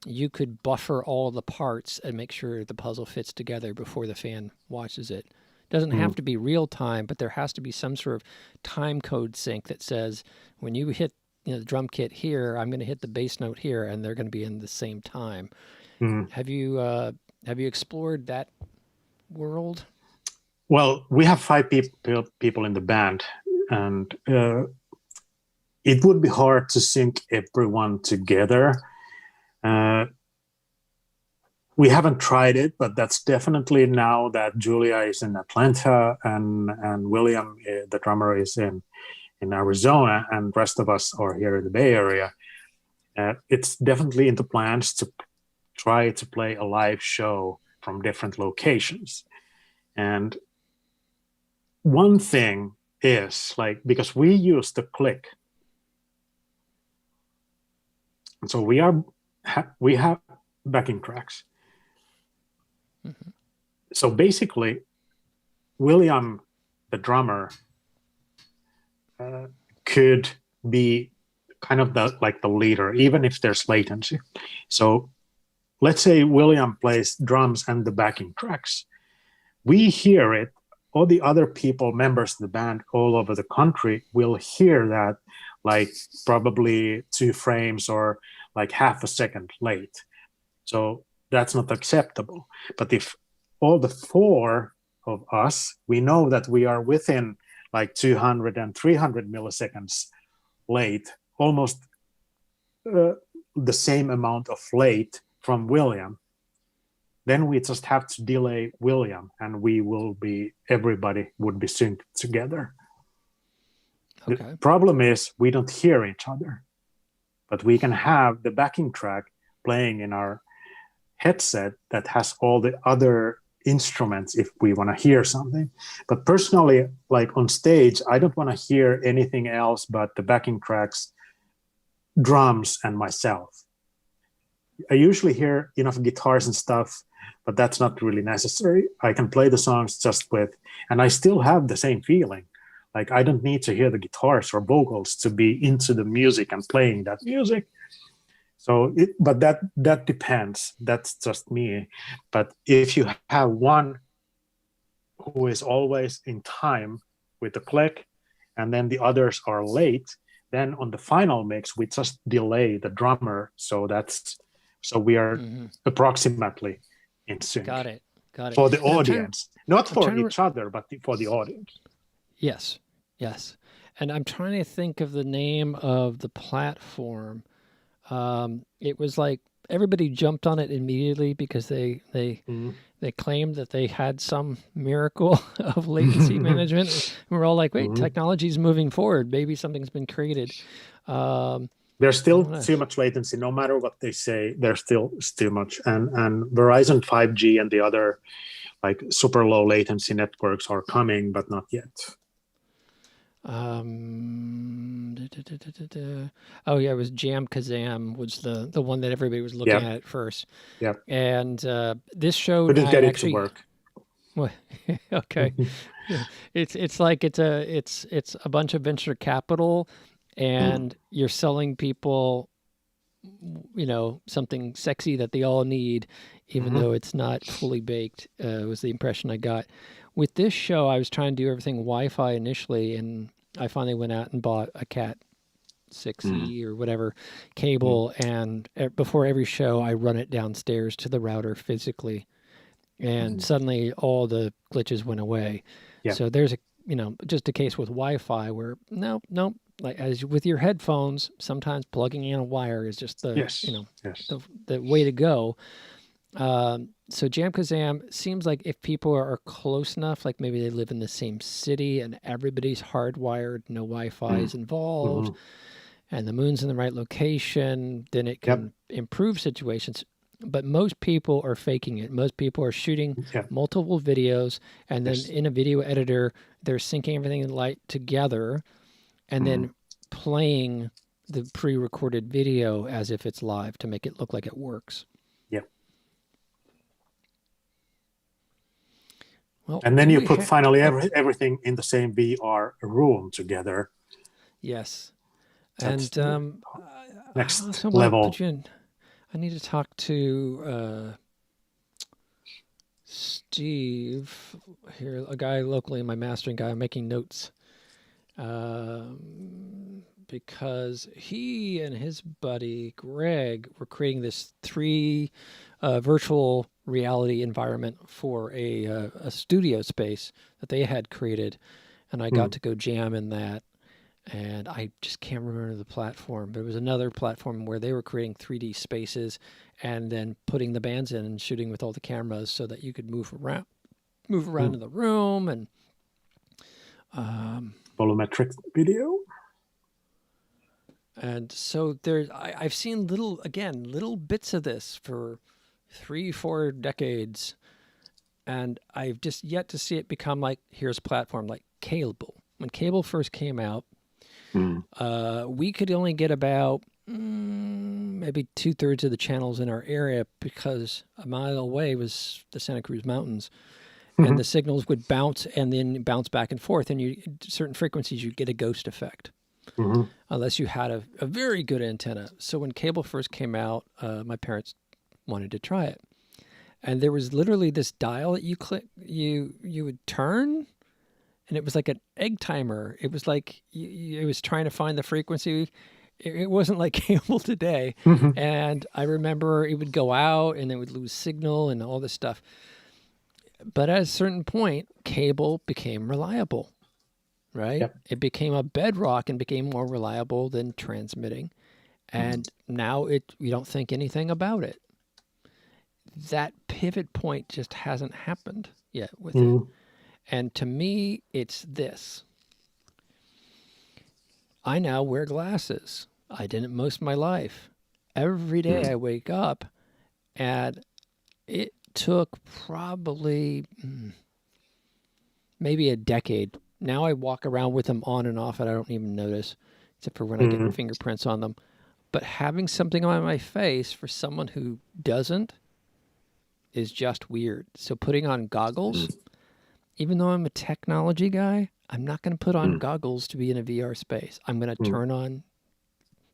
you could buffer all the parts and make sure the puzzle fits together before the fan watches it. Doesn't have to be real time, but there has to be some sort of time code sync that says when you hit the drum kit here, I'm going to hit the bass note here, and they're going to be in the same time. Have you explored that world? Well, we have 5 people in the band, and it would be hard to sync everyone together. We haven't tried it, but that's definitely, now that Julia is in Atlanta and William, the drummer, is in Arizona, and the rest of us are here in the Bay Area. It's definitely in the plans to try to play a live show from different locations. And one thing is, like, because we use the click, and so we have backing tracks. So basically, William, the drummer, could be kind of the leader, even if there's latency. So let's say William plays drums and the backing tracks. We hear it. All the other people, members of the band all over the country, will hear that like probably 2 frames or like half a second late. So that's not acceptable. But if all the 4 of us, we know that we are within like 200 and 300 milliseconds late, almost the same amount of late from William, then we just have to delay William, and everybody would be synced together. Okay. The problem is we don't hear each other, but we can have the backing track playing in our headset that has all the other instruments if we want to hear something. But personally, like on stage, I don't want to hear anything else but the backing tracks, drums, and myself. I usually hear enough guitars and stuff, but that's not really necessary. I can play the songs just with, and I still have the same feeling. Like I don't need to hear the guitars or vocals to be into the music and playing that music. So, but that depends. That's just me. But if you have one who is always in time with the click, and then the others are late, then on the final mix we just delay the drummer. So we are approximately in sync. Got it. For the audience, not for each other, but for the audience. Yes. And I'm trying to think of the name of the platform. It was like everybody jumped on it immediately because they claimed that they had some miracle of latency management. And we're all like, wait, technology's moving forward. Maybe something's been created. There's still too much latency. No matter what they say, there's still too much. And Verizon 5G and the other like super low latency networks are coming, but not yet. Oh yeah, it was Jam Kazam was the one that everybody was looking at first. Yep. And this show couldn't get it to work. Well, okay. It's like it's a bunch of venture capital, and you're selling people, something sexy that they all need, even though it's not fully baked. Was the impression I got. With this show, I was trying to do everything Wi-Fi initially, and I finally went out and bought a Cat 6E or whatever cable, and before every show, I run it downstairs to the router physically, and suddenly all the glitches went away. Yeah. So there's just a case with Wi-Fi where no, like as with your headphones, sometimes plugging in a wire is just the the way to go. So Jam Kazam seems like if people are close enough, like maybe they live in the same city and everybody's hardwired, no Wi-Fi is involved, and the moon's in the right location, then it can improve situations. But most people are faking it. Most people are shooting multiple videos, and then in a video editor, they're syncing everything together, and then playing the pre-recorded video as if it's live to make it look like it works. Well, and then you put finally everything in the same VR room together. Yes. That's and next level. I need to talk to Steve here, a guy locally, my mastering guy. I'm making notes because he and his buddy Greg were creating this 3 virtual reality environment for a studio space that they had created, and I got to go jam in that. And I just can't remember the platform, but it was another platform where they were creating 3D spaces and then putting the bands in and shooting with all the cameras so that you could move around in the room and volumetric video. And so I've seen little bits of this for 3-4 decades, and I've just yet to see it become like, here's a platform like cable. When cable first came out, we could only get about maybe 2/3 of the channels in our area because a mile away was the Santa Cruz Mountains, and the signals would bounce and then bounce back and forth, and certain frequencies you'd get a ghost effect. Unless you had a very good antenna. So when cable first came out, my parents wanted to try it, and there was literally this dial that you click, you would turn, and it was like an egg timer. It was like it was trying to find the frequency. It wasn't like cable today. And I remember it would go out and it would lose signal and all this stuff. But at a certain point, cable became reliable. right? Yep. It became a bedrock and became more reliable than transmitting. And now you don't think anything about it. That pivot point just hasn't happened yet with it. And to me, it's this. I now wear glasses. I didn't most of my life. Every day I wake up, and it took probably maybe a decade. Now I walk around with them on and off, and I don't even notice, except for when I get fingerprints on them. But having something on my face for someone who doesn't is just weird. So putting on goggles, even though I'm a technology guy, I'm not going to put on goggles to be in a VR space. I'm going to turn on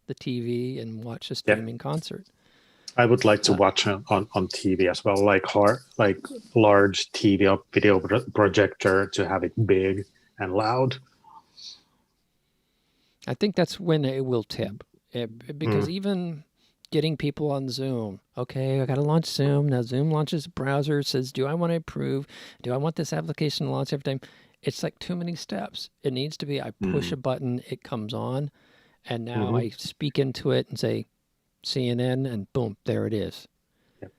the TV and watch a streaming concert. I would like to watch on TV as well, like large TV video projector to have it big and loud. I think that's when it will tip. Because even getting people on Zoom, okay, I got to launch Zoom. Now Zoom launches a browser, says, do I want to approve? Do I want this application to launch every time? It's like too many steps. It needs to be, I push a button, it comes on, and now I speak into it and say, CNN, and boom, there it is. Yep.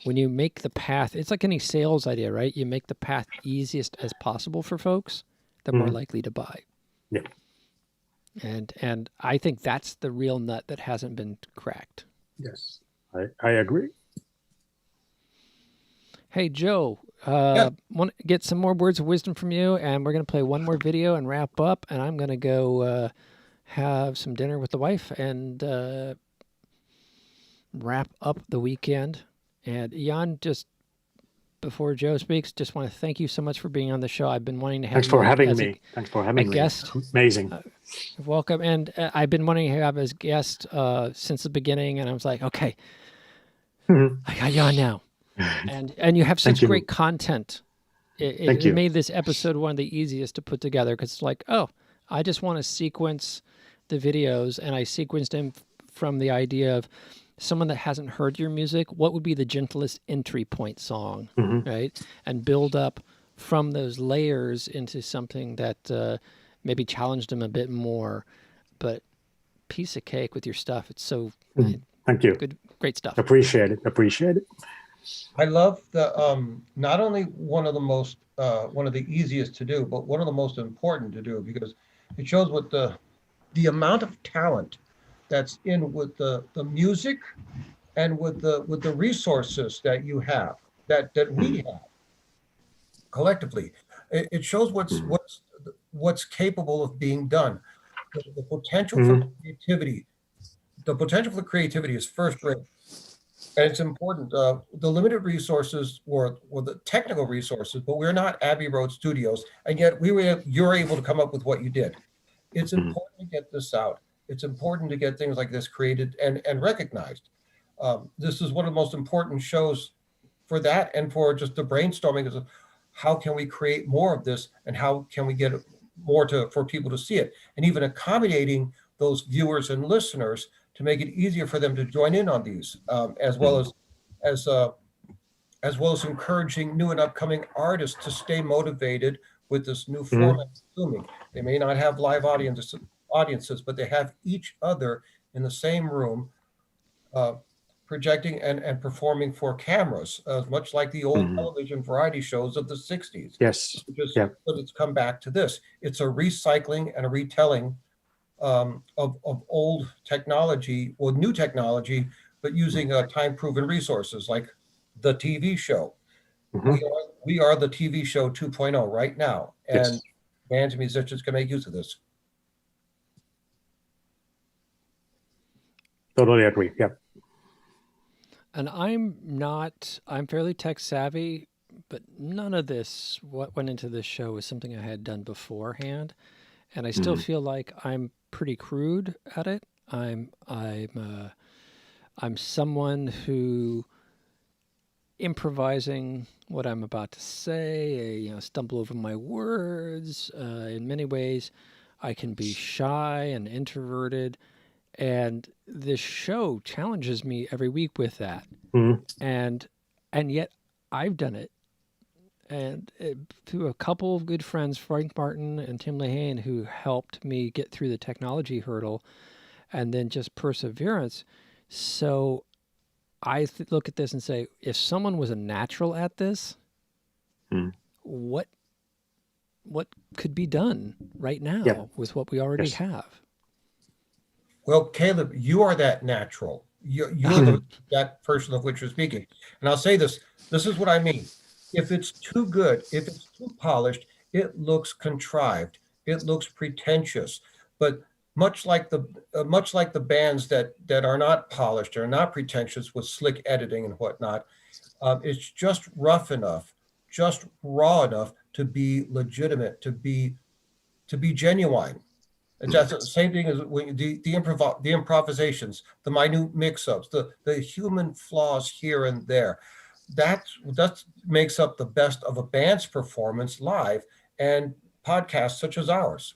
When you make the path, it's like any sales idea, right? You make the path easiest as possible for folks, they're more likely to buy. Yep. And I think that's the real nut that hasn't been cracked. Yes, I agree. Hey, Joe, want to get some more words of wisdom from you, and we're going to play one more video and wrap up, and I'm going to go have some dinner with the wife and wrap up the weekend. And Jan, just before Joe speaks, just want to thank you so much for being on the show. I've been wanting to have Thanks for having as me. Thanks for having me. Guest. Amazing. Welcome. And I've been wanting to have as guest since the beginning, and I was like, okay, I got Jan now. And you have such great content. It made this episode one of the easiest to put together because it's like, oh, I just want to sequence the videos, and I sequenced them from the idea of someone that hasn't heard your music, what would be the gentlest entry point song, right? And build up from those layers into something that maybe challenged them a bit more. But piece of cake with your stuff. It's so thank you. Good, great stuff. Appreciate it. I love the not only one of the easiest to do, but one of the most important to do, because it shows what the amount of talent that's in with the music and with the resources that you have, that we have collectively. It shows what's capable of being done. The potential for creativity. The potential for creativity is first rate. And it's important. The limited resources or the technical resources, but we're not Abbey Road Studios, and yet you're able to come up with what you did. It's important to get this out. It's important to get things like this created and recognized. This is one of the most important shows for that, and for just the brainstorming of how can we create more of this, and how can we get more for people to see it, and even accommodating those viewers and listeners to make it easier for them to join in on these, as well as encouraging new and upcoming artists to stay motivated with this new format of Zooming. They may not have live audiences, but they have each other in the same room, projecting and performing for cameras, much like the old television variety shows of the 60s. Yes. But it's come back to this. It's a recycling and a retelling of old technology, or new technology, but using time-proven resources like the TV show. We are the TV show 2.0 right now, and bands and musicians can make use of this. Totally agree. Yeah. And I'm fairly tech savvy, but none of this, what went into this show, was something I had done beforehand. And I still feel like I'm pretty crude at it. I'm someone who, improvising what I'm about to say, stumble over my words. In many ways, I can be shy and introverted. And this show challenges me every week with that. And yet I've done it. and through a couple of good friends, Frank Martin and Tim Lehane, who helped me get through the technology hurdle, and then just perseverance. So I look at this and say, if someone was a natural at this, what could be done right now with what we already have? Well, Caleb, you are that natural. You're that person of which you're speaking. And I'll say this. This is what I mean. If it's too good, if it's too polished, it looks contrived. It looks pretentious. But much like the bands that are not polished or not pretentious with slick editing and whatnot, it's just rough enough, just raw enough to be legitimate, to be genuine. And that's the same thing as when the improvisations, the minute mix-ups, the human flaws here and there. That makes up the best of a band's performance live and podcasts such as ours.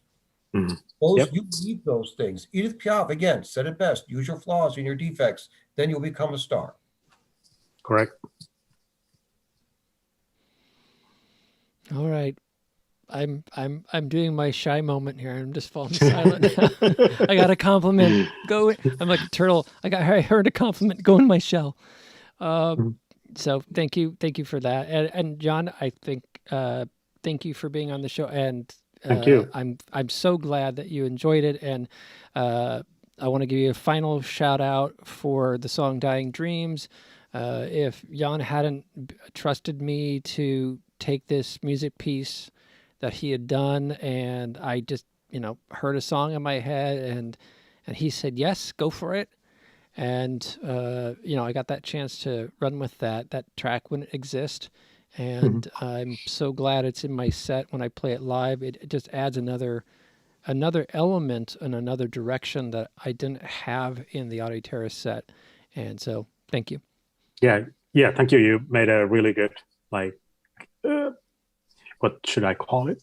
You need those things. Edith Piaf, again, said it best: use your flaws and your defects, then you'll become a star. Correct. All right. I'm doing my shy moment here. I'm just falling silent now. I got a compliment. I'm like a turtle. I heard a compliment. Go in my shell. So thank you for that. And John, I think thank you for being on the show. And thank you. I'm so glad that you enjoyed it. And I want to give you a final shout out for the song "Dying Dreams." If Jan hadn't trusted me to take this music piece that he had done, and I just, heard a song in my head, and he said, yes, go for it. And, I got that chance to run with that track wouldn't exist. And I'm so glad it's in my set when I play it live. It just adds another element and another direction that I didn't have in the Audi Terrace set. And so thank you. Yeah. Thank you. You made a really good, what should I call it?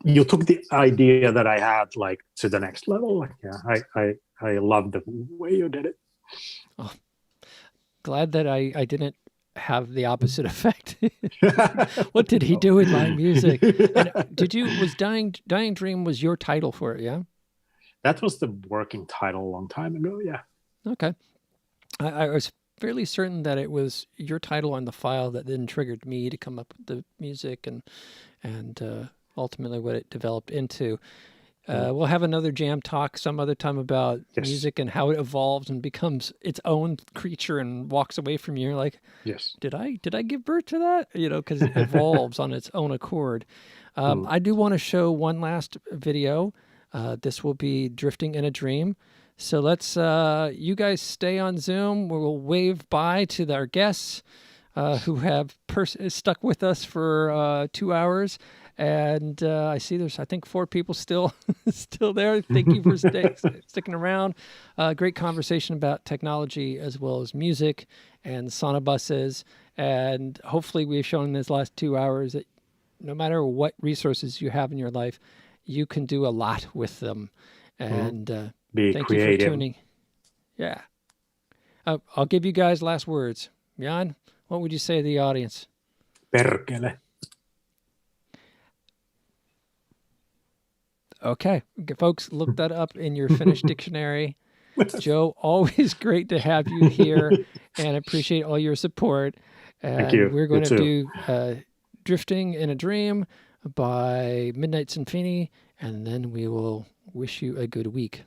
You took the idea that I had to the next level. I love the way you did it. Oh, glad that I didn't have the opposite effect. What did he do with my music? And was Dying Dream was your title for it, yeah? That was the working title a long time ago, yeah. Okay. I was fairly certain that it was your title on the file that then triggered me to come up with the music and ultimately what it developed into. We'll have another jam talk some other time about music and how it evolves and becomes its own creature and walks away from you. You're like, yes, did I give birth to that? Because it evolves on its own accord. I do want to show one last video. This will be Drifting in a Dream. So let's, you guys stay on Zoom. We'll wave bye to our guests who have stuck with us for 2 hours. And I see there's, I think, 4 people still there. Thank you for sticking around. Great conversation about technology as well as music and sonobuses. And hopefully we've shown in this last 2 hours that no matter what resources you have in your life, you can do a lot with them. And be thank creative. you for tuning. Yeah. I'll give you guys last words. Jan, what would you say to the audience? Perkele. Okay. Folks, look that up in your Finnish dictionary. Joe, always great to have you here and appreciate all your support. Thank you. We're going to do Drifting in a Dream by Midnight Symphony, and then we will wish you a good week.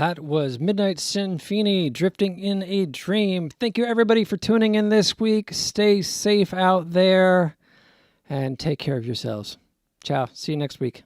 That was Midnight Sinfini, Drifting in a Dream. Thank you, everybody, for tuning in this week. Stay safe out there and take care of yourselves. Ciao. See you next week.